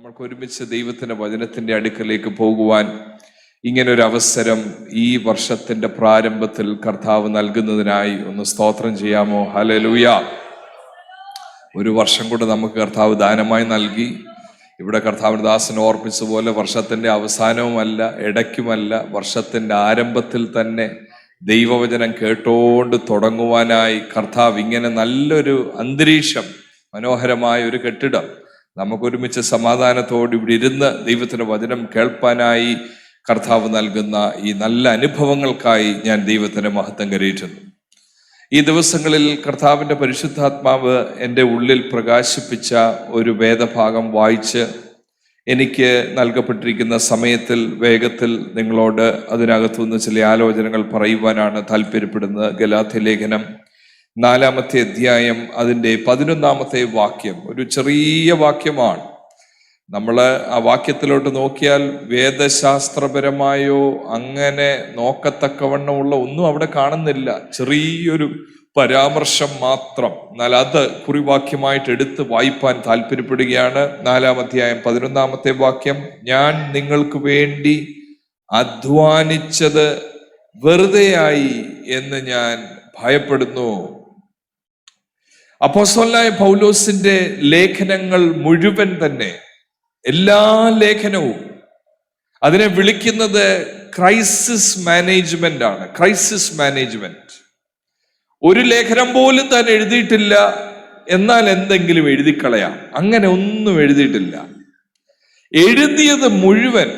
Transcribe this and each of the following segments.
നമ്മൾക്ക് ഒരുമിച്ച് ദൈവത്തിന്റെ വചനത്തിന്റെ അടുക്കലേക്ക് പോകുവാൻ ഇങ്ങനൊരു അവസരം ഈ വർഷത്തിന്റെ പ്രാരംഭത്തിൽ കർത്താവ് നൽകുന്നതിനായി ഒന്ന് സ്തോത്രം ചെയ്യാമോ? ഹല്ലേലൂയ. ഒരു വർഷം കൂടെ നമുക്ക് കർത്താവ് ദാനമായി നൽകി. ഇവിടെ കർത്താവിന്റെ ദാസൻ ഓർപ്പിച്ച പോലെ വർഷത്തിന്റെ അവസാനവുമല്ല, ഇടയ്ക്കുമല്ല, വർഷത്തിന്റെ ആരംഭത്തിൽ തന്നെ ദൈവവചനം കേട്ടോണ്ട് തുടങ്ങുവാനായി കർത്താവ് ഇങ്ങനെ നല്ലൊരു അന്തരീക്ഷം, മനോഹരമായ ഒരു കെട്ടിടം നമുക്കൊരുമിച്ച് സമാധാനത്തോട് ഇവിടെ ഇരുന്ന് ദൈവത്തിന്റെ വചനം കേൾപ്പാനായി കർത്താവ് നൽകുന്ന ഈ നല്ല അനുഭവങ്ങൾക്കായി ഞാൻ ദൈവത്തിന്റെ മഹത്വം കരയറ്റുന്നു. ഈ ദിവസങ്ങളിൽ കർത്താവിന്റെ പരിശുദ്ധാത്മാവ് എൻ്റെ ഉള്ളിൽ പ്രകാശിപ്പിച്ച ഒരു വേദഭാഗം വായിച്ച് എനിക്ക് നൽകപ്പെട്ടിരിക്കുന്ന സമയത്തിൽ വേഗത്തിൽ നിങ്ങളോട് അതിനകത്തുനിന്ന് ചില ആലോചനകൾ പറയുവാനാണ് താല്പര്യപ്പെടുന്നത്. ഗലാത്യലേഖനം 4-ാമത്തെ അധ്യായം അതിൻ്റെ 11-ാമത്തെ വാക്യം ഒരു ചെറിയ വാക്യമാണ്. നമ്മൾ ആ വാക്യത്തിലോട്ട് നോക്കിയാൽ വേദശാസ്ത്രപരമായോ അങ്ങനെ നോക്കത്തക്കവണ്ണമുള്ള ഒന്നും അവിടെ കാണുന്നില്ല. ചെറിയൊരു പരാമർശം മാത്രം. എന്നാൽ അത് കുറിവാക്യമായിട്ട് എടുത്ത് വായിപ്പാൻ താല്പര്യപ്പെടുകയാണ്. 4-ാം അധ്യായം 11-ാമത്തെ വാക്യം: ഞാൻ നിങ്ങൾക്ക് വേണ്ടി അധ്വാനിച്ചത് വെറുതെയായി എന്ന് ഞാൻ ഭയപ്പെടുന്നു. അപ്പോസ്തലനായ പൗലോസിന്റെ ലേഖനങ്ങൾ മുഴുവൻ തന്നെ, എല്ലാ ലേഖനവും അതിനെ വിളിക്കുന്നത് ക്രൈസിസ് മാനേജ്മെന്റ് ആണ്. Crisis management. ഒരു ലേഖനം പോലും താൻ എഴുതിയിട്ടില്ല, എന്നാൽ എന്തെങ്കിലും എഴുതിക്കളയാം, അങ്ങനെ ഒന്നും എഴുതിയിട്ടില്ല. എഴുതിയത് മുഴുവൻ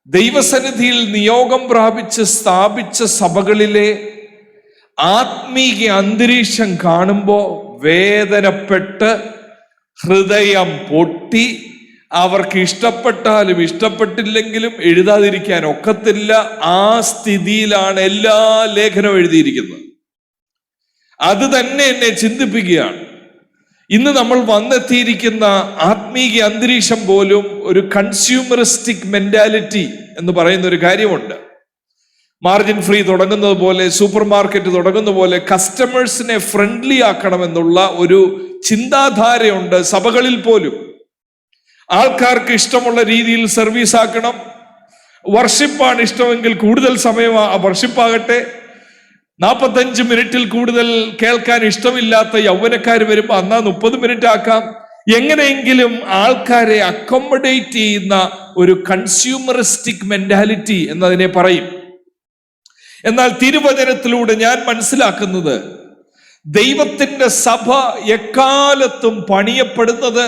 ദൈവസന്നിധിയിൽ നിയോഗം പ്രാപിച്ച് സ്ഥാപിച്ച സഭകളിലെ ആത്മീയ അന്തരീക്ഷം കാണുമ്പോൾ വേദനപ്പെട്ട് ഹൃദയം പൊട്ടി, അവർക്ക് ഇഷ്ടപ്പെട്ടാലും ഇഷ്ടപ്പെട്ടില്ലെങ്കിലും എഴുതാതിരിക്കാൻ ഒക്കത്തില്ല. ആ സ്ഥിതിയിലാണ് എല്ലാ ലേഖനവും എഴുതിയിരിക്കുന്നത്. അത് തന്നെ എന്നെ ചിന്തിപ്പിക്കുകയാണ്. ഇന്ന് നമ്മൾ വന്നെത്തിയിരിക്കുന്ന ആത്മീയ അന്തരീക്ഷം പോലും ഒരു കൺസ്യൂമറിസ്റ്റിക് മെന്റാലിറ്റി എന്ന് പറയുന്ന ഒരു കാര്യമുണ്ട്. മാർജിൻ ഫ്രീ തുടങ്ങുന്നത് പോലെ, സൂപ്പർ മാർക്കറ്റ് തുടങ്ങുന്ന പോലെ കസ്റ്റമേഴ്സിനെ ഫ്രണ്ട്ലി ആക്കണമെന്നുള്ള ഒരു ചിന്താധാരയുണ്ട് സഭകളിൽ പോലും. ആൾക്കാർക്ക് ഇഷ്ടമുള്ള രീതിയിൽ സർവീസ് ആക്കണം. വർഷിപ്പാണ് ഇഷ്ടമെങ്കിൽ കൂടുതൽ സമയം വർഷിപ്പാകട്ടെ. 45 മിനിറ്റിൽ കൂടുതൽ കേൾക്കാൻ ഇഷ്ടമില്ലാത്ത യൗവനക്കാർ വരുമ്പോൾ എന്നാ 30 മിനിറ്റ് ആക്കാം. എങ്ങനെയെങ്കിലും ആൾക്കാരെ അക്കോമഡേറ്റ് ചെയ്യുന്ന ഒരു കൺസ്യൂമറിസ്റ്റിക് മെന്റാലിറ്റി എന്നതിനെ പറയും. എന്നാൽ തിരുവചനത്തിലൂടെ ഞാൻ മനസ്സിലാക്കുന്നത്, ദൈവത്തിന്റെ സഭ എക്കാലത്തും പണിയപ്പെടുന്നത്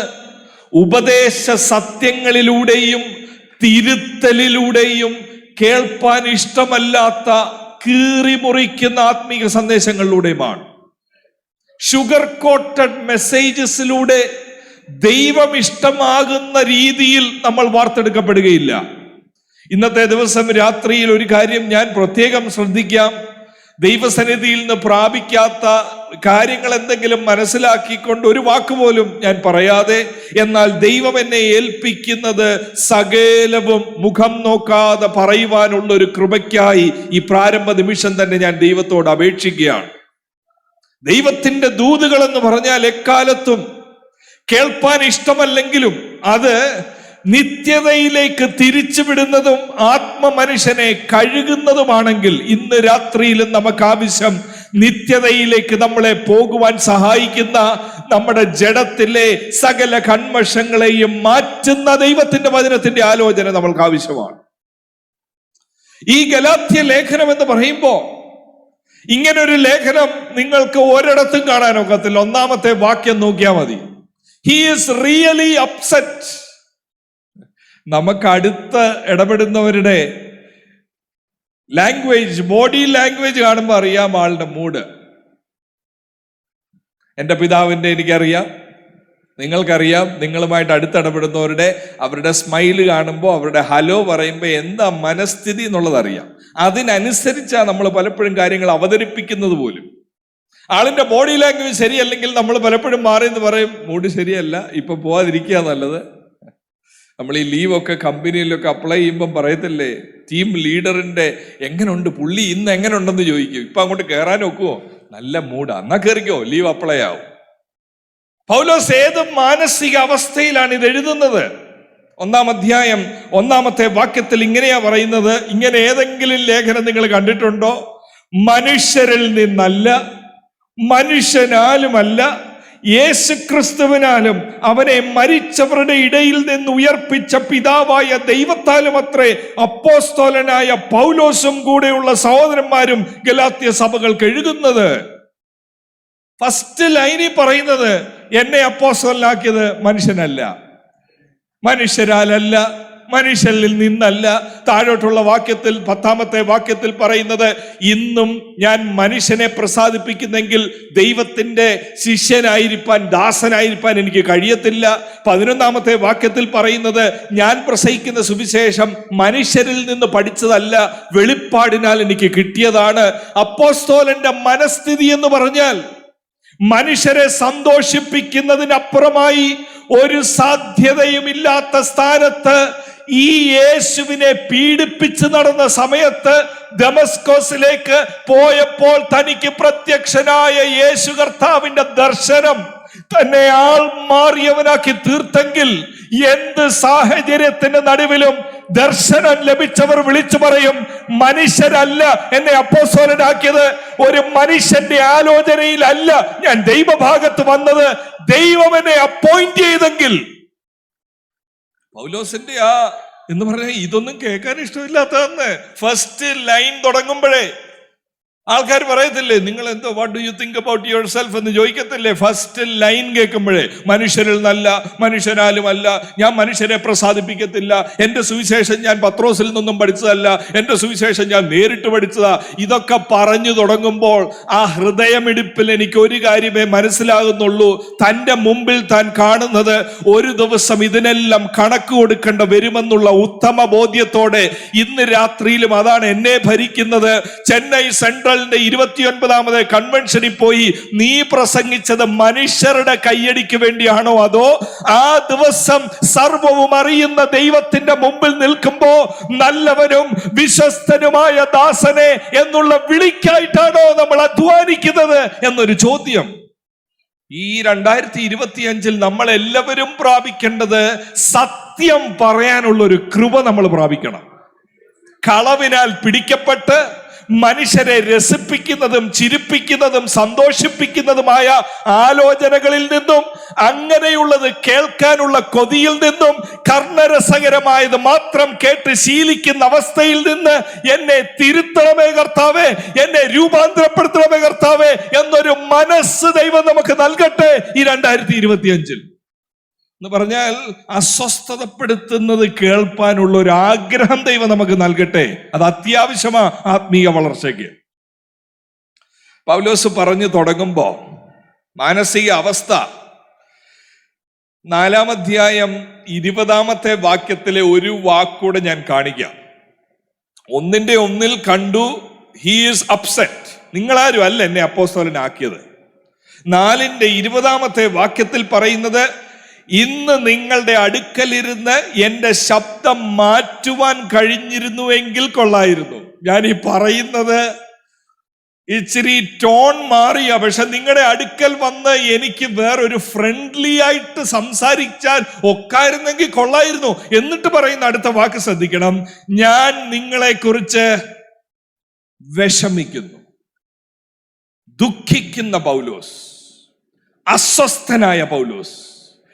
ഉപദേശ സത്യങ്ങളിലൂടെയും തിരുത്തലിലൂടെയും കേൾപ്പാൻ ഇഷ്ടമല്ലാത്ത കീറിമുറിക്കുന്ന ആത്മീക സന്ദേശങ്ങളിലൂടെയുമാണ്. ഷുഗർ കോട്ടഡ് മെസ്സേജസിലൂടെ ദൈവം ഇഷ്ടമാകുന്ന രീതിയിൽ നമ്മൾ വാർത്തെടുക്കപ്പെടുകയില്ല. ഇന്നത്തെ ദിവസം രാത്രിയിൽ ഒരു കാര്യം ഞാൻ പ്രത്യേകം ശ്രദ്ധിക്കാം. ദൈവസന്നിധിയിൽ നിന്ന് പ്രാപിക്കാത്ത കാര്യങ്ങൾ എന്തെങ്കിലും മനസ്സിലാക്കിക്കൊണ്ട് ഒരു വാക്കുപോലും ഞാൻ പറയാതെ, എന്നാൽ ദൈവം എന്നെ ഏൽപ്പിക്കുന്നത് സകലവും മുഖം നോക്കാതെ പറയുവാനുള്ള ഒരു കൃപയ്ക്കായി ഈ പ്രാരംഭ നിമിഷം തന്നെ ഞാൻ ദൈവത്തോട് അപേക്ഷിക്കുകയാണ്. ദൈവത്തിന്റെ ദൂതുകൾ എന്ന് പറഞ്ഞാൽ എക്കാലത്തും കേൾപ്പാൻ ഇഷ്ടമല്ലെങ്കിലും അത് നിത്യതയിലേക്ക് തിരിച്ചുവിടുന്നതും ആത്മമനുഷ്യനെ കഴുകുന്നതുമാണെങ്കിൽ, ഇന്ന് രാത്രിയിലും നമുക്ക് ആവശ്യം നിത്യതയിലേക്ക് നമ്മളെ പോകുവാൻ സഹായിക്കുന്ന, നമ്മുടെ ജഡത്തിലെ സകല കന്മഷങ്ങളെയും മാറ്റുന്ന ദൈവത്തിന്റെ വചനത്തിന്റെ ആലോചന നമ്മൾക്ക് ആവശ്യമാണ്. ഈ ഗലാത്യ ലേഖനം എന്ന് പറയുമ്പോ ഇങ്ങനൊരു ലേഖനം നിങ്ങൾക്ക് ഒരിടത്തും കാണാനൊക്കത്തില്ല. 1-ാമത്തെ വാക്യം നോക്കിയാൽ മതി. He is really upset. നമുക്ക് അടുത്ത് ഇടപെടുന്നവരുടെ ലാംഗ്വേജ്, ബോഡി ലാംഗ്വേജ് കാണുമ്പോൾ അറിയാം ആളുടെ മൂഡ്. എൻ്റെ പിതാവിൻ്റെ എനിക്കറിയാം, നിങ്ങൾക്കറിയാം. നിങ്ങളുമായിട്ട് അടുത്തിടപെടുന്നവരുടെ അവരുടെ സ്മൈല് കാണുമ്പോൾ, അവരുടെ ഹലോ പറയുമ്പോൾ എന്താ മനസ്ഥിതി എന്നുള്ളത് അറിയാം. അതിനനുസരിച്ചാണ് നമ്മൾ പലപ്പോഴും കാര്യങ്ങൾ അവതരിപ്പിക്കുന്നത് പോലും. ആളിന്റെ ബോഡി ലാംഗ്വേജ് ശരിയല്ലെങ്കിൽ നമ്മൾ പലപ്പോഴും മാറി എന്ന് പറയും, മൂഡ് ശരിയല്ല, ഇപ്പൊ പോവാതിരിക്കുക നല്ലത്. നമ്മൾ ഈ ലീവൊക്കെ കമ്പനിയിലൊക്കെ അപ്ലൈ ചെയ്യുമ്പം പറയത്തില്ലേ, ടീം ലീഡറിന്റെ എങ്ങനെയുണ്ട് പുള്ളി, ഇന്ന് എങ്ങനെ ഉണ്ടെന്ന് ചോദിക്കും. ഇപ്പൊ അങ്ങോട്ട് കയറാൻ ഒക്കുവോ? നല്ല മൂഡാ, എന്നാ കയറിക്കോ, ലീവ് അപ്ലൈ ആവും. പൗലോസ് ഏത് മാനസിക അവസ്ഥയിലാണ് ഇത് എഴുതുന്നത്? 1-ാം അധ്യായം 1-ാമത്തെ വാക്യത്തിൽ ഇങ്ങനെയാ പറയുന്നത്. ഇങ്ങനെ ഏതെങ്കിലും ലേഖനം നിങ്ങൾ കണ്ടിട്ടുണ്ടോ? മനുഷ്യരിൽ നിന്നല്ല, മനുഷ്യനാലുമല്ല, യേശുക്രിസ്തുവിനാലും അവനെ മരിച്ചവരുടെ ഇടയിൽ നിന്ന് ഉയർപ്പിച്ച പിതാവായ ദൈവത്താലും അത്രേ അപ്പോസ്തലനായ പൗലോസും കൂടെയുള്ള സഹോദരന്മാരും ഗലാത്യ സഭകൾക്ക് എഴുതുന്നത്. ഫസ്റ്റ് ലൈനിൽ പറയുന്നത്, എന്നെ അപ്പോസ്തലനാക്കിയത് മനുഷ്യനല്ല, മനുഷ്യരാലല്ല, മനുഷ്യരിൽ നിന്നല്ല. താഴോട്ടുള്ള വാക്യത്തിൽ 10-ാമത്തെ വാക്യത്തിൽ പറയുന്നത്, ഇന്നും ഞാൻ മനുഷ്യനെ പ്രസാദിപ്പിക്കുന്നെങ്കിൽ ദൈവത്തിന്റെ ശിഷ്യനായിരിക്കാൻ, ദാസനായിരിക്കാൻ എനിക്ക് കഴിയത്തില്ല. 11-ാമത്തെ വാക്യത്തിൽ പറയുന്നത്, ഞാൻ പ്രസംഗിക്കുന്ന സുവിശേഷം മനുഷ്യരിൽ നിന്ന് പഠിച്ചതല്ല, വെളിപ്പാടിനാൽ എനിക്ക് കിട്ടിയതാണ്. അപ്പോസ്തലന്റെ മനസ്ഥിതി എന്ന് പറഞ്ഞാൽ മനുഷ്യരെ സന്തോഷിപ്പിക്കുന്നതിനപ്പുറമായി ഒരു സാധ്യതയുമില്ലാത്ത സ്ഥാനത്ത് ഈ യേശുവിനെ പീഡിപ്പിച്ച് നടന്ന സമയത്ത് ദമസ്കോസിലേക്ക് പോയപ്പോൾ തനിക്ക് പ്രത്യക്ഷനായ യേശു കർത്താവിന്റെ ദർശനം തന്നെ ആൾ മാറിയവനാക്കി തീർത്തെങ്കിൽ എന്ത് സാഹചര്യത്തിന്റെ നടുവിലും ദർശനം ലഭിച്ചവർ വിളിച്ചു പറയും, മനുഷ്യരല്ല എന്നെ അപ്പോസ്തലനാക്കിയത്, ഒരു മനുഷ്യന്റെ ആലോചനയിലല്ല ഞാൻ ദൈവഭാഗത്ത് വന്നത്, ദൈവം എന്നെ അപ്പോയിന്റ് ചെയ്തെങ്കിൽ. പൗലോസിന്റെ എന്ന് പറഞ്ഞാൽ ഇതൊന്നും കേൾക്കാൻ ഇഷ്ടമില്ലാത്തതെന്ന് ഫസ്റ്റ് ലൈൻ തുടങ്ങുമ്പോഴേ ആൾക്കാർ പറയത്തില്ലേ, നിങ്ങൾ എന്തോ what do you think about your self എന്ന് ചോദിക്കത്തില്ലേ? ഫസ്റ്റ് ലൈൻ കേൾക്കുമ്പോഴേ, മനുഷ്യരിൽ നല്ല, മനുഷ്യനാലുമല്ല, ഞാൻ മനുഷ്യരെ പ്രസാദിപ്പിക്കത്തില്ല, എന്റെ സുവിശേഷം ഞാൻ പത്രോസിൽ നിന്നും പഠിച്ചതല്ല, എന്റെ സുവിശേഷം ഞാൻ നേരിട്ട് പഠിച്ചതാ, ഇതൊക്കെ പറഞ്ഞു തുടങ്ങുമ്പോൾ ആ ഹൃദയമിടിപ്പിൽ എനിക്ക് ഒരു കാര്യമേ മനസ്സിലാകുന്നുള്ളൂ. തൻ്റെ മുമ്പിൽ താൻ കാണുന്നത് ഒരു ദിവസം ഇതിനെല്ലാം കണക്ക് കൊടുക്കേണ്ട വരുമെന്നുള്ള ഉത്തമ ബോധ്യത്തോടെ ഇന്ന് രാത്രിയിലും അതാണ് എന്നെ ഭരിക്കുന്നത്. ചെന്നൈ സെൻട്രൽ 29ാമത് കൺവെൻഷനിൽ പോയി നീ പ്രസംഗിച്ചത് മനുഷ്യരുടെ കയ്യടിക്ക് വേണ്ടിയാണോ, അതോ ആ ദിവസം സർവവും അറിയുന്ന ദൈവത്തിന്റെ മുമ്പിൽ നിൽക്കുമ്പോ നല്ലവനും വിശ്വസ്തനുമായ ദാസനെ എന്നുള്ള വിളിക്കായിട്ടാണോ നമ്മൾ അധ്വാനിക്കുന്നത് എന്നൊരു ചോദ്യം ഈ 2025 നമ്മൾ എല്ലാവരും പ്രാപിക്കേണ്ടത് സത്യം പറയാനുള്ള ഒരു കൃപ നമ്മൾ പ്രാപിക്കണം. കളവിനാൽ പിടിക്കപ്പെട്ട് മനുഷ്യരെ രസിപ്പിക്കുന്നതും ചിരിപ്പിക്കുന്നതും സന്തോഷിപ്പിക്കുന്നതുമായ ആലോചനകളിൽ നിന്നും, അങ്ങനെയുള്ളത് കേൾക്കാനുള്ള കൊതിയിൽ നിന്നും, കർണരസകരമായത് മാത്രം കേട്ട് ശീലിക്കുന്ന അവസ്ഥയിൽ നിന്ന് എന്നെ തിരുത്തണമേ കർത്താവേ, എന്നെ രൂപാന്തരപ്പെടുത്തണമേ കർത്താവേ എന്നൊരു മനസ്സ് ദൈവം നമുക്ക് നൽകട്ടെ ഈ 2025 എന്ന് പറഞ്ഞാൽ അസ്വസ്ഥതപ്പെടുത്തുന്നത് കേൾപ്പാനുള്ള ഒരു ആഗ്രഹം ദൈവം നമുക്ക് നൽകട്ടെ. അത് അത്യാവശ്യമാ ആത്മീയ വളർച്ചയ്ക്ക്. പൗലോസ് പറഞ്ഞു തുടങ്ങുമ്പോ മാനസിക അവസ്ഥ 4-ാം അധ്യായം 20ാമത്തെ വാക്യത്തിലെ ഒരു വാക്കൂടെ ഞാൻ കാണിക്കാം. 1:1 കണ്ടു, ഹി ഈസ് അപ്സെറ്റ്. നിങ്ങളാരും അല്ല എന്നെ അപ്പോസ്തലനാക്കിയത്. 4:20ാമത്തെ വാക്യത്തിൽ പറയുന്നത്, ഇന്ന് നിങ്ങളുടെ അടുക്കലിരുന്ന് എന്റെ ശബ്ദം മാറ്റുവാൻ കഴിഞ്ഞിരുന്നുവെങ്കിൽ കൊള്ളായിരുന്നു. ഞാൻ ഈ പറയുന്നത് ഇച്ചിരി ടോൺ മാറിയ, പക്ഷെ നിങ്ങളുടെ അടുക്കൽ വന്ന് എനിക്ക് വേറൊരു ഫ്രണ്ട്ലി ആയിട്ട് സംസാരിച്ചാൽ ഒക്കായിരുന്നെങ്കിൽ കൊള്ളായിരുന്നു. എന്നിട്ട് പറയുന്ന അടുത്ത വാക്ക് ശ്രദ്ധിക്കണം, ഞാൻ നിങ്ങളെ കുറിച്ച് വിഷമിക്കുന്നു. ദുഃഖിക്കുന്ന പൗലോസ്, അസ്വസ്ഥനായ പൗലോസ്.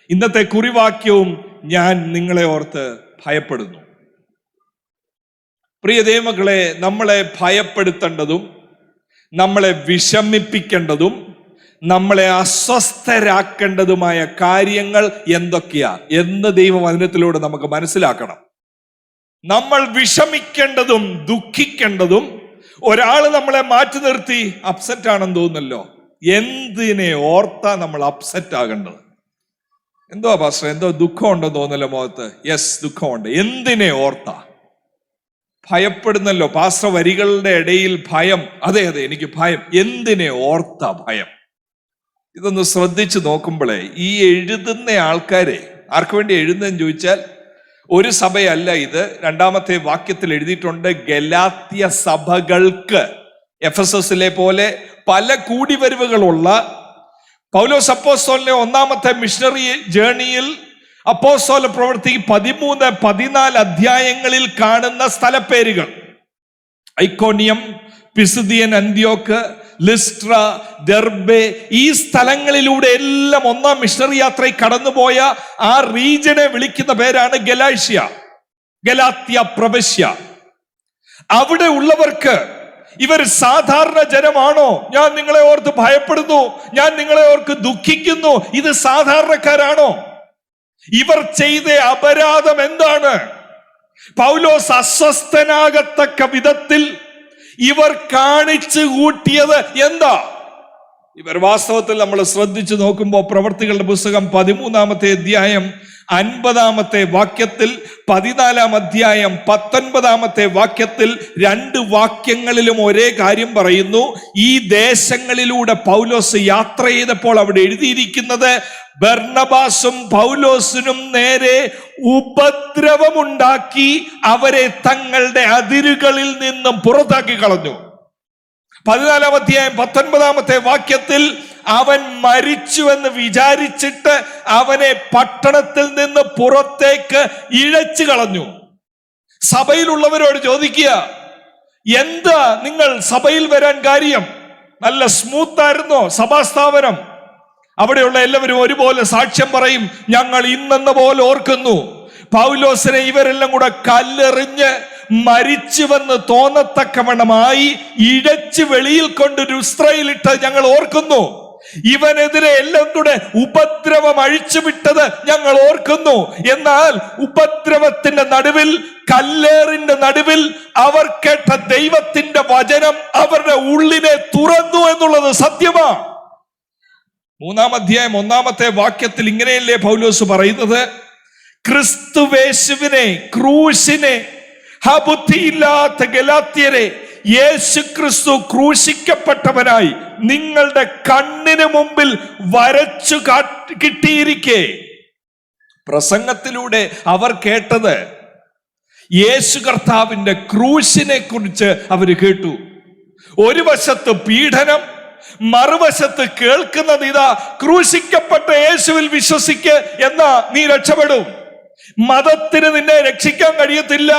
ഇന്നത്തെ കുറിവാക്യവും ഞാൻ നിങ്ങളെ ഓർത്ത് ഭയപ്പെടുന്നു. പ്രിയ ദൈവമക്കളെ, നമ്മളെ ഭയപ്പെടുത്തേണ്ടതും നമ്മളെ വിഷമിപ്പിക്കേണ്ടതും നമ്മളെ അസ്വസ്ഥരാക്കേണ്ടതുമായ കാര്യങ്ങൾ എന്തൊക്കെയാ എന്ന് ദൈവവചനത്തിലൂടെ നമുക്ക് മനസ്സിലാക്കണം. നമ്മൾ വിഷമിക്കേണ്ടതും ദുഃഖിക്കേണ്ടതും, ഒരാൾ നമ്മളെ മാറ്റി നിർത്തി അപ്സെറ്റ് ആണെന്ന് തോന്നുന്നല്ലോ, എന്തിനെ ഓർത്താ നമ്മൾ അപ്സെറ്റ് ആകേണ്ടത്? എന്തോ പാസ്റ്റർ, എന്തോ ദുഃഖമുണ്ടെന്ന് തോന്നല്ലോ മുഖത്ത്. യെസ്, ദുഃഖമുണ്ട്. എന്തിനെ ഓർത്താ? ഭയപ്പെടുന്നല്ലോ പാസ്റ്റർ, വരികളുടെ ഇടയിൽ ഭയം. അതെ എനിക്ക് ഭയം. എന്തിനെ ഓർത്താ ഭയം? ഇതൊന്ന് ശ്രദ്ധിച്ചു നോക്കുമ്പോഴേ ഈ എഴുതുന്ന ആൾക്കാരെ ആർക്ക് വേണ്ടി എഴുതുന്നതെന്ന് ചോദിച്ചാൽ ഒരു സഭയല്ല ഇത്. 2ാമത്തെ വാക്യത്തിൽ എഴുതിയിട്ടുണ്ട്, ഗലാത്യ സഭകൾക്ക്. എഫെസസിലെ പോലെ പല കൂടിവരവുകളുള്ള പൗലോസ് അപ്പോസ്തലന്റെ ഒന്നാമത്തെ മിഷണറി ജേർണിയിൽ അപ്പോസ്തല പ്രവൃത്തി 13, 14 അധ്യായങ്ങളിൽ കാണുന്ന സ്ഥലപ്പേരുകൾ: ഐക്കോണിയം, പിസിദിയൻ, അന്ത്യോക്ക്, ലിസ്ട്ര, ദെർബെ, ഈ സ്ഥലങ്ങളിലൂടെ എല്ലാം ഒന്നാം മിഷണറി യാത്രയിൽ കടന്നുപോയ ആ റീജനെ വിളിക്കുന്ന പേരാണ് ഗലാഷ്യ, ഗലാത്യ പ്രവശ്യ. അവിടെ ഉള്ളവർക്ക് ഇവർ സാധാരണ ജനമാണോ? ഞാൻ നിങ്ങളെ ഓർത്ത് ഭയപ്പെടുന്നു, ഞാൻ നിങ്ങളെ ഓർത്ത് ദുഃഖിക്കുന്നു. ഇത് സാധാരണക്കാരാണോ? ഇവർ ചെയ്ത അപരാധം എന്താണ്? പൗലോസ് അസ്വസ്ഥനാകത്തക്ക വിധത്തിൽ ഇവർ കാണിച്ചു കൂട്ടിയത് എന്താ? ഇവർ വാസ്തവത്തിൽ നമ്മൾ ശ്രദ്ധിച്ചു നോക്കുമ്പോൾ പ്രവർത്തികളുടെ പുസ്തകം 13-ാമത്തെ അധ്യായം 50-ാമത്തെ വാക്യത്തിൽ, 14-ാം അധ്യായം 19-ാമത്തെ വാക്യത്തിൽ 2 വാക്യങ്ങളിലും ഒരേ കാര്യം പറയുന്നു. ഈ ദേശങ്ങളിലൂടെ പൗലോസ് യാത്ര ചെയ്തപ്പോൾ അവിടെ എഴുതിയിരിക്കുന്നത്, ബർന്നബാസും പൗലോസിനും നേരെ ഉപദ്രവമുണ്ടാക്കി അവരെ തങ്ങളുടെ അതിരുകളിൽ നിന്നും പുറത്താക്കി കളഞ്ഞു. 14-ാം അധ്യായം 19-ാമത്തെ വാക്യത്തിൽ അവൻ മരിച്ചുവെന്ന് വിചാരിച്ചിട്ട് അവനെ പട്ടണത്തിൽ നിന്ന് പുറത്തേക്ക് ഇഴച്ചു കളഞ്ഞു. സഭയിലുള്ളവരോട് ചോദിക്കുക, എന്താ നിങ്ങൾ സഭയിൽ വരാൻ കാര്യം? നല്ല സ്മൂത്തായിരുന്നോ സഭാസ്ഥാപനം? അവിടെയുള്ള എല്ലാവരും ഒരുപോലെ സാക്ഷ്യം പറയും, ഞങ്ങൾ ഇന്നെന്ന പോലെ ഓർക്കുന്നു, പൗലോസിനെ ഇവരെല്ലാം കൂടെ കല്ലെറിഞ്ഞ് മരിച്ചുവെന്ന് തോന്നത്തക്കവണ്ണമായി ഇഴച്ച് വെളിയിൽ കൊണ്ട് രുസ്ത്രയിലിട്ട് ഞങ്ങൾ ഓർക്കുന്നു. ഇവനെതിരെ എല്ലാം കൂടെ ഉപദ്രവം അഴിച്ചുവിട്ടത് ഞങ്ങൾ ഓർക്കുന്നു. എന്നാൽ ഉപദ്രവത്തിന്റെ നടുവിൽ, കല്ലേറിന്റെ നടുവിൽ അവർ കേട്ട ദൈവത്തിന്റെ വചനം അവരുടെ ഉള്ളിനെ തുറന്നു എന്നുള്ളത് സത്യമാണ്. 3-ാം അധ്യായം 1-ാമത്തെ വാക്യത്തിൽ ഇങ്ങനെയല്ലേ പൗലോസ് പറയുന്നത്, ക്രിസ്തുവേശുവിനെ, ക്രൂശിനെ, ബുദ്ധിയില്ലാത്ത ഗലാത്യരെ, യേശു ക്രിസ്തു ക്രൂശിക്കപ്പെട്ടവനായി നിങ്ങളുടെ കണ്ണിന് മുമ്പിൽ വരച്ചു കിട്ടിയിരിക്കെ. പ്രസംഗത്തിലൂടെ അവർ കേട്ടത് യേശു കർത്താവിന്റെ ക്രൂശിനെ കുറിച്ച് അവർ കേട്ടു. ഒരു വശത്ത് പീഡനം, മറുവശത്ത് കേൾക്കുന്നത് ഇതാ, ക്രൂശിക്കപ്പെട്ട യേശുവിൽ വിശ്വസിക്ക് എന്നാ നീ രക്ഷപ്പെടും. മതത്തിന് നിന്നെ രക്ഷിക്കാൻ കഴിയത്തില്ല.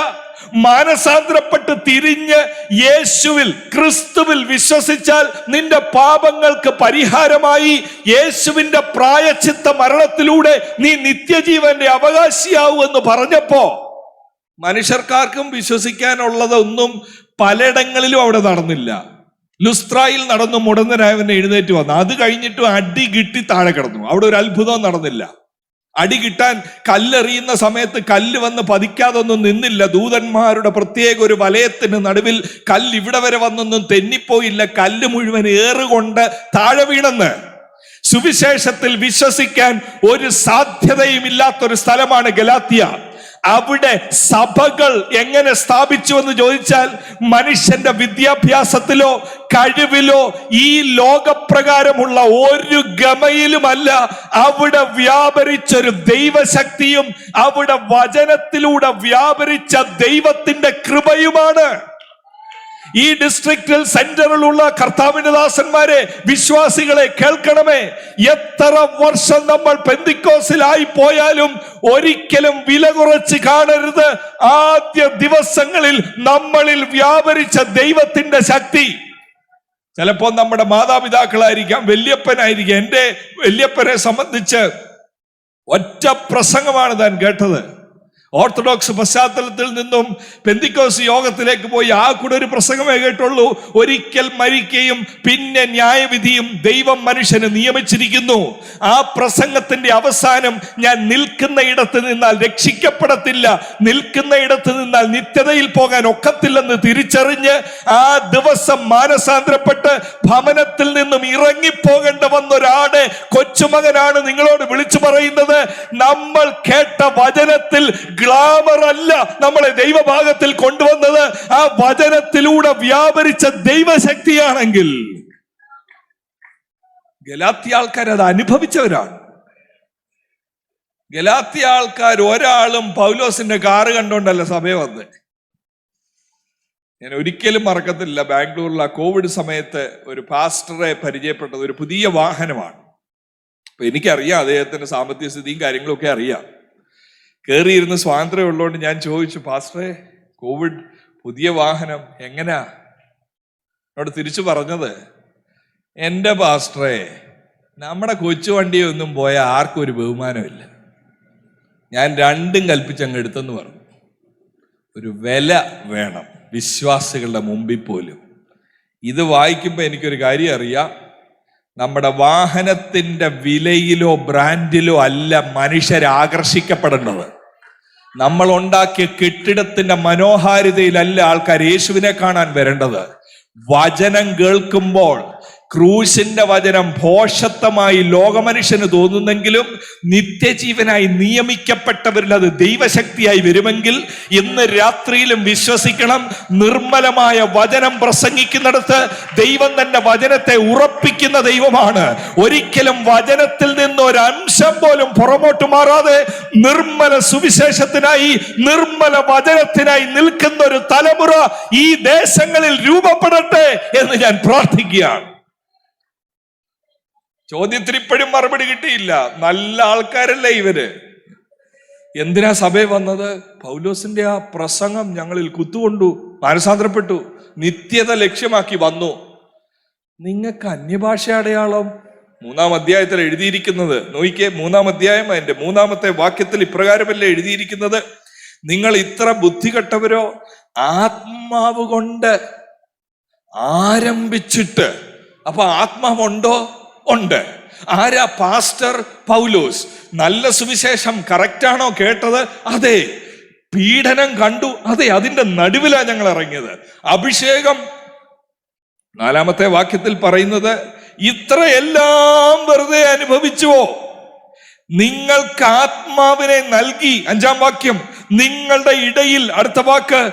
മാനസാന്തരപ്പെട്ട് തിരിഞ്ഞ് യേശുവിൽ, ക്രിസ്തുവിൽ വിശ്വസിച്ചാൽ നിന്റെ പാപങ്ങൾക്ക് പരിഹാരമായി യേശുവിന്റെ പ്രായശ്ചിത്ത മരണത്തിലൂടെ നീ നിത്യജീവന്റെ അവകാശിയാവൂന്ന് പറഞ്ഞപ്പോ മനുഷ്യർക്കാർക്കും വിശ്വസിക്കാനുള്ളതൊന്നും പലയിടങ്ങളിലും അവിടെ നടന്നില്ല. ലുസ്ത്രായിൽ നടന്നു മുടന്തനായവൻ എഴുന്നേറ്റ് വന്നു. അത് കഴിഞ്ഞിട്ടും അടി കിട്ടി താഴെ കിടന്നു. അവിടെ ഒരു അത്ഭുതവും നടന്നില്ല. അടി കിട്ടാൻ കല്ലെറിയുന്ന സമയത്ത് കല്ല് വന്ന് പതിക്കാതൊന്നും നിന്നില്ല. ദൂതന്മാരുടെ പ്രത്യേക ഒരു വലയത്തിന് നടുവിൽ കല്ല് ഇവിടെ വരെ വന്നൊന്നും തെന്നിപ്പോയില്ല. കല്ല് മുഴുവൻ ഏറുകൊണ്ട് താഴെ വീണെന്ന്. സുവിശേഷത്തിൽ വിശ്വസിക്കാൻ ഒരു സാധ്യതയും ഇല്ലാത്തൊരു സ്ഥലമാണ് ഗലാത്യ. അവിടെ സഭകൾ എങ്ങനെ സ്ഥാപിച്ചു എന്ന് ചോദിച്ചാൽ, മനുഷ്യന്റെ വിദ്യാഭ്യാസത്തിലോ കഴിവിലോ ഈ ലോകപ്രകാരമുള്ള ഒരു ഗമയിലുമല്ല. അവിടെ വ്യാപരിച്ചൊരു ദൈവശക്തിയും അവിടെ വചനത്തിലൂടെ വ്യാപരിച്ച ദൈവത്തിന്റെ കൃപയുമാണ്. ഈ ഡിസ്ട്രിക്റ്റിൽ സെന്ററിലുള്ള കർത്താവിന്റെ ദാസന്മാരെ, വിശ്വാസികളെ കേൾക്കണമേ. എത്ര വർഷം നമ്മൾ പെന്തിക്കോസിലായി പോയാലും ഒരിക്കലും വില കുറച്ച് കാണരുത് ആദ്യ ദിവസങ്ങളിൽ നമ്മളിൽ വ്യാപരിച്ച ദൈവത്തിന്റെ ശക്തി. ചിലപ്പോൾ നമ്മുടെ മാതാപിതാക്കളായിരിക്കാം, വല്യപ്പനായിരിക്കാം. എൻ്റെ വല്യപ്പനെ സംബന്ധിച്ച് ഒറ്റ പ്രസംഗമാണ് താൻ കേട്ടത്. ഓർത്തഡോക്സ് പശ്ചാത്തലത്തിൽ നിന്നും പെന്തിക്കോസ് യോഗത്തിലേക്ക് പോയി ആ കൂടെ ഒരു പ്രസംഗമേ കേട്ടുള്ളൂ. ഒരിക്കൽ മരിക്കുകയും പിന്നെ ന്യായവിധിയും ദൈവം മനുഷ്യന് നിയമിച്ചിരിക്കുന്നു. ആ പ്രസംഗത്തിന്റെ അവസാനം, ഞാൻ നിൽക്കുന്ന ഇടത്ത് നിന്നാൽ രക്ഷിക്കപ്പെടത്തില്ല, നിൽക്കുന്ന ഇടത്ത് നിന്നാൽ നിത്യതയിൽ പോകാൻ ഒക്കത്തില്ലെന്ന് തിരിച്ചറിഞ്ഞ് ആ ദിവസം മാനസാന്തരപ്പെട്ട് ഭവനത്തിൽ നിന്നും ഇറങ്ങിപ്പോകേണ്ട വന്നൊരാടെ കൊച്ചുമകനാണ് നിങ്ങളോട് വിളിച്ചു പറയുന്നത്, നമ്മൾ കേട്ട വചനത്തിൽ ഗ്ലാമർ അല്ല നമ്മളെ ദൈവഭാഗത്തിൽ കൊണ്ടുവന്നത്, ആ വചനത്തിലൂടെ വ്യാപരിച്ച ദൈവശക്തിയാണെങ്കിൽ ഗലാത്യ ആൾക്കാർ അത് അനുഭവിച്ചവരാണ്. ഗലാത്യ ആൾക്കാർ ഒരാളും പൗലോസിന്റെ കാറ് കണ്ടോണ്ടല്ല സഭയെ വന്ന്. ഞാൻ ഒരിക്കലും മറക്കത്തില്ല, ബാംഗ്ലൂരിലെ കോവിഡ് സമയത്ത് ഒരു പാസ്റ്ററെ പരിചയപ്പെട്ടത് ഒരു പുതിയ വാഹനമാണ്. അപ്പൊ എനിക്കറിയാം അദ്ദേഹത്തിന്റെ സാമ്പത്തിക സ്ഥിതിയും കാര്യങ്ങളൊക്കെ അറിയാം. കയറിയിരുന്ന് സ്വാതന്ത്ര്യം ഉള്ളതുകൊണ്ട് ഞാൻ ചോദിച്ചു, പാസ്റ്ററെ കോവിഡ് പുതിയ വാഹനം എങ്ങനാ? എന്നോട് തിരിച്ചു പറഞ്ഞത്, എൻ്റെ പാസ്റ്ററെ നമ്മുടെ കൊച്ചു വണ്ടിയൊന്നും പോയാൽ ആർക്കും ഒരു ബഹുമാനമില്ല. ഞാൻ രണ്ടും കൽപ്പിച്ചങ്ങ് എടുത്തെന്ന് പറഞ്ഞു. ഒരു വില വേണം വിശ്വാസികളുടെ മുമ്പിൽ പോലും. ഇത് വായിക്കുമ്പോൾ എനിക്കൊരു കാര്യം അറിയാം, നമ്മുടെ വാഹനത്തിന്റെ വിലയിലോ ബ്രാൻഡിലോ അല്ല മനുഷ്യരെ ആകർഷിക്കപ്പെടേണ്ടത്. നമ്മൾ ഉണ്ടാക്കിയ കെട്ടിടത്തിന്റെ മനോഹാരിതയിലല്ല ആൾക്കാർ യേശുവിനെ കാണാൻ വരേണ്ടത്. വചനം കേൾക്കുമ്പോൾ ക്രൂശിന്റെ വചനം ഭോഷത്വമായി ലോകമനുഷ്യന് തോന്നുന്നെങ്കിലും നിത്യജീവനായി നിയമിക്കപ്പെട്ടവരിൽ അത് ദൈവശക്തിയായി വരുമെങ്കിൽ ഇന്ന് രാത്രിയിലും വിശ്വസിക്കണം, നിർമ്മലമായ വചനം പ്രസംഗിക്കുന്നിടത്ത് ദൈവം തന്നെ വചനത്തെ ഉറപ്പിക്കുന്ന ദൈവമാണ്. ഒരിക്കലും വചനത്തിൽ നിന്ന് ഒരു അംശം പോലും പുറമോട്ട് മാറാതെ നിർമ്മല സുവിശേഷത്തിനായി, നിർമ്മല വചനത്തിനായി നിൽക്കുന്ന ഒരു തലമുറ ഈ ദേശങ്ങളിൽ രൂപപ്പെടട്ടെ എന്ന് ഞാൻ പ്രാർത്ഥിക്കുകയാണ്. ചോദ്യത്തിന് ഇപ്പോഴും മറുപടി കിട്ടിയില്ല. നല്ല ആൾക്കാരല്ലേ ഇവര്? എന്തിനാ സഭയിൽ വന്നത്? പൗലോസിന്റെ ആ പ്രസംഗം ഞങ്ങളിൽ കുത്തുകൊണ്ടു, മാനസാന്തരപ്പെട്ടു, നിത്യത ലക്ഷ്യമാക്കി വന്നു. നിങ്ങൾക്ക് അന്യഭാഷ അടയാളം 3-ാം അധ്യായത്തിൽ എഴുതിയിരിക്കുന്നത് നോക്കിക്കേ. 3-ാം അധ്യായം അതിന്റെ 3-ാമത്തെ വാക്യത്തിൽ ഇപ്രകാരമല്ലേ എഴുതിയിരിക്കുന്നത്, നിങ്ങൾ ഇത്ര ബുദ്ധികെട്ടവരോ, ആത്മാവ് കൊണ്ട് ആരംഭിച്ചിട്ട്. അപ്പൊ ആത്മാവുണ്ടോ? ഉണ്ട്. ആരാ? പാസ്റ്റർ പൗലോസ്. നല്ല സുവിശേഷം കറക്റ്റാണോ കേട്ടത്? അതെ. പീഡനം കണ്ടു? അതെ. അതിന്റെ നടുവിലാ ഞങ്ങൾ ഇറങ്ങിയത്. അഭിഷേകം 4-ാമത്തെ വാക്യത്തിൽ പറയുന്നത്, ഇത്രയെല്ലാം വെറുതെ അനുഭവിച്ചുവോ? നിങ്ങൾക്ക് ആത്മാവിനെ നൽകി. 5-ാം വാക്യം, നിങ്ങളുടെ ഇടയിൽ, അടുത്ത വാക്ക്,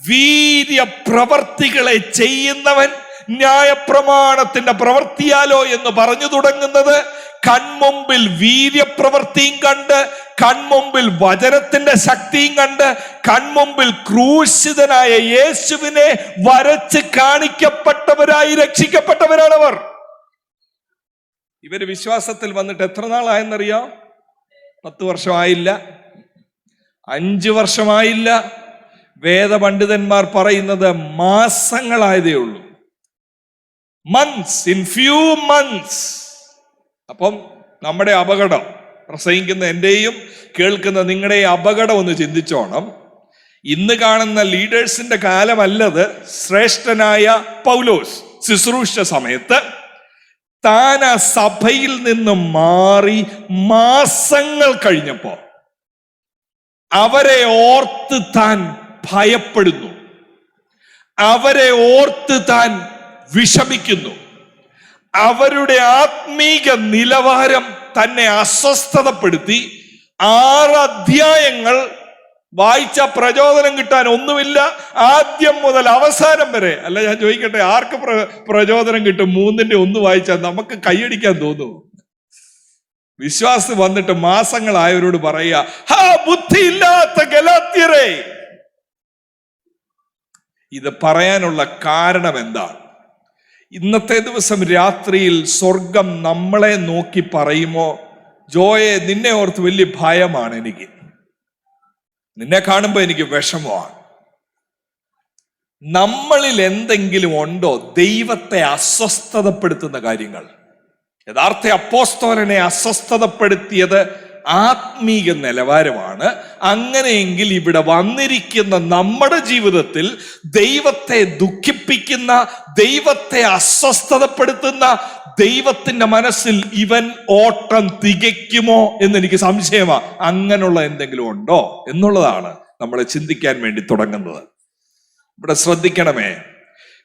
വീര്യ പ്രവർത്തികളെ ചെയ്യുന്നവൻ ന്യായപ്രമാണത്തിന്റെ പ്രവൃത്തിയാലോ എന്ന് പറഞ്ഞു തുടങ്ങുന്നത് കൺമുമ്പിൽ വീര്യപ്രവൃത്തിയും കണ്ട്, കൺമുമ്പിൽ വചനത്തിന്റെ ശക്തിയും കണ്ട്, കൺമുമ്പിൽ ക്രൂശിതനായ യേശുവിനെ വരച്ച് കാണിക്കപ്പെട്ടവരായി രക്ഷിക്കപ്പെട്ടവരാണവർ. ഇവര് വിശ്വാസത്തിൽ വന്നിട്ട് എത്ര നാളായെന്നറിയാം? 10 വർഷമായില്ല, 5 വർഷമായില്ല. വേദപണ്ഡിതന്മാർ പറയുന്നത് മാസങ്ങളായതേ ഉള്ളൂ. months, in few months. അപ്പം നമ്മുടെ അപകടം, പ്രസംഗിക്കുന്ന എന്റെയും കേൾക്കുന്ന നിങ്ങളുടെയും അപകടം ഒന്ന് ചിന്തിച്ചോണം. ഇന്ന് കാണുന്ന ലീഡേഴ്സിന്റെ കാലമല്ലത്. ശ്രേഷ്ഠനായ പൗലോസ് ശുശ്രൂഷ സമയത്ത് താൻ ആ സഭയിൽ നിന്നും മാറി മാസങ്ങൾ കഴിഞ്ഞപ്പോ അവരെ ഓർത്ത് താൻ ഭയപ്പെടുന്നു, അവരെ ഓർത്ത് താൻ വിഷമിക്കുന്നു. അവരുടെ ആത്മീക നിലവാരം തന്നെ അസ്വസ്ഥതപ്പെടുത്തി. 6 അധ്യായങ്ങൾ വായിച്ച പ്രചോദനം കിട്ടാൻ ഒന്നുമില്ല. ആദ്യം മുതൽ അവസാനം വരെ. അല്ല, ഞാൻ ചോദിക്കട്ടെ, ആർക്ക് പ്രചോദനം കിട്ടും? 3-ന്റെ 1 വായിച്ചാൽ നമുക്ക് കൈയടിക്കാൻ തോന്നുമോ? വിശ്വാസം വന്നിട്ട് മാസങ്ങളായവരോട് പറയുക, ഹാ ബുദ്ധിയില്ലാത്ത ഗലാത്യരേ. ഇത് പറയാനുള്ള കാരണം എന്താണ്? ഇന്നത്തെ ദിവസം രാത്രിയിൽ സ്വർഗം നമ്മളെ നോക്കി പറയുമോ, ജോയെ നിന്നെ ഓർത്ത് വലിയ ഭയമാണ് എനിക്ക്, നിന്നെ കാണുമ്പോൾ എനിക്ക് വിഷമമാണ്. നമ്മളിൽ എന്തെങ്കിലും ഉണ്ടോ ദൈവത്തെ അസ്വസ്ഥതപ്പെടുത്തുന്ന കാര്യങ്ങൾ? യഥാർത്ഥ അപ്പോസ്തലനെ അസ്വസ്ഥതപ്പെടുത്തിയത് ആത്മീക നിലവാരമാണ്. അങ്ങനെയെങ്കിൽ ഇവിടെ വന്നിരിക്കുന്ന നമ്മുടെ ജീവിതത്തിൽ ദൈവത്തെ ദുഃഖിപ്പിക്കുന്ന, ദൈവത്തെ അസ്വസ്ഥതപ്പെടുത്തുന്ന, ദൈവത്തിന്റെ മനസ്സിൽ ഇവൻ ഓട്ടം തികയ്ക്കുമോ എന്നെനിക്ക് സംശയമാണ്. അങ്ങനെയുള്ള എന്തെങ്കിലും ഉണ്ടോ എന്നുള്ളതാണ് നമ്മളെ ചിന്തിക്കാൻ വേണ്ടി തുടങ്ങുന്നത്. ഇവിടെ ശ്രദ്ധിക്കണമേ,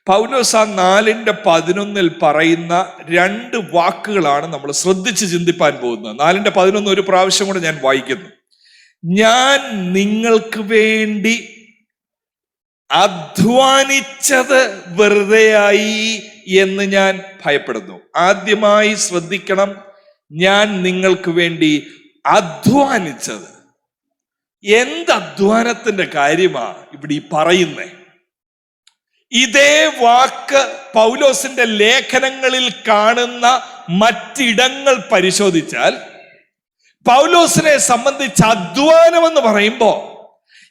പൗലോസ് 4:11 പറയുന്ന 2 വാക്കുകളാണ് നമ്മൾ ശ്രദ്ധിച്ച് ചിന്തിപ്പാൻ പോകുന്നത്. 4:11 ഒരു പ്രാവശ്യം കൂടെ ഞാൻ വായിക്കുന്നു. ഞാൻ നിങ്ങൾക്ക് വേണ്ടി അധ്വാനിച്ചത് വെറുതെയായി എന്ന് ഞാൻ ഭയപ്പെടുന്നു. ആദ്യമായി ശ്രദ്ധിക്കണം, ഞാൻ നിങ്ങൾക്ക് വേണ്ടി അധ്വാനിച്ചത്. എന്ത് അധ്വാനത്തിന്റെ കാര്യമാ ഇവിടെ ഈ പറയുന്നേ? ഇതേ വാക്ക് പൗലോസിന്റെ ലേഖനങ്ങളിൽ കാണുന്ന മറ്റിടങ്ങൾ പരിശോധിച്ചാൽ പൗലോസിനെ സംബന്ധിച്ച് അധ്വാനം എന്ന് പറയുമ്പോ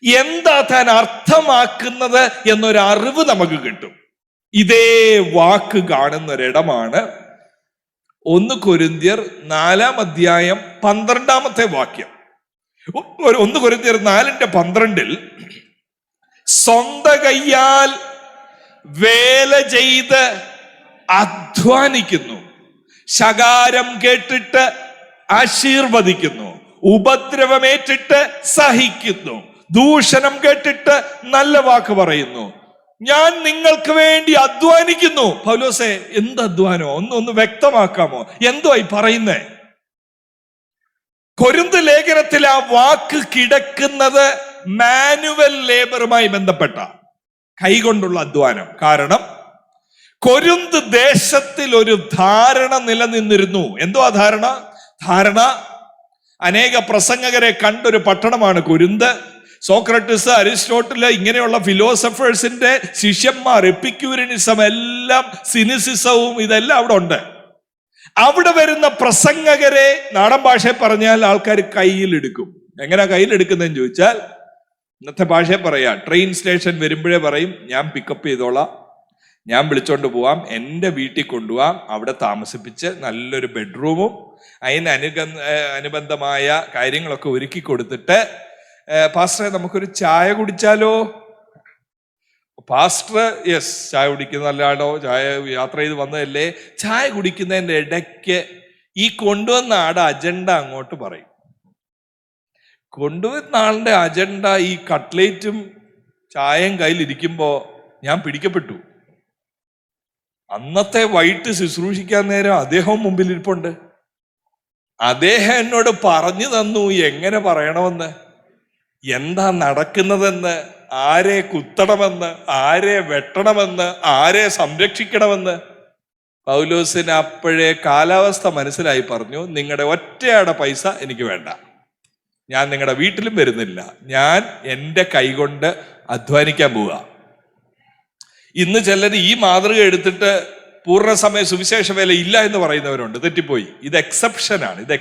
എന്താ താൻ അർത്ഥമാക്കുന്നത് എന്നൊരു അറിവ് നമുക്ക് കിട്ടും. ഇതേ വാക്ക് കാണുന്ന ഒരിടമാണ് 1 കൊരിന്ത്യർ 4-ാം അധ്യായം 12-ാമത്തെ വാക്യം. 1 കൊരിന്ത്യർ 4:12 സ്വന്ത കയ്യാൽ വേല ചെയ്ത് അധ്വാനിക്കുന്നു, ശകാരം കേട്ടിട്ട് ആശീർവദിക്കുന്നു, ഉപദ്രവമേറ്റിട്ട് സഹിക്കുന്നു, ദൂഷണം കേട്ടിട്ട് നല്ല വാക്ക് പറയുന്നു. ഞാൻ നിങ്ങൾക്ക് വേണ്ടി അധ്വാനിക്കുന്നു. പൗലോസേ, എന്ത് അധ്വാനോ? ഒന്ന് വ്യക്തമാക്കാമോ? എന്തോ ഈ പറയുന്നേ? കൊരിന്ത് ലേഖനത്തിൽ ആ വാക്ക് കിടക്കുന്നത് മാനുവൽ ലേബറുമായി ബന്ധപ്പെട്ട കൈകൊണ്ടുള്ള അധ്വാനം. കാരണം കൊരിന്ത് ദേശത്തിൽ ഒരു ധാരണ നിലനിന്നിരുന്നു. എന്തോ ആ ധാരണ അനേക പ്രസംഗകരെ കണ്ടൊരു പട്ടണമാണ് കൊരിന്ത്. സോക്രട്ടീസ്, അരിസ്റ്റോട്ടില് ഇങ്ങനെയുള്ള ഫിലോസഫേഴ്സിന്റെ ശിഷ്യന്മാർ, എപ്പിക്യൂരിനിസം, എല്ലാം സിനിസിസവും ഇതെല്ലാം അവിടെ ഉണ്ട്. അവിടെ വരുന്ന പ്രസംഗകരെ നാടൻ ഭാഷയിൽ പറഞ്ഞാൽ ആൾക്കാർ കയ്യിലെടുക്കും. എങ്ങനെയാ കയ്യിലെടുക്കുന്നതെന്ന് ചോദിച്ചാൽ, ഇന്നത്തെ ഭാഷയെ പറയാം, ട്രെയിൻ സ്റ്റേഷൻ വരുമ്പോഴേ പറയും, ഞാൻ പിക്കപ്പ് ചെയ്തോളാം, ഞാൻ വിളിച്ചോണ്ട് പോവാം, എൻ്റെ വീട്ടിൽ കൊണ്ടുപോവാം, അവിടെ താമസിപ്പിച്ച് നല്ലൊരു ബെഡ്റൂമും അതിന് അനുബന്ധമായ കാര്യങ്ങളൊക്കെ ഒരുക്കി കൊടുത്തിട്ട്, പാസ്റ്ററെ നമുക്കൊരു ചായ കുടിച്ചാലോ? പാസ്റ്റർ യെസ്, ചായ കുടിക്കുന്ന നല്ലതാണോ, ചായ യാത്ര ചെയ്ത് വന്നതല്ലേ. ചായ കുടിക്കുന്നതിൻ്റെ ഇടയ്ക്ക് ഈ കൊണ്ടുവന്ന ആടെ അജണ്ട അങ്ങോട്ട് പറയും. കൊണ്ടുവന്ന ആളുടെ അജണ്ട ഈ കട്ട്ലേറ്റും ചായയും കയ്യിലിരിക്കുമ്പോ ഞാൻ പിടിക്കപ്പെട്ടു. അന്നത്തെ വൈകിട്ട് ശുശ്രൂഷിക്കാൻ നേരം അദ്ദേഹം മുമ്പിൽ ഇരിപ്പുണ്ട്. അദ്ദേഹം എന്നോട് പറഞ്ഞു തന്നു എങ്ങനെ പറയണമെന്ന്, എന്താ നടക്കുന്നതെന്ന്, ആരെ കുത്തണമെന്ന്, ആരെ വെട്ടണമെന്ന്, ആരെ സംരക്ഷിക്കണമെന്ന്. പൗലോസിന് അപ്പോഴേ കാലാവസ്ഥ മനസ്സിലായി. പറഞ്ഞു, നിങ്ങളുടെ ഒറ്റയാടെ പൈസ എനിക്ക് വേണ്ട, ഞാൻ നിങ്ങളുടെ വീട്ടിലും വരുന്നില്ല, ഞാൻ എൻ്റെ കൈകൊണ്ട് അധ്വാനിക്കാൻ പോവുക. ഇന്ന് ചിലർ ഈ മാതൃക എടുത്തിട്ട് പൂർണ്ണസമയ സുവിശേഷ വേല ഇല്ല എന്ന് പറയുന്നവരുണ്ട്. തെറ്റിപ്പോയി. ഇത് എക്സെപ്ഷനാണ്. ഇത്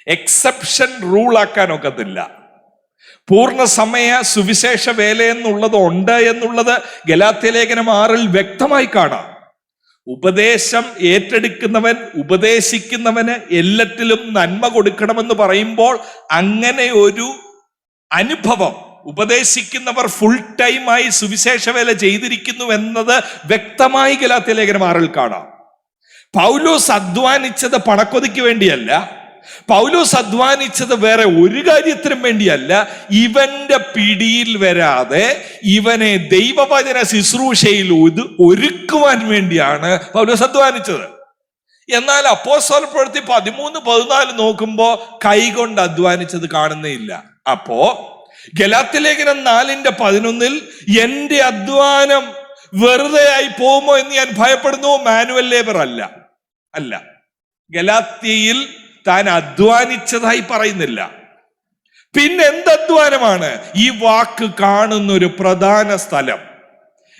എക്സെപ്ഷൻ റൂൾ ആക്കാൻ ഒക്കത്തില്ല. പൂർണ്ണസമയ സുവിശേഷ വേല എന്നുള്ളത് ഉണ്ട് എന്നുള്ളത് ഗലാത്യ ലേഖനം 6 വ്യക്തമായി കാണാം. ഉപദേശം ഏറ്റെടുക്കുന്നവൻ ഉപദേശിക്കുന്നവന് എല്ലാറ്റിലും നന്മ കൊടുക്കണമെന്ന് പറയുമ്പോൾ അങ്ങനെ ഒരു അനുഭവം ഉപദേശിക്കുന്നവർ ഫുൾ ടൈമായി സുവിശേഷ വേല ചെയ്തിരിക്കുന്നു എന്നത് വ്യക്തമായി ഗലാത്യ ലേഖനം 6 കാണാം. പൗലോസ് അധ്വാനിച്ചത് പണക്കൊതിക്ക് വേണ്ടിയല്ല, പൗലോസ് അധ്വാനിച്ചത് വേറെ ഒരു കാര്യത്തിനും വേണ്ടിയല്ല. ഇവന്റെ പിടിയിൽ വരാതെ ഇവനെ ദൈവവചന ശുശ്രൂഷയിൽ ഒരുക്കുവാൻ വേണ്ടിയാണ് പൗലോസ് അധ്വാനിച്ചത്. എന്നാൽ അപ്പോസ്തല പ്രവൃത്തി 13-14 നോക്കുമ്പോ കൈകൊണ്ട് അധ്വാനിച്ചത് കാണുന്നേയില്ല. അപ്പോ ഗലാത്യ ലേഖനം 4:11 എന്റെ അധ്വാനം വെറുതെ ആയി പോകുമോ എന്ന് ഞാൻ ഭയപ്പെടുന്നു. മാനുവൽ ലേബർ അല്ല. ഗലാത്യയിൽ താൻ അധ്വാനിച്ചതായി പറയുന്നില്ല. പിന്നെ എന്ത് അധ്വാനമാണ്? ഈ വാക്ക് കാണുന്ന ഒരു പ്രധാന സ്ഥലം.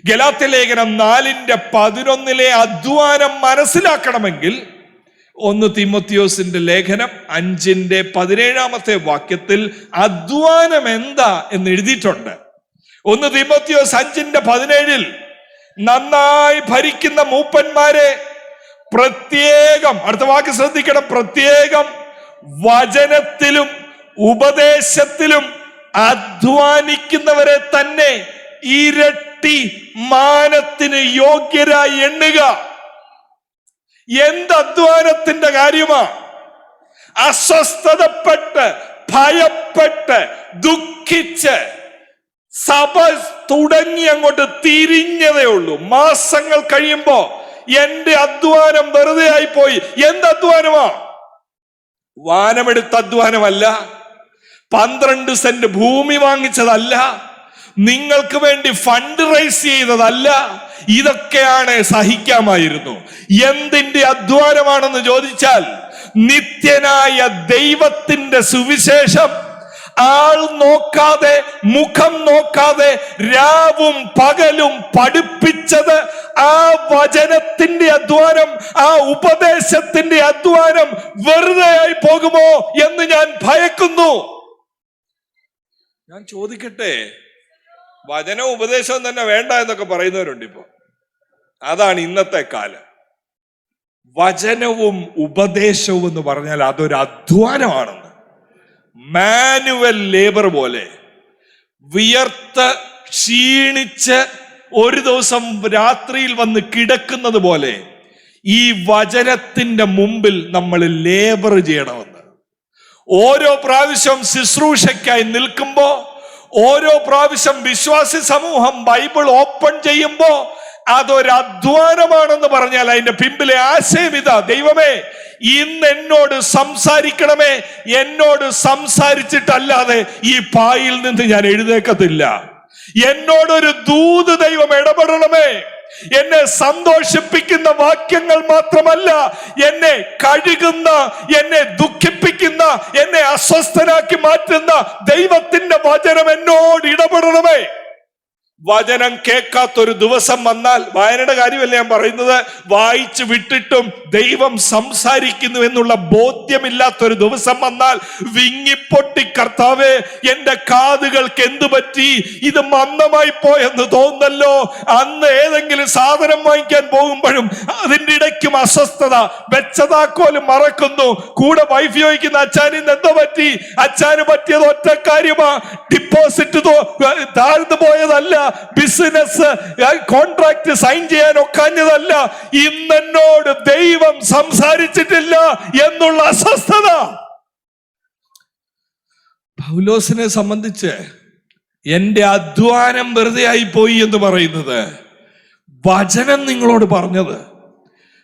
ഗലാത്യ ലേഖനം 4:11 അധ്വാനം മനസ്സിലാക്കണമെങ്കിൽ 1 തീമോത്തിയോസിന്റെ ലേഖനം 5:17 വാക്യത്തിൽ അധ്വാനം എന്താ എന്ന് എഴുതിയിട്ടുണ്ട്. 1 തീമോത്തിയോസ് 5:17 നന്നായി ഭരിക്കുന്ന മൂപ്പന്മാരെ പ്രത്യേകം, അടുത്ത വാക്ക് ശ്രദ്ധിക്കണം, പ്രത്യേകം വചനത്തിലും ഉപദേശത്തിലും അധ്വാനിക്കുന്നവരെ തന്നെ ഇരട്ടി മാനത്തിന് യോഗ്യരായി എണ്ണുക. എന്ത് അധ്വാനത്തിന്റെ കാര്യമാ? അസ്വസ്ഥതപ്പെട്ട് ഭയപ്പെട്ട് ദുഃഖിച്ച് സഭ തുടങ്ങി അങ്ങോട്ട് തിരിഞ്ഞതേ ഉള്ളൂ. മാസങ്ങൾ കഴിയുമ്പോ എന്റെ അധ്വാനം വെറുതെ ആയി പോയി. എന്ത് അധ്വാനമാ? വാനമെടുത്ത അധ്വാനമല്ല, 12 സെന്റ് ഭൂമി വാങ്ങിച്ചതല്ല, നിങ്ങൾക്ക് വേണ്ടി ഫണ്ട് റൈസ് ചെയ്തതല്ല. ഇതൊക്കെയാണ് സഹിക്കാമായിരുന്നു. എന്തിന്റെ അധ്വാനമാണെന്ന് ചോദിച്ചാൽ, നിത്യനായ ദൈവത്തിന്റെ സുവിശേഷം ആൾ നോക്കാതെ മുഖം നോക്കാതെ രാവും പകലും പഠിപ്പിച്ചത് ആ വചനത്തിന്റെ അധ്വാനം, ആ ഉപദേശത്തിന്റെ അധ്വാനം വെറുതെ ആയി പോകുമോ എന്ന് ഞാൻ ഭയക്കുന്നു. ഞാൻ ചോദിക്കട്ടെ, വചനവും ഉപദേശവും തന്നെ വേണ്ട എന്നൊക്കെ പറയുന്നവരുണ്ട് ഇപ്പോ. അതാണ് ഇന്നത്തെ കാലം. വചനവും ഉപദേശവും എന്ന് പറഞ്ഞാൽ അതൊരു അധ്വാനമാണെന്ന്. മാനുവൽ ലേബർ പോലെ വിയർത്ത് ക്ഷീണിച്ച് ഒരു ദിവസം രാത്രിയിൽ വന്ന് കിടക്കുന്നത് പോലെ ഈ വചനത്തിന്റെ മുമ്പിൽ നമ്മൾ ലേബർ ചെയ്യണമെന്ന്. ഓരോ പ്രാവശ്യം ശുശ്രൂഷയ്ക്കായി നിൽക്കുമ്പോ, ഓരോ പ്രാവശ്യം വിശ്വാസി സമൂഹം ബൈബിൾ ഓപ്പൺ ചെയ്യുമ്പോ അതൊരു അധ്വാനമാണെന്ന് പറഞ്ഞാൽ അതിന്റെ പിമ്പിലെ ആശയം ഇതാ: ദൈവമേ, ഇന്ന് എന്നോട് സംസാരിക്കണമേ, എന്നോട് സംസാരിച്ചിട്ടല്ലാതെ ഈ പായിൽ നിന്ന് ഞാൻ എഴുന്നേക്കത്തില്ല. എന്നോടൊരു ദൂത് ദൈവം ഇടപെടണമേ. എന്നെ സന്തോഷിപ്പിക്കുന്ന വാക്യങ്ങൾ മാത്രമല്ല, എന്നെ കഴുകുന്ന, എന്നെ ദുഃഖിപ്പിക്കുന്ന, എന്നെ അസ്വസ്ഥനാക്കി മാറ്റുന്ന ദൈവത്തിന്റെ വചനം എന്നോട് ഇടപെടണമേ. വചനം കേൾക്കാത്തൊരു ദിവസം വന്നാൽ, വായനയുടെ കാര്യമല്ല ഞാൻ പറയുന്നത്, വായിച്ചു വിട്ടിട്ടും ദൈവം സംസാരിക്കുന്നു എന്നുള്ള ബോധ്യമില്ലാത്തൊരു ദിവസം വന്നാൽ വിങ്ങിപ്പൊട്ടി, കർത്താവേ എന്റെ കാതുകൾക്ക് എന്തു പറ്റി, ഇത് മന്ദമായി പോയെന്ന് തോന്നല്ലോ. അന്ന് ഏതെങ്കിലും സാധനം വാങ്ങിക്കാൻ പോകുമ്പോഴും അതിന്റെ ഇടയ്ക്കും അസ്വസ്ഥത, വെച്ചതാക്കോലും മറക്കുന്നു. കൂടെ വൈഫ് ചോദിക്കുന്ന, അച്ഛനിന്ന് എന്തോ പറ്റി? അച്ഛന് പറ്റിയത് ഒറ്റ കാര്യമാ, ഡിപ്പോസിറ്റ് താഴ്ന്നു പോയതല്ല, ബിസിനസ് കോൺട്രാക്ട് സൈൻ ചെയ്യാൻ ഒക്കാഞ്ഞതല്ല, ഇന്നെന്നോട് ദൈവം സംസാരിച്ചിട്ടില്ല എന്നുള്ള അസ്വസ്ഥത. പൗലോസിനെ സംബന്ധിച്ച് എന്റെ അധ്വാനം വെറുതെ ആയി പോയി എന്ന് പറയുന്നത്, വചനം നിങ്ങളോട് പറഞ്ഞത്,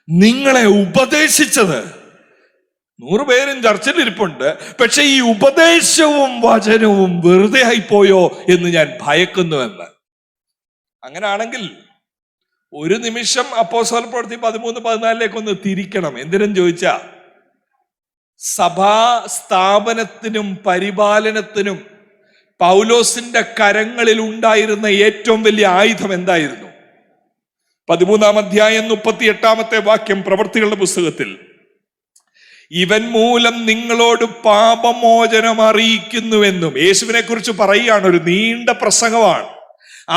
നിങ്ങളെ ഉപദേശിച്ചത്, 100 പേരും ചർച്ചിൽ ഇരിപ്പുണ്ട്, പക്ഷെ ഈ ഉപദേശവും വചനവും വെറുതെ ആയിപ്പോയോ എന്ന് ഞാൻ ഭയക്കുന്നുവെന്ന്. അങ്ങനാണെങ്കിൽ ഒരു നിമിഷം അപ്പോസ്തല പ്രവൃത്തി 13-14 ഒന്ന് തിരിക്കണം. എന്തിനും ചോദിച്ചാ, സഭാ സ്ഥാപനത്തിനും പരിപാലനത്തിനും പൗലോസിന്റെ കരങ്ങളിൽ ഉണ്ടായിരുന്ന ഏറ്റവും വലിയ ആയുധം എന്തായിരുന്നു? 13-ാം അധ്യായം 38-ാമത്തെ വാക്യം പ്രവൃത്തികളുടെ പുസ്തകത്തിൽ, ഇവൻ മൂലം നിങ്ങളോട് പാപമോചനം അറിയിക്കുന്നുവെന്നും യേശുവിനെ കുറിച്ച് പറയുകയാണ്. ഒരു നീണ്ട പ്രസംഗമാണ്.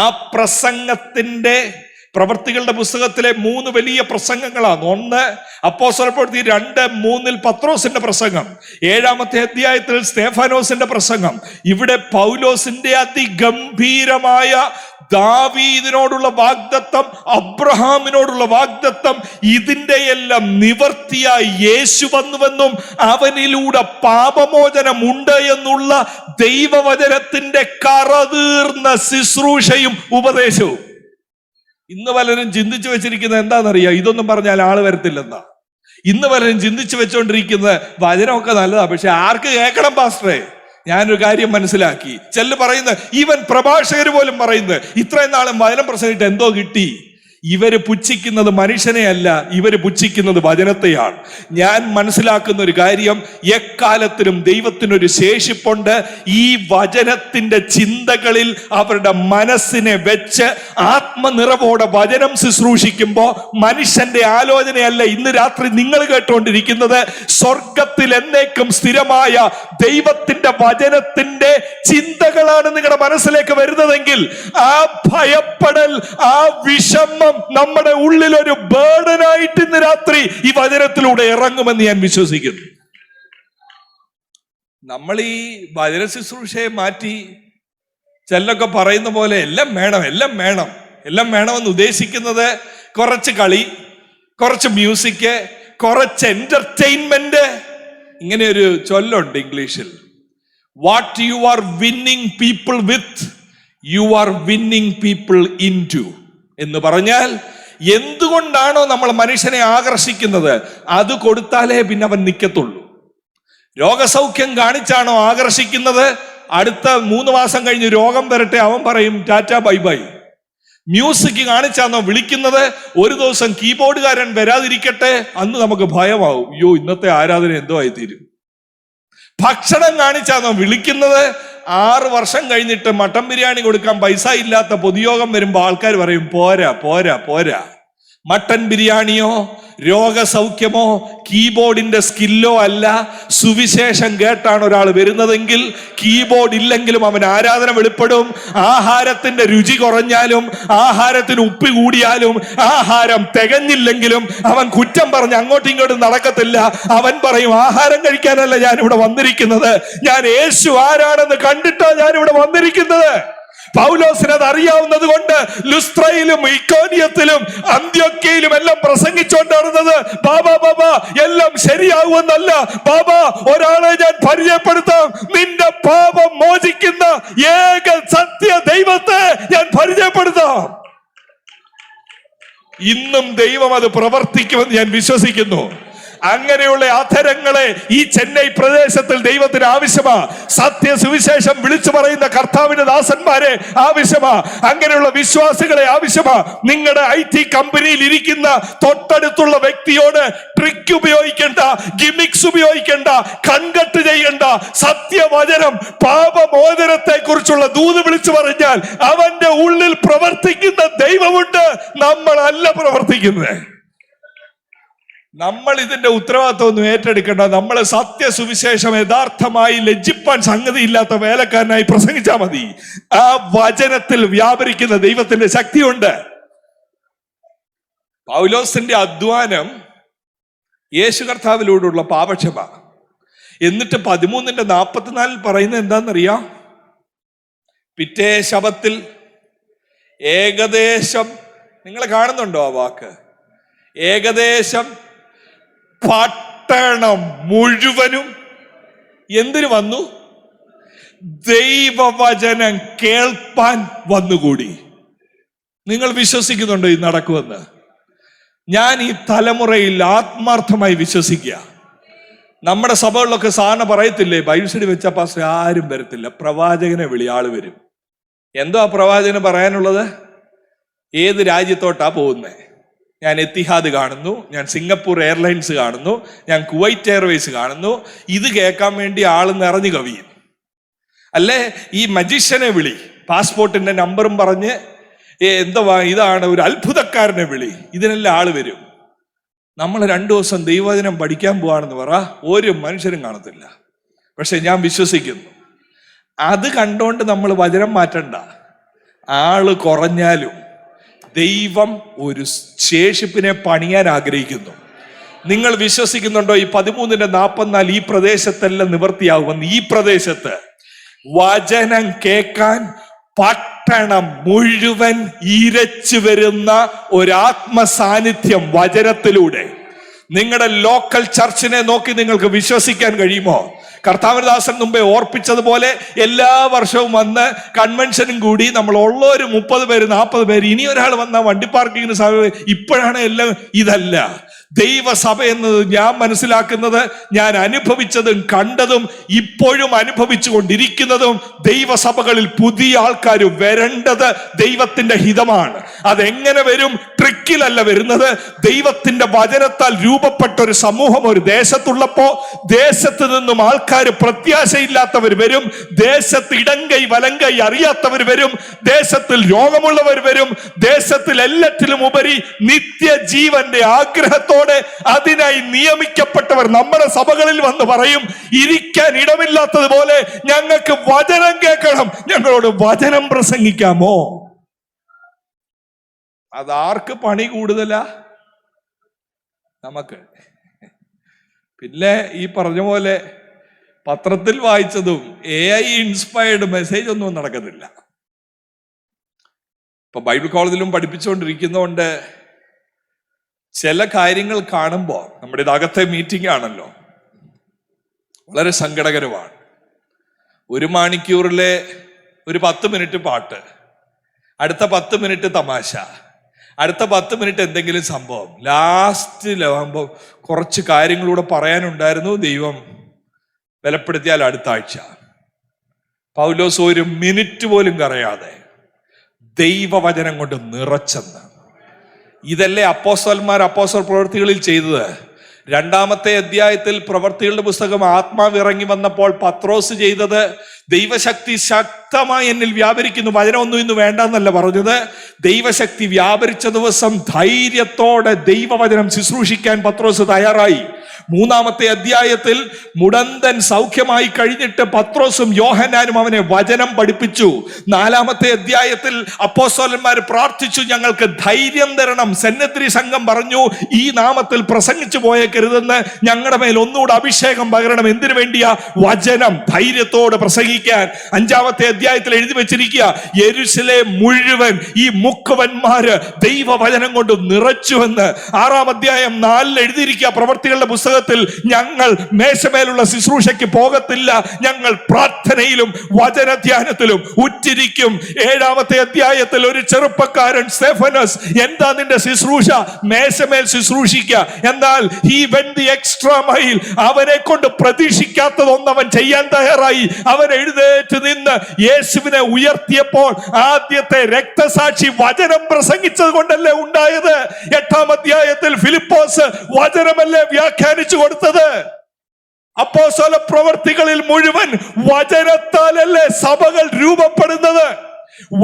ആ പ്രസംഗത്തിന്റെ, പ്രവൃത്തികളുടെ പുസ്തകത്തിലെ 3 വലിയ പ്രസംഗങ്ങളാണ്. ഒന്ന് അപ്പോസ്തല പ്രവൃത്തി 2:3 പത്രോസിന്റെ പ്രസംഗം, 7-ാമത്തെ അധ്യായത്തിൽ സ്തെഫാനോസിന്റെ പ്രസംഗം. ഇവിടെ പൗലോസിന്റെ അതിഗംഭീരമായ ദാവീദിനോടുള്ള വാഗ്ദത്തം, അബ്രഹാമിനോടുള്ള വാഗ്ദത്തം, ഇതിന്റെ എല്ലാം നിവർത്തിയായി യേശു വന്നുവെന്നും അവനിലൂടെ പാപമോചനം ഉണ്ട് എന്നുള്ള ദൈവവചനത്തിന്റെ കറതീർന്ന ശുശ്രൂഷയും ഉപദേശവും. ഇന്ന് പലരും ചിന്തിച്ചു വെച്ചിരിക്കുന്നത് എന്താണെന്നറിയാം? ഇതൊന്നും പറഞ്ഞാൽ ആള് വരത്തില്ലെന്നാ. ഇന്ന് പലരും ചിന്തിച്ചു വെച്ചോണ്ടിരിക്കുന്നത് വചനമൊക്കെ നല്ലതാ, പക്ഷെ ആർക്ക് കേൾക്കണം പാസ്റ്ററെ? ഞാനൊരു കാര്യം മനസ്സിലാക്കി. ചിലർ പറയുന്നത്, ഈവൻ പ്രഭാഷകര് പോലും പറയുന്നത്, ഇത്രയും നാളും വചനം പ്രസംഗിച്ചിട്ട് എന്തോ കിട്ടി? ഇവര് പുച്ഛിക്കുന്നത് മനുഷ്യനെ അല്ല, ഇവര് പുച്ഛിക്കുന്നത് വചനത്തെയാണ്. ഞാൻ മനസ്സിലാക്കുന്ന ഒരു കാര്യം, എക്കാലത്തിലും ദൈവത്തിനൊരു ശേഷിപ്പുണ്ട്. ഈ വചനത്തിന്റെ ചിന്തകളിൽ അവരുടെ മനസ്സിനെ വെച്ച് ആത്മനിറവോടെ വചനം ശുശ്രൂഷിക്കുമ്പോൾ മനുഷ്യന്റെ ആലോചനയല്ല ഇന്ന് രാത്രി നിങ്ങൾ കേട്ടുകൊണ്ടിരിക്കുന്നത്, സ്വർഗത്തിൽ എന്നേക്കും സ്ഥിരമായ ദൈവത്തിന്റെ വചനത്തിന്റെ ചിന്തകളാണ് നിങ്ങളുടെ മനസ്സിലേക്ക് വരുന്നതെങ്കിൽ, ആ ഭയപ്പെടൽ, ആ വിഷമം നമ്മുടെ ഉള്ളിൽ ഒരു ബേർഡനായിട്ട് ഇന്ന് രാത്രി ഈ വചനത്തിലൂടെ ഇറങ്ങുമെന്ന് ഞാൻ വിശ്വസിക്കുന്നു. നമ്മൾ ഈ വചന ശുശ്രൂഷയെ മാറ്റി ചിലരൊക്കെ പറയുന്ന പോലെ എല്ലാം വേണം, എല്ലാം വേണം, എല്ലാം വേണമെന്ന് ഉദ്ദേശിക്കുന്നത് കുറച്ച് കളി, കുറച്ച് മ്യൂസിക്, കുറച്ച് എന്റർടൈൻമെന്റ്. ഇങ്ങനെ ഒരു ചൊല്ലുണ്ട് ഇംഗ്ലീഷിൽ, what you are winning people with, you are winning people in to എന്ന് പറഞ്ഞാൽ, എന്തുകൊണ്ടാണോ നമ്മൾ മനുഷ്യനെ ആകർഷിക്കുന്നത് അത് കൊടുത്താലേ പിന്നെ അവൻ നിൽക്കത്തുള്ളൂ. രോഗസൗഖ്യം കാണിച്ചാണോ ആകർഷിക്കുന്നത്, അടുത്ത 3 മാസം കഴിഞ്ഞ് രോഗം വരട്ടെ അവൻ പറയും ടാറ്റ ബൈ ബൈ. മ്യൂസിക് കാണിച്ചാണോ വിളിക്കുന്നത്, ഒരു ദിവസം കീബോർഡുകാരൻ വരാതിരിക്കട്ടെ, അന്ന് നമുക്ക് ഭയമാവും, അയ്യോ ഇന്നത്തെ ആരാധന എന്തോ ആയിത്തീരും. ഭക്ഷണം കാണിച്ചാണോ വിളിക്കുന്നത്, 6 വർഷം കഴിഞ്ഞിട്ട് മട്ടൻ ബിരിയാണി കൊടുക്കാൻ പൈസ ഇല്ലാത്ത പൊതുയോഗം വരുമ്പോൾ ആൾക്കാർ പറയും പോരാ പോരാ പോരാ. മട്ടൻ ബിരിയാണിയോ രോഗസൗഖ്യമോ കീബോർഡിന്റെ സ്കില്ലോ അല്ല. സുവിശേഷം കേട്ടാണ് ഒരാൾ വരുന്നതെങ്കിൽ കീബോർഡ് ഇല്ലെങ്കിലും അവൻ ആരാധന വെളിപ്പെടും. ആഹാരത്തിന്റെ രുചി കുറഞ്ഞാലും ആഹാരത്തിന് ഉപ്പ് കൂടിയാലും ആഹാരം തികഞ്ഞില്ലെങ്കിലും അവൻ കുറ്റം പറഞ്ഞ് അങ്ങോട്ടും ഇങ്ങോട്ടും നടക്കത്തില്ല. അവൻ പറയും, ആഹാരം കഴിക്കാനല്ല ഞാൻ ഇവിടെ വന്നിരിക്കുന്നത്, ഞാൻ യേശു ആരാണെന്ന് കണ്ടിട്ടാണ് ഞാൻ ഇവിടെ വന്നിരിക്കുന്നത്. പൗലോസിന് അത് അറിയാവുന്നത് കൊണ്ട് ലുസ്ത്രയിലും ഇക്കോനിയത്തിലും അന്ത്യോക്യയിലും എല്ലാം പ്രസംഗിച്ചുകൊണ്ട് നടന്നത് ബാബാ എല്ലാം ശരിയാകുമെന്നല്ല. ബാബാ, ഒരാളെ ഞാൻ പരിചയപ്പെടുത്താം, നിന്റെ പാപം മോചിക്കുന്ന ഏക സത്യ ദൈവത്തെ ഞാൻ പരിചയപ്പെടുത്താം. ഇന്നും ദൈവം അത് പ്രവർത്തിക്കുമെന്ന് ഞാൻ വിശ്വസിക്കുന്നു. അങ്ങനെയുള്ള അധരങ്ങളെ ഈ ചെന്നൈ പ്രദേശത്തിൽ ദൈവത്തിന് ആവശ്യമാ. സത്യസുവിശേഷം വിളിച്ചു പറയുന്ന കർത്താവിന്റെ ദാസന്മാരെ ആവശ്യമാ. അങ്ങനെയുള്ള വിശ്വാസികളെ ആവശ്യമാ. നിങ്ങളുടെ IT കമ്പനിയിൽ ഇരിക്കുന്ന തൊട്ടടുത്തുള്ള വ്യക്തിയോട് ട്രിക്ക് ഉപയോഗിക്കേണ്ട, ഗിമിക്സ് ഉപയോഗിക്കേണ്ട, കൺകട്ട് ചെയ്യേണ്ട. സത്യവചനം പാപമോചനത്തെ കുറിച്ചുള്ള ദൂത് വിളിച്ചു പറഞ്ഞാൽ അവന്റെ ഉള്ളിൽ പ്രവർത്തിക്കുന്ന ദൈവമുണ്ട്. നമ്മളല്ല പ്രവർത്തിക്കുന്നത്. നമ്മൾ ഇതിന്റെ ഉത്തരവാദിത്വം ഒന്നും ഏറ്റെടുക്കേണ്ട. നമ്മൾ സത്യസുവിശേഷം യഥാർത്ഥമായി ലജ്ജിപ്പാൻ സംഗതിയില്ലാത്ത വേലക്കാരനായി പ്രസംഗിച്ചാൽ മതി. ആ വചനത്തിൽ വ്യാപരിക്കുന്ന ദൈവത്തിന്റെ ശക്തിയുണ്ട്. പൗലോസിന്റെ അധ്വാനം യേശു കർത്താവിലൂടെയുള്ള പാപക്ഷമ. എന്നിട്ട് 13:44 പറയുന്നത് എന്താണെന്നറിയാം? പിറ്റേ ശബത്തിൽ ഏകദേശം, നിങ്ങൾ കാണുന്നുണ്ടോ ആ വാക്ക്? ഏകദേശം പട്ടണം മുഴുവനും എന്തിനു വന്നു? ദൈവവചനം കേൾപ്പാൻ വന്നുകൂടി. നിങ്ങൾ വിശ്വസിക്കുന്നുണ്ടോ ഇത് നടക്കുമെന്ന്? ഞാൻ ഈ തലമുറയിൽ ആത്മാർത്ഥമായി വിശ്വസിക്കുക. നമ്മുടെ സഭകളിലൊക്കെ സാധാരണ പറയത്തില്ലേ, ബൈബിൾ സ്റ്റഡി വെച്ച പാസ്റ്റർ ആരും വരത്തില്ല, പ്രവാചകനെ വിളി, ആള് വരും. എന്തോ ആ പ്രവാചകന് പറയാനുള്ളത്? ഏത് രാജ്യത്തോട്ടാ പോകുന്നത്? ഞാൻ എത്തിഹാദ് കാണുന്നു, ഞാൻ സിംഗപ്പൂർ എയർലൈൻസ് കാണുന്നു, ഞാൻ കുവൈറ്റ് എയർവേസ് കാണുന്നു. ഇത് കേൾക്കാൻ വേണ്ടി ആള് നിറഞ്ഞു കവിയും. അല്ലേ ഈ മജീഷ്യനെ വിളി, പാസ്പോർട്ടിന്റെ നമ്പറും പറഞ്ഞ് എന്തുവാ ഇതാണ് ഒരു അത്ഭുതക്കാരനെ വിളി, ഇതിനെല്ലാം ആള് വരും. നമ്മൾ 2 ദിവസം ദൈവവചനം പഠിക്കാൻ പോവാണെന്ന് പറ, ഒരു മനുഷ്യരും കാണത്തില്ല. പക്ഷെ ഞാൻ വിശ്വസിക്കുന്നു, അത് കണ്ടോണ്ട് നമ്മൾ വചനം മാറ്റണ്ട. ആള് കുറഞ്ഞാലും ദൈവം ഒരു ശേഷിപ്പിനെ പണിയാൻ ആഗ്രഹിക്കുന്നു. നിങ്ങൾ വിശ്വസിക്കുന്നുണ്ടോ ഈ 13:44 ഈ പ്രദേശത്തെല്ലാം നിവർത്തിയാകുമെന്ന്? ഈ പ്രദേശത്ത് വചനം കേൾക്കാൻ പട്ടണം മുഴുവൻ ഇരച്ചു വരുന്ന ഒരാത്മ സാന്നിധ്യം വചനത്തിലൂടെ. നിങ്ങളുടെ ലോക്കൽ ചർച്ചിനെ നോക്കി നിങ്ങൾക്ക് വിശ്വസിക്കാൻ കഴിയുമോ? കർത്താവദാസൻ മുമ്പേ ഓർപ്പിച്ചതുപോലെ എല്ലാ വർഷവും വന്ന് കൺവെൻഷനും കൂടി നമ്മൾ ഉള്ളൊരു 30 പേര് 40 പേര്, ഇനി ഒരാൾ വന്നാൽ വണ്ടി പാർക്കിങ്ങിന് സാധ്യത. ഇപ്പോഴാണ് എല്ലാം. ഇതല്ല ദൈവസഭ എന്നത്. ഞാൻ മനസ്സിലാക്കുന്നത്, ഞാൻ അനുഭവിച്ചതും കണ്ടതും ഇപ്പോഴും അനുഭവിച്ചു കൊണ്ടിരിക്കുന്നതും, ദൈവസഭകളിൽ പുതിയ ആൾക്കാർ വരേണ്ടത് ദൈവത്തിന്റെ ഹിതമാണ്. അതെങ്ങനെ വരും? ട്രിക്കിലല്ല വരുന്നത്. ദൈവത്തിന്റെ വചനത്താൽ രൂപപ്പെട്ട ഒരു സമൂഹം ഒരു ദേശത്തുള്ളപ്പോ ദേശത്ത് നിന്നും ആൾക്കാർ പ്രത്യാശയില്ലാത്തവർ വരും, ദേശത്ത് ഇടങ്കൈ വലങ്കൈ അറിയാത്തവർ വരും, ദേശത്തിൽ രോഗമുള്ളവർ വരും, ദേശത്തിൽ എല്ലാറ്റിലും ഉപരി നിത്യജീവന്റെ ആഗ്രഹത്തോടെ അതിനായി നിയമിക്കപ്പെട്ടവർ നമ്മുടെ സഭകളിൽ വന്ന് പറയും, ഇരിക്കാൻ ഇടമില്ലാത്തതുപോലെ ഞങ്ങൾക്ക് വചനം കേൾക്കണം, ഞങ്ങളോട് വചനം പ്രസംഗിക്കാമോ? അതാർക്ക് പണി കൂടുതലാ? നമുക്ക്. പിന്നെ ഈ പറഞ്ഞ പോലെ പത്രത്തിൽ വായിച്ചതും AI ഇൻസ്പയർഡ് മെസ്സേജ് ഒന്നും നടക്കത്തില്ല. ഇപ്പൊ ബൈബിൾ കോളേജിലും പഠിപ്പിച്ചുകൊണ്ടിരിക്കുന്നതുകൊണ്ട് ചില കാര്യങ്ങൾ കാണുമ്പോൾ, നമ്മുടെ ഇതകത്തെ മീറ്റിംഗ് ആണല്ലോ, വളരെ സങ്കടകരമാണ്. 1 മണിക്കൂറിലെ ഒരു 10 മിനിറ്റ് പാട്ട്, അടുത്ത 10 മിനിറ്റ് തമാശ, അടുത്ത 10 മിനിറ്റ് എന്തെങ്കിലും സംഭവം, ലാസ്റ്റിലാകുമ്പോൾ കുറച്ച് കാര്യങ്ങളൂടെ പറയാനുണ്ടായിരുന്നു, ദൈവം ബലപ്പെടുത്തിയാൽ അടുത്ത ആഴ്ച. പൗലോസ് 1 മിനിറ്റ് പോലും കരയാതെ ദൈവവചനം കൊണ്ട് നിറച്ചെന്ന്. ഇതല്ലേ അപ്പോസ്തലന്മാർ അപ്പോസ്തല പ്രവൃത്തികളിൽ ചെയ്തത്. രണ്ടാമത്തെ അധ്യായത്തിൽ പ്രവർത്തികളുടെ പുസ്തകം ആത്മാവ് ഇറങ്ങി വന്നപ്പോൾ പത്രോസ് ചെയ്തത്, ദൈവശക്തി ശക്തമായി എന്നിൽ വ്യാപരിക്കുന്നു, വചനമൊന്നും ഇന്ന് വേണ്ടെന്നല്ല പറഞ്ഞത്. ദൈവശക്തി വ്യാപരിച്ച ദിവസം ധൈര്യത്തോടെ ദൈവവചനം ശുശ്രൂഷിക്കാൻ പത്രോസ് തയ്യാറായി. മൂന്നാമത്തെ അധ്യായത്തിൽ മുടന്തൻ സൗഖ്യമായി കഴിഞ്ഞിട്ട് പത്രോസും യോഹന്നാനും അവനെ വചനം പഠിപ്പിച്ചു. നാലാമത്തെ അധ്യായത്തിൽ അപ്പോസ്തലന്മാർ പ്രാർത്ഥിച്ചു, ഞങ്ങൾക്ക് ധൈര്യം തരണം. സെന്നദ്രി സംഘം പറഞ്ഞു, ഈ നാമത്തിൽ പ്രസംഗിച്ചു പോയേക്കരുതെന്ന്, ഞങ്ങളുടെ മേൽ ഒന്നുകൂടെ അഭിഷേകം പകരണം. എന്തിനു വേണ്ടിയാ? വചനം ധൈര്യത്തോടെ പ്രസംഗിക്കാൻ. അഞ്ചാമത്തെ അധ്യായത്തിൽ എഴുതി വെച്ചിരിക്കുക, യെരൂശലേം മുഴുവൻ ഈ മുക്കുവന്മാര് ദൈവവചനം കൊണ്ട് നിറച്ചുവെന്ന്. ആറാം അധ്യായം 4 എഴുതിയിരിക്കുക പ്രവർത്തികളുടെ പുസ്തകത്തിൽ, ഞങ്ങൾ മേശമേലുള്ള ശുശ്രൂഷയ്ക്ക് പോകത്തില്ല, ഞങ്ങൾ പ്രാർത്ഥനയിലും വചനധ്യാനത്തിലും ഉറ്റിരിക്കും. ഏഴാമത്തെ അധ്യായത്തിൽ ഒരു ചെറുപ്പക്കാരൻ സ്തെഫനസ്, എന്താ നിന്റെ ശുശ്രൂഷ? മേശമേൽ ശുശ്രൂഷിക്കുക. എന്നാൽ he went the extra mile. അവനെ കൊണ്ട് പ്രതീക്ഷിക്കാത്തതൊന്നും അവൻ ചെയ്യാൻ തയ്യാറായി. അവൻ എഴുന്നേറ്റ് നിന്ന് യേശുവിനെ ഉയർത്തിയപ്പോൾ ആദ്യത്തെ രക്തസാക്ഷി വചനം പ്രസംഗിച്ചത് കൊണ്ടല്ലേ ഉണ്ടായത്. 8-ാം അധ്യായത്തിൽ ഫിലിപ്പോസ് വചനമല്ലേ വ്യാഖ്യാനിച്ചു കൊടുത്തത്. അപ്പോസ്തല പ്രവർത്തികളിൽ മുഴുവൻ വചനത്താലല്ലേ സഭകൾ രൂപപ്പെടുന്നത്.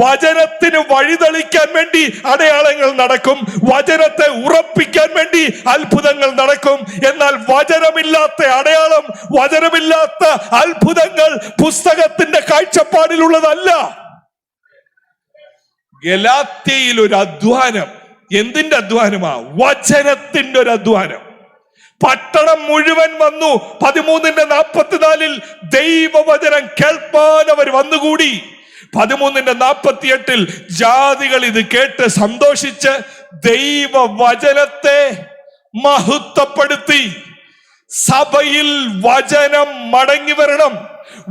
വചനത്തിന് വഴിതെളിക്കാൻ വേണ്ടി അടയാളങ്ങൾ നടക്കും, വചനത്തെ ഉറപ്പിക്കാൻ വേണ്ടി അത്ഭുതങ്ങൾ നടക്കും. എന്നാൽ വചനമില്ലാത്ത അടയാളം, വചനമില്ലാത്ത അത്ഭുതങ്ങൾ പുസ്തകത്തിന്റെ കാഴ്ചപ്പാടിലുള്ളതല്ല. ഗലാത്യയിൽ ഒരു അധ്വാനം. എന്തിന്റെ അധ്വാനമാ? വചനത്തിന്റെ ഒരു അധ്വാനം. പട്ടണം മുഴുവൻ വന്നു. 13:44 ദൈവവചനം കേൾപ്പാൻ അവർ വന്നുകൂടി. 13:48 ജാതികൾ ഇത് കേട്ട് സന്തോഷിച്ച് ദൈവവചനത്തെ മഹത്വപ്പെടുത്തി. സഭയിൽ വചനം മടങ്ങി വരണം.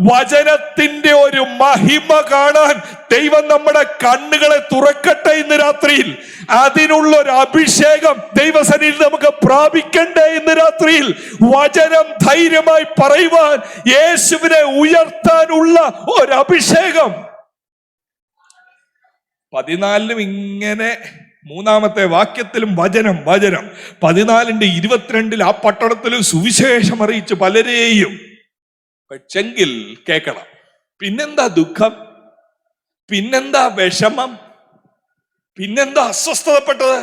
വചനത്തിന്റെ ഒരു മഹിമ കാണാൻ ദൈവം നമ്മുടെ കണ്ണുകളെ തുറക്കട്ടെ ഇന്ന് രാത്രിയിൽ. അതിനുള്ള ഒരു അഭിഷേകം ദൈവസന്നിധിയിൽ നമുക്ക് പ്രാപിക്കണ്ടേ ഇന്ന് രാത്രിയിൽ. വചനം ധൈര്യമായി പറയുവാൻ, യേശുവിനെ ഉയർത്താനുള്ള ഒരു അഭിഷേകം. 14 ഇങ്ങനെ മൂന്നാമത്തെ വാക്യത്തിലും വചനം വചനം. 14:22 ആ പട്ടണത്തിലും സുവിശേഷം അറിയിച്ച് പലരെയും. പക്ഷെങ്കിൽ കേൾക്കണം, പിന്നെന്താ ദുഃഖം? പിന്നെന്താ വിഷമം? പിന്നെന്താ അസ്വസ്ഥതപ്പെട്ടത്?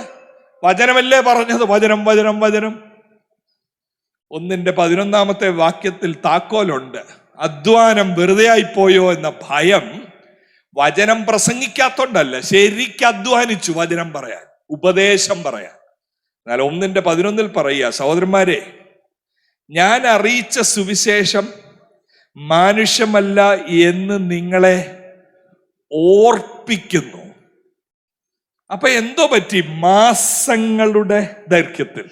വചനമല്ലേ പറഞ്ഞത്? വചനം വചനം വചനം. 1:11 വാക്യത്തിൽ താക്കോലുണ്ട്. അധ്വാനം വെറുതെ ആയിപ്പോയോ എന്ന ഭയം. വചനം പ്രസംഗിക്കാത്തോണ്ടല്ല, ശരിക്കും അധ്വാനിച്ചു വചനം പറയാൻ, ഉപദേശം പറയാൻ. എന്നാൽ 1:11 പറയുക, സഹോദരന്മാരെ, ഞാൻ അറിയിച്ച സുവിശേഷം മാനുഷ്യമല്ല എന്ന് നിങ്ങളെ ഓർപ്പിക്കുന്നു. അപ്പൊ എന്തോ പറ്റി? മാസങ്ങളുടെ ദൈർഘ്യത്തിൽ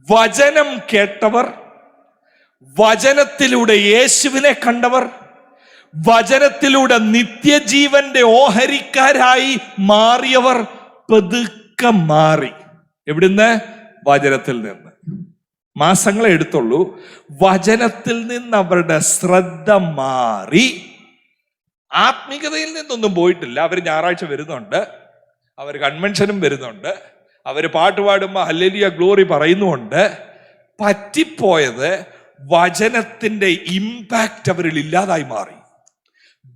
വചനം കേട്ടവർ, വചനത്തിലൂടെ യേശുവിനെ കണ്ടവർ, വചനത്തിലൂടെ നിത്യജീവന്റെ ഓഹരിക്കാരായി മാറിയവർ പതുക്കെ മാറി. എവിടുന്ന്? വചനത്തിൽ നിന്ന്. മാസങ്ങളെ എടുത്തുള്ളൂ. വചനത്തിൽ നിന്ന് അവരുടെ ശ്രദ്ധ മാറി. ആത്മീയതയിൽ നിന്നൊന്നും പോയിട്ടില്ല. അവർ ഞായറാഴ്ച വരുന്നുണ്ട്, അവർ കൺവെൻഷനും വരുന്നുണ്ട്, അവർ പാട്ട് പാടുമ്പോൾ ഹല്ലേലൂയ ഗ്ലോറി പറയുന്നുമുണ്ട്. പറ്റിപ്പോയത് വചനത്തിന്റെ ഇമ്പാക്റ്റ് അവരിൽ ഇല്ലാതായി മാറി.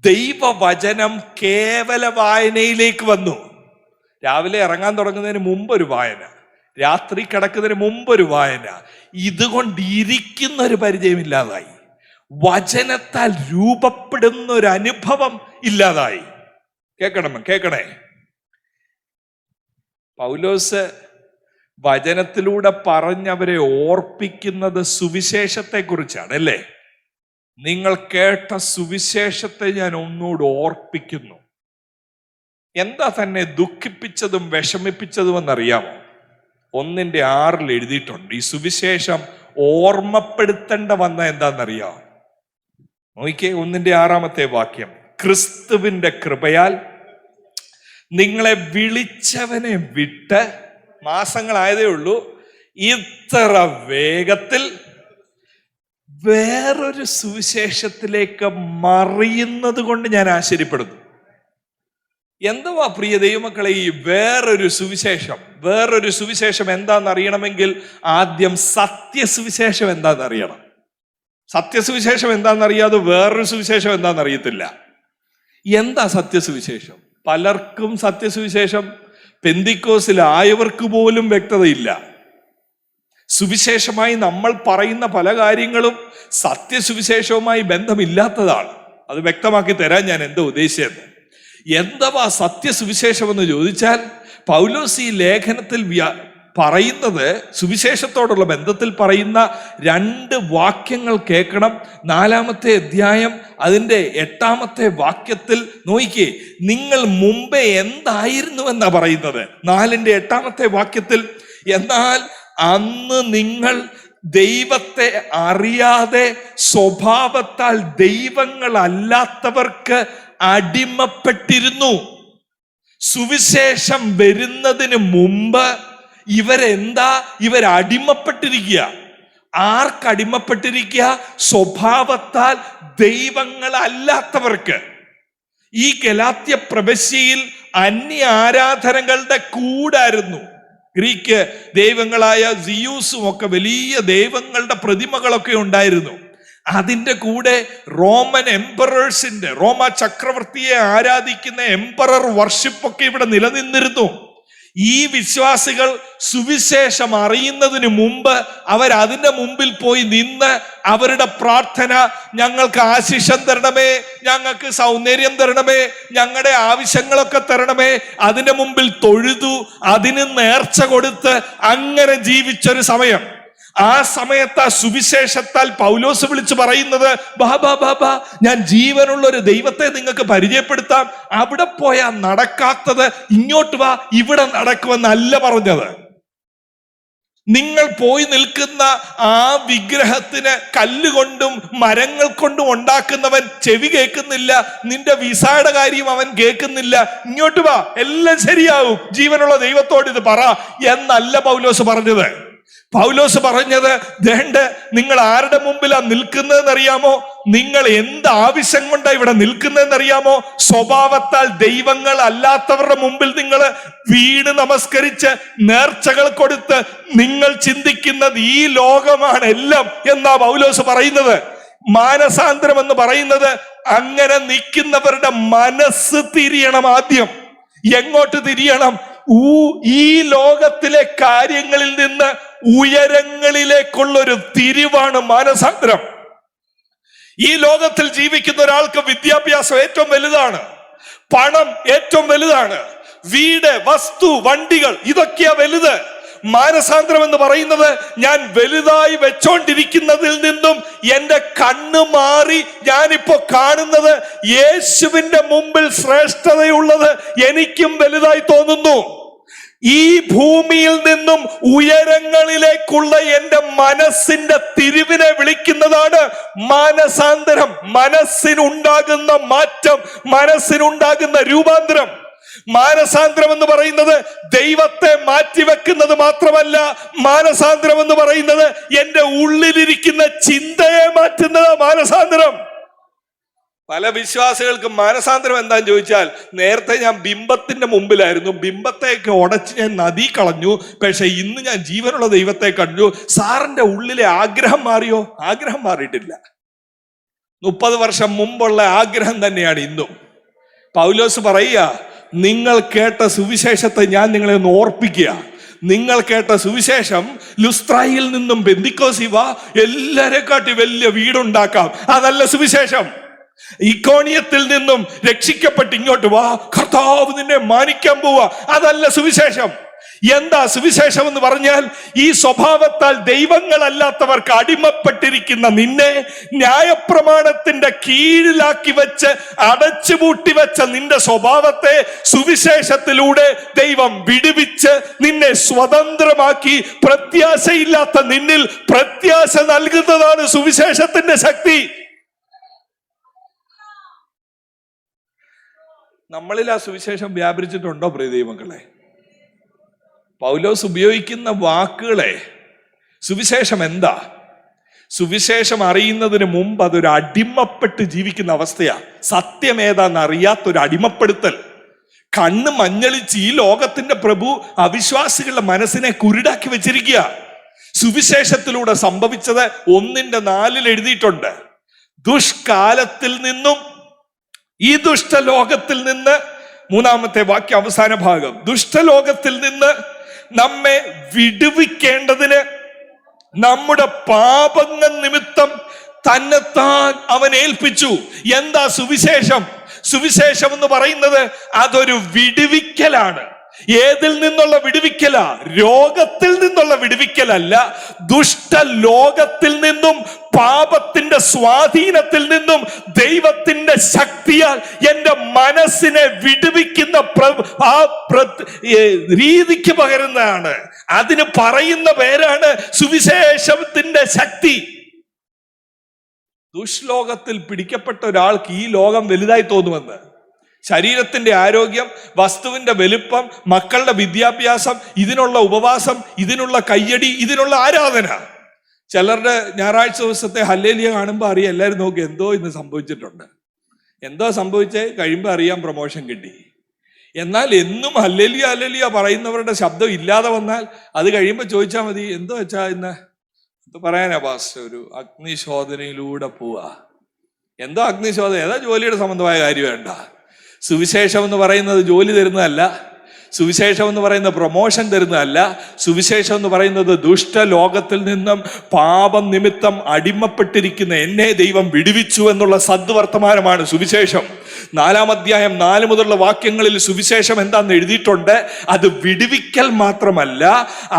ദൈവവചനം കേവല വായനയിലേക്ക് വന്നു. രാവിലെ ഇറങ്ങാൻ തുടങ്ങുന്നതിന് മുമ്പൊരു വായന, രാത്രി കിടക്കുന്നതിന് മുമ്പൊരു വായന. ഇതുകൊണ്ട് ഇരിക്കുന്ന ഒരു പരിചയമില്ലാതായി. വചനത്താൽ രൂപപ്പെടുന്ന ഒരു അനുഭവം ഇല്ലാതായി. കേൾക്കണേ. പൗലോസ് വചനത്തിലൂടെ പറഞ്ഞവരെ ഓർപ്പിക്കുന്നത് സുവിശേഷത്തെ കുറിച്ചാണ്, അല്ലേ? നിങ്ങൾ കേട്ട സുവിശേഷത്തെ ഞാൻ ഒന്നുകൂടെ ഓർപ്പിക്കുന്നു. എന്താ തന്നെ ദുഃഖിപ്പിച്ചതും വിഷമിപ്പിച്ചതും എന്നറിയാമോ? 1:6 എഴുതിയിട്ടുണ്ട്. ഈ സുവിശേഷം ഓർമ്മപ്പെടുത്തേണ്ട വന്ന എന്താണെന്നറിയാമോ? നോക്കിയേ, 1:6 വാക്യം. ക്രിസ്തുവിന്റെ കൃപയാൽ നിങ്ങളെ വിളിച്ചവനെ വിട്ട്, മാസങ്ങളായതേ ഉള്ളൂ, ഇത്ര വേഗത്തിൽ വേറൊരു സുവിശേഷത്തിലേക്ക് മറിയുന്നത് കൊണ്ട് ഞാൻ ആശ്ചര്യപ്പെടുന്നു. എന്തുവാ പ്രിയ ദൈവമക്കളെ ഈ വേറൊരു സുവിശേഷം എന്താണെന്ന് അറിയണമെങ്കിൽ ആദ്യം സത്യസുവിശേഷം എന്താണെന്ന് അറിയണം. സത്യസുവിശേഷം എന്താണെന്നറിയാതെ വേറൊരു സുവിശേഷം എന്താണെന്ന് അറിയത്തില്ല. എന്താ സത്യസുവിശേഷം? പലർക്കും സത്യസുവിശേഷം പെന്തിക്കോസിലായവർക്ക് പോലും വ്യക്തതയില്ല. സുവിശേഷമായി നമ്മൾ പറയുന്ന പല കാര്യങ്ങളും സത്യസുവിശേഷവുമായി ബന്ധമില്ലാത്തതാണ്. അത് വ്യക്തമാക്കി തരാൻ ഞാൻ എന്താ ഉദ്ദേശിച്ചത്. എന്തുവാ സത്യസുവിശേഷം എന്ന് ചോദിച്ചാൽ, പൗലോസ് ഈ ലേഖനത്തിൽ പറയുന്നത്, സുവിശേഷത്തോടുള്ള ബന്ധത്തിൽ പറയുന്ന 2 വാക്യങ്ങൾ കേൾക്കണം. 4-ാമത്തെ അധ്യായം അതിൻ്റെ 8-ാമത്തെ വാക്യത്തിൽ നോക്കിക്കേ, നിങ്ങൾ മുമ്പേ എന്തായിരുന്നു എന്നാ പറയുന്നത്. 4-ന്റെ 8-ാമത്തെ വാക്യത്തിൽ, എന്നാൽ അന്ന് നിങ്ങൾ ദൈവത്തെ അറിയാതെ സ്വഭാവത്താൽ ദൈവങ്ങളല്ലാത്തവർക്ക് അടിമപ്പെട്ടിരുന്നു. സുവിശേഷം വരുന്നതിന് മുമ്പ് ഇവരടിമപ്പെട്ടിരിക്കുക. ആർക്കടിമപ്പെട്ടിരിക്കുക? സ്വഭാവത്താൽ ദൈവങ്ങളല്ലാത്തവർക്ക്. ഈ ഗലാത്യ പ്രവിശ്യയിൽ അന്യ ആരാധനകളുടെ കൂടായിരുന്നു. ഗ്രീക്ക് ദൈവങ്ങളായ സിയൂസും ഒക്കെ വലിയ ദൈവങ്ങളുടെ പ്രതിമകളൊക്കെ ഉണ്ടായിരുന്നു. അതിൻ്റെ കൂടെ റോമൻ എംപറേഴ്സിന്റെ, റോമ ചക്രവർത്തിയെ ആരാധിക്കുന്ന എംപറർ വർഷിപ്പൊക്കെ ഇവിടെ നിലനിന്നിരുന്നു. ഈ വിശ്വാസികൾ സുവിശേഷം അറിയുന്നതിന് മുമ്പ് അവരതിൻ്റെ മുമ്പിൽ പോയി നിന്ന് അവരുടെ പ്രാർത്ഥന, ഞങ്ങൾക്ക് ആശിഷം തരണമേ, ഞങ്ങൾക്ക് സൗന്ദര്യം തരണമേ, ഞങ്ങളുടെ ആവശ്യങ്ങളൊക്കെ തരണമേ, അതിൻ്റെ മുമ്പിൽ തൊഴുതു, അതിന് നേർച്ച കൊടുത്ത് അങ്ങനെ ജീവിച്ചൊരു സമയം. ആ സമയത്ത് ആ സുവിശേഷത്താൽ പൗലോസ് വിളിച്ചു പറയുന്നത്, ബാബാ ഞാൻ ജീവനുള്ള ഒരു ദൈവത്തെ നിങ്ങൾക്ക് പരിചയപ്പെടുത്താം. അവിടെ പോയാ നടക്കാത്തത് ഇങ്ങോട്ട് വാ, ഇവിടെ നടക്കുമെന്നല്ല പറഞ്ഞത്. നിങ്ങൾ പോയി നിൽക്കുന്ന ആ വിഗ്രഹത്തിന് കല്ലുകൊണ്ടും മരങ്ങൾ കൊണ്ടും ഉണ്ടാക്കുന്നവൻ ചെവി കേൾക്കുന്നില്ല, നിന്റെ വിസയുടെ കാര്യം അവൻ കേൾക്കുന്നില്ല, ഇങ്ങോട്ട് വാ, എല്ലാം ശരിയാവും, ജീവനുള്ള ദൈവത്തോട് ഇത് പറ എന്നല്ല പൗലോസ് പറഞ്ഞത്. പൗലോസ് പറഞ്ഞത്, നിങ്ങൾ ആരുടെ മുമ്പിലാ നിൽക്കുന്നതെന്നറിയാമോ? നിങ്ങൾ എന്ത് ആവശ്യം കൊണ്ടാ ഇവിടെ നിൽക്കുന്നതെന്നറിയാമോ? സ്വഭാവത്താൽ ദൈവങ്ങൾ അല്ലാത്തവരുടെ മുമ്പിൽ നിങ്ങൾ വീണ് നമസ്കരിച്ച് നേർച്ചകൾ കൊടുത്ത് നിങ്ങൾ ചിന്തിക്കുന്നത് ഈ ലോകമാണ് എല്ലാം എന്നാ പൗലോസ് പറയുന്നത്. മാനസാന്തരം എന്ന് പറയുന്നത് അങ്ങനെ നിൽക്കുന്നവരുടെ മനസ്സ് തിരിയണം. ആദ്യം എങ്ങോട്ട് തിരിയണം? ഈ ലോകത്തിലെ കാര്യങ്ങളിൽ നിന്ന് ഉയരങ്ങളിലേക്കുള്ളൊരു തിരിവാണ് മാനസാന്തരം. ഈ ലോകത്തിൽ ജീവിക്കുന്ന ഒരാൾക്ക് വിദ്യാഭ്യാസം ഏറ്റവും വലുതാണ്, പണം ഏറ്റവും വലുതാണ്, വീട്, വസ്തു, വണ്ടികൾ, ഇതൊക്കെയാ വലുത്. മാനസാന്തരം എന്ന് പറയുന്നത്, ഞാൻ വലുതായി വെച്ചോണ്ടിരിക്കുന്നതിൽ നിന്നും എന്റെ കണ്ണ് മാറി ഞാനിപ്പോ കാണുന്നത് യേശുവിന്റെ മുമ്പിൽ ശ്രേഷ്ഠതയുള്ളത് എനിക്കും വലുതായി തോന്നുന്നു. ഈ ഭൂമിയിൽ നിന്നും ഉയരങ്ങളിലേക്കുള്ള എന്റെ മനസ്സിന്റെ തിരിവിനെ വിളിക്കുന്നതാണ് മാനസാന്തരം. മനസ്സിനുണ്ടാകുന്ന മാറ്റം, മനസ്സിനുണ്ടാകുന്ന രൂപാന്തരം. മാനസാന്തരം എന്ന് പറയുന്നത് ദൈവത്തെ മാറ്റിവെക്കുന്നത് മാത്രമല്ല, മാനസാന്തരം എന്ന് പറയുന്നത് എന്റെ ഉള്ളിലിരിക്കുന്ന ചിന്തയെ മാറ്റുന്നത് മാനസാന്തരം. പല വിശ്വാസികൾക്കും മാനസാന്തരം എന്താന്ന് ചോദിച്ചാൽ, നേരത്തെ ഞാൻ ബിംബത്തിന്റെ മുമ്പിലായിരുന്നു, ബിംബത്തെയൊക്കെ ഉടച്ച് ഞാൻ നദി കളഞ്ഞു, പക്ഷെ ഇന്ന് ഞാൻ ജീവനുള്ള ദൈവത്തെ കണ്ടു. സാറിന്റെ ഉള്ളിലെ ആഗ്രഹം മാറിയോ? ആഗ്രഹം മാറിയിട്ടില്ല. 30 വർഷം മുമ്പുള്ള ആഗ്രഹം തന്നെയാണ് ഇന്നും. പൗലോസ് പറയുക, നിങ്ങൾ കേട്ട സുവിശേഷത്തെ ഞാൻ നിങ്ങളെ ഒന്ന് ഓർപ്പിക്കുക. നിങ്ങൾ കേട്ട സുവിശേഷം ലുസ്ത്രയിൽ നിന്നും പെന്തിക്കോസിൽ വാ, എല്ലാരെക്കാട്ടി വലിയ വീടുണ്ടാക്കാം, അതല്ല സുവിശേഷം. ഇക്കോണിയത്തിൽ നിന്നും രക്ഷിക്കപ്പെട്ട് ഇങ്ങോട്ട് വാ, കർത്താവ് നിന്നെ മാനിക്കാൻ പോവാ, അതല്ല സുവിശേഷം. എന്താ സുവിശേഷം എന്ന് പറഞ്ഞാൽ, ഈ സ്വഭാവത്താൽ ദൈവങ്ങളല്ലാത്തവർക്ക് അടിമപ്പെട്ടിരിക്കുന്ന നിന്നെ ന്യായപ്രമാണത്തിന്റെ കീഴിലാക്കി വെച്ച് അടച്ചുപൂട്ടി വെച്ച നിന്റെ സ്വഭാവത്തെ സുവിശേഷത്തിലൂടെ ദൈവം വിടുവിച്ച് നിന്നെ സ്വതന്ത്രമാക്കി പ്രത്യാശയില്ലാത്ത നിന്നിൽ പ്രത്യാശ നൽകുന്നതാണ് സുവിശേഷത്തിന്റെ ശക്തി. നമ്മളിൽ ആ സുവിശേഷം വ്യാപരിച്ചിട്ടുണ്ടോ പ്രിയ ദൈവമക്കളെ? പൗലോസ് ഉപയോഗിക്കുന്ന വാക്കുകളെ, സുവിശേഷം എന്താ? സുവിശേഷം അറിയുന്നതിന് മുമ്പ് അതൊരു അടിമപ്പെട്ട് ജീവിക്കുന്ന അവസ്ഥയാ. സത്യം ഏതാന്ന് അറിയാത്തൊരു അടിമപ്പെടുത്തൽ. കണ്ണ് മഞ്ഞളിച്ച് ഈ ലോകത്തിന്റെ പ്രഭു അവിശ്വാസികളുടെ മനസ്സിനെ കുരുടാക്കി വെച്ചിരിക്കുക. സുവിശേഷത്തിലൂടെ സംഭവിച്ചത് 1:4 എഴുതിയിട്ടുണ്ട്. ദുഷ്കാലത്തിൽ നിന്നും, ഈ ദുഷ്ടലോകത്തിൽ നിന്ന്, 3-ാമത്തെ വാക്യം അവസാന ഭാഗം, ദുഷ്ടലോകത്തിൽ നിന്ന് നമ്മെ വിടുവിക്കേണ്ടതിന് നമ്മുടെ പാപങ്ങൾ നിമിത്തം തന്നെത്താൻ അവൻ ഏൽപ്പിച്ചു. എന്താ സുവിശേഷം? സുവിശേഷം എന്ന് പറയുന്നത് അതൊരു വിടുവിക്കലാണ്. ഏതിൽ നിന്നുള്ള വിടുവിക്കലാ? രോഗത്തിൽ നിന്നുള്ള വിടുവിക്കലല്ല, ദുഷ്ടലോകത്തിൽ നിന്നും, പാപത്തിന്റെ സ്വാധീനത്തിൽ നിന്നും ദൈവത്തിന്റെ ശക്തിയാൽ എന്റെ മനസ്സിനെ വിടുവിക്കുന്ന രീതിക്ക് പകരുന്നതാണ്. അതിന് പറയുന്ന പേരാണ് സുവിശേഷത്തിന്റെ ശക്തി. ദുഷ്ലോകത്തിൽ പിടിക്കപ്പെട്ട ഒരാൾക്ക് ഈ ലോകം വലുതായി തോന്നുമെന്ന്. ശരീരത്തിന്റെ ആരോഗ്യം, വസ്തുവിന്റെ വലുപ്പം, മക്കളുടെ വിദ്യാഭ്യാസം, ഇതിനുള്ള ഉപവാസം, ഇതിനുള്ള കയ്യടി, ഇതിനുള്ള ആരാധന. ചിലരുടെ ഞായറാഴ്ച ദിവസത്തെ ഹല്ലേലൂയ കാണുമ്പോൾ അറിയാം, എല്ലാവരും നോക്കി എന്തോ ഇന്ന് സംഭവിച്ചിട്ടുണ്ട്. എന്തോ സംഭവിച്ചേ കഴിയുമ്പോൾ അറിയാം പ്രമോഷൻ കിട്ടി. എന്നാൽ എന്നും ഹല്ലേലൂയ ഹല്ലേലൂയ പറയുന്നവരുടെ ശബ്ദം ഇല്ലാതെ വന്നാൽ അത് കഴിയുമ്പോൾ ചോദിച്ചാൽ മതി, എന്തോ വെച്ചാ ഇന്ന് പറയാനാ പാസ്റ്റർ, ഒരു അഗ്നിശോധനയിലൂടെ പോവാ. എന്തോ അഗ്നിശോധന, ഏതാ ജോലിയുടെ സംബന്ധമായ കാര്യം വേണ്ട. സുവിശേഷം എന്ന് പറയുന്നത് ജോലി തരുന്നതല്ല, സുവിശേഷം എന്ന് പറയുന്നത് പ്രൊമോഷൻ തരുന്നതല്ല. സുവിശേഷം എന്ന് പറയുന്നത് ദുഷ്ടലോകത്തിൽ നിന്നും പാപം നിമിത്തം അടിമപ്പെട്ടിരിക്കുന്ന എന്നെ ദൈവം വിടുവിച്ചു എന്നുള്ള സദ്വർത്തമാനമാണ് സുവിശേഷം. 4-ാം അധ്യായം 4 മുതലുള്ള വാക്യങ്ങളിൽ സുവിശേഷം എന്താന്ന് എഴുതിയിട്ടുണ്ട്. അത് വിടുവിക്കൽ മാത്രമല്ല,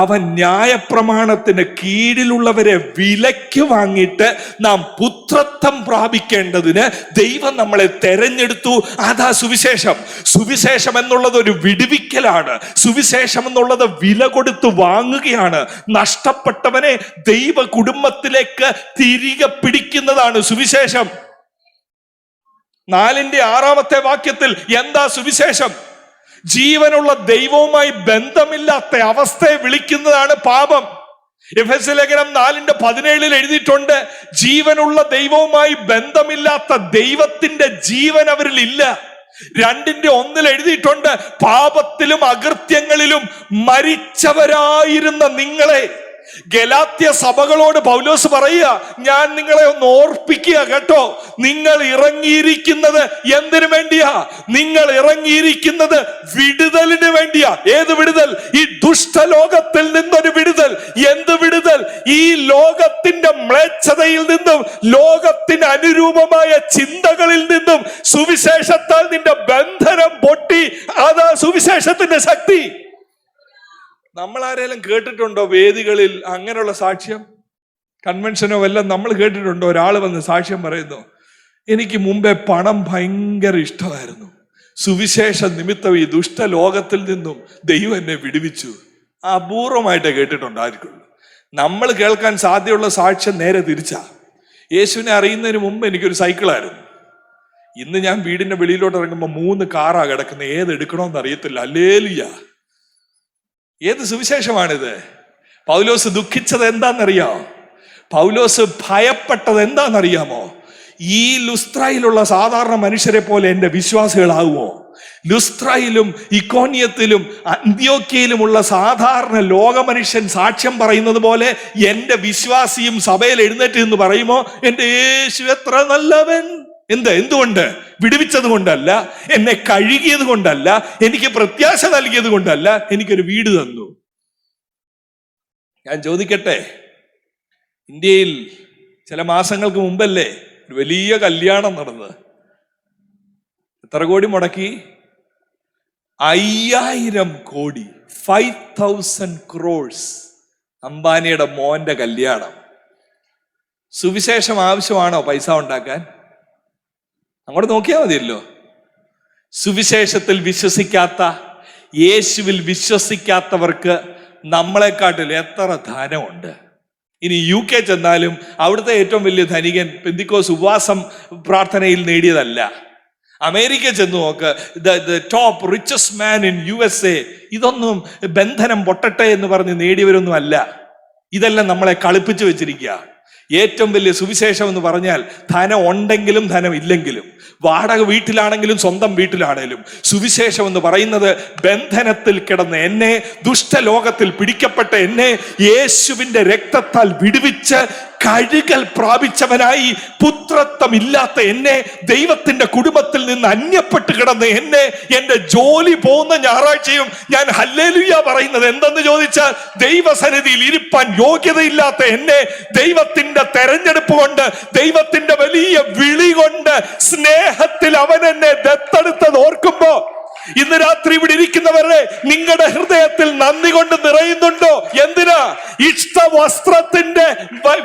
അവൻ ന്യായപ്രമാണത്തിന് കീഴിലുള്ളവരെ വിലയ്ക്ക് വാങ്ങിയിട്ട് നാം പുത്രത്വം പ്രാപിക്കേണ്ടതിന് ദൈവം നമ്മളെ തെരഞ്ഞെടുത്തു. അതാ സുവിശേഷം. സുവിശേഷം എന്നുള്ളത് ഒരു വിടുവിക്കലാണ്. സുവിശേഷം എന്നുള്ളത് വില കൊടുത്ത് വാങ്ങുകയാണ്. നഷ്ടപ്പെട്ടവനെ ദൈവ കുടുംബത്തിലേക്ക് തിരികെ പിടിക്കുന്നതാണ് സുവിശേഷം. 4-ാമത്തെ വാക്യത്തിൽ എന്താ സുവിശേഷം? ജീവനുള്ള ദൈവവുമായി ബന്ധമില്ലാത്ത അവസ്ഥയെ വിളിക്കുന്നതാണ് പാപം. എഫെസ്യ ലേഖനം 4:17 എഴുതിയിട്ടുണ്ട്, ജീവനുള്ള ദൈവവുമായി ബന്ധമില്ലാത്ത ദൈവത്തിന്റെ ജീവൻ അവരിൽ ഇല്ല. 2:1 എഴുതിയിട്ടുണ്ട്, പാപത്തിലും അകൃത്യങ്ങളിലും മരിച്ചവരായിരുന്ന നിങ്ങളെ. ഗലാത്യ സഭകളോട് പൗലോസ് പറയുക, ഞാൻ നിങ്ങളെ ഒന്ന് ഓർപ്പിക്കുക കേട്ടോ, നിങ്ങൾ ഇറങ്ങിയിരിക്കുന്നത് എന്തിനു വേണ്ടിയാ? നിങ്ങൾ ഇറങ്ങിയിരിക്കുന്നത് വിടുതലിന് വേണ്ടിയാ. ഏത് വിടുതൽ? ഈ ദുഷ്ടലോകത്തിൽ നിന്നൊരു വിടുതൽ. എന്ത് വിടുതൽ? ഈ ലോകത്തിന്റെ മ്ലേച്ഛതയിൽ നിന്നും, ലോകത്തിന് അനുരൂപമായ ചിന്തകളിൽ നിന്നും സുവിശേഷത്താൽ നിന്റെ ബന്ധനം പൊട്ടി. അതാ സുവിശേഷത്തിന്റെ ശക്തി. നമ്മൾ ആരെങ്കിലും കേട്ടിട്ടുണ്ടോ വേദികളിൽ അങ്ങനെയുള്ള സാക്ഷ്യം? കൺവെൻഷനോ വല്ലതും നമ്മൾ കേട്ടിട്ടുണ്ടോ? ഒരാൾ വന്ന് സാക്ഷ്യം പറയുന്നു, എനിക്ക് മുമ്പേ പണം ഭയങ്കര ഇഷ്ടമായിരുന്നു, സുവിശേഷ നിമിത്തം ഈ ദുഷ്ടലോകത്തിൽ നിന്നും ദൈവം എന്നെ വിടുവിച്ചു. അപൂർവമായിട്ടേ കേട്ടിട്ടുണ്ടായിരിക്കുള്ളൂ. നമ്മൾ കേൾക്കാൻ സാധ്യതയുള്ള സാക്ഷ്യം നേരെ തിരിച്ചാ. യേശുവിനെ അറിയുന്നതിന് മുമ്പ് എനിക്കൊരു സൈക്കിളായിരുന്നു. ഇന്ന് ഞാൻ വീടിന്റെ വെളിയിലോട്ട് ഇറങ്ങുമ്പോൾ 3 കാറാ കിടക്കുന്നത്, ഏതെടുക്കണമെന്ന് അറിയത്തില്ല. ഹല്ലേലൂയ. ഏത് സുവിശേഷമാണിത്? പൗലോസ് ദുഃഖിച്ചത് എന്താണെന്നറിയാമോ? പൗലോസ് ഭയപ്പെട്ടത് എന്താണെന്നറിയാമോ? ഈ ലുസ്ത്രയിലുള്ള സാധാരണ മനുഷ്യരെ പോലെ എൻ്റെ വിശ്വാസികളാകുമോ? ലുസ്ത്രയിലും ഇക്കോന്യത്തിലും അന്ത്യോക്യയിലുമുള്ള സാധാരണ ലോക മനുഷ്യൻ സാക്ഷ്യം പറയുന്നത് പോലെ എൻ്റെ വിശ്വാസിയും സഭയിൽ എഴുന്നേറ്റ് എന്ന് പറയുമോ, എൻ്റെ യേശു എത്ര നല്ലവൻ? എന്തുകൊണ്ട്? വിടുവിച്ചത് കൊണ്ടല്ല, എന്നെ കഴുകിയത് കൊണ്ടല്ല, എനിക്ക് പ്രത്യാശ നൽകിയത് കൊണ്ടല്ല, എനിക്കൊരു വീട് തന്നു. ഞാൻ ചോദിക്കട്ടെ, ഇന്ത്യയിൽ ചില മാസങ്ങൾക്ക് മുമ്പല്ലേ ഒരു വലിയ കല്യാണം നടന്നത്? എത്ര കോടി മുടക്കി? 5000 കോടി, 5000 crores. അംബാനിയുടെ മോന്റെ കല്യാണം. സുവിശേഷം ആവശ്യമാണോ പൈസ ഉണ്ടാക്കാൻ? അങ്ങോട്ട് നോക്കിയാൽ മതിയല്ലോ. സുവിശേഷത്തിൽ വിശ്വസിക്കാത്ത, യേശുവിൽ വിശ്വസിക്കാത്തവർക്ക് നമ്മളെക്കാട്ടിൽ എത്ര ധനമുണ്ട്. ഇനി UK ചെന്നാലും അവിടുത്തെ ഏറ്റവും വലിയ ധനികൻ പെന്തിക്കോസ് ഉപവാസം പ്രാർത്ഥനയിൽ നേടിയതല്ല. അമേരിക്ക ചെന്ന് നോക്ക്, the top richest man in USA, ഇതൊന്നും ബന്ധനം പൊട്ടട്ടെ എന്ന് പറഞ്ഞ് നേടിയവരൊന്നും അല്ല. ഇതെല്ലാം നമ്മളെ കളിപ്പിച്ചു വെച്ചിരിക്കുക. ഏറ്റവും വലിയ സുവിശേഷം എന്ന് പറഞ്ഞാൽ ധനം ഉണ്ടെങ്കിലും ധനം ഇല്ലെങ്കിലും, വാടക വീട്ടിലാണെങ്കിലും സ്വന്തം വീട്ടിലാണെങ്കിലും, സുവിശേഷം എന്ന് പറയുന്നത് ബന്ധനത്തിൽ കിടന്ന് എന്നെ, ദുഷ്ടലോകത്തിൽ പിടിക്കപ്പെട്ട എന്നെ യേശുവിന്റെ രക്തത്താൽ വിടുവിച്ച് കഴുകൽ പ്രാപിച്ചവനായി പുത്രത്വമില്ലാത്ത എന്നെ, ദൈവത്തിന്റെ കുടുംബത്തിൽ നിന്ന് അന്യപ്പെട്ട് കിടന്ന് എന്നെ, എന്റെ ജോലി പോകുന്ന ഞായറാഴ്ചയും ഞാൻ ഹല്ലേലൂയ പറയുന്നത് എന്തെന്ന് ചോദിച്ചാൽ, ദൈവസന്നിധിയിൽ ഇരിപ്പാൻ യോഗ്യതയില്ലാത്ത എന്നെ ദൈവത്തിന്റെ തെരഞ്ഞെടുപ്പ് കൊണ്ട്, ദൈവത്തിന്റെ വലിയ വിളി കൊണ്ട്, സ്നേഹത്തിൽ അവൻ എന്നെ ദത്തെടുത്തത് ഓർക്കുമ്പോ, ഇന്ന് രാത്രി ഇവിടെ ഇരിക്കുന്നവരെ നിങ്ങളുടെ ഹൃദയത്തിൽ നന്ദി കൊണ്ട് നിറയുന്നുണ്ടോ? എന്തിനാ? ഇഷ്ട വസ്ത്രത്തിന്റെ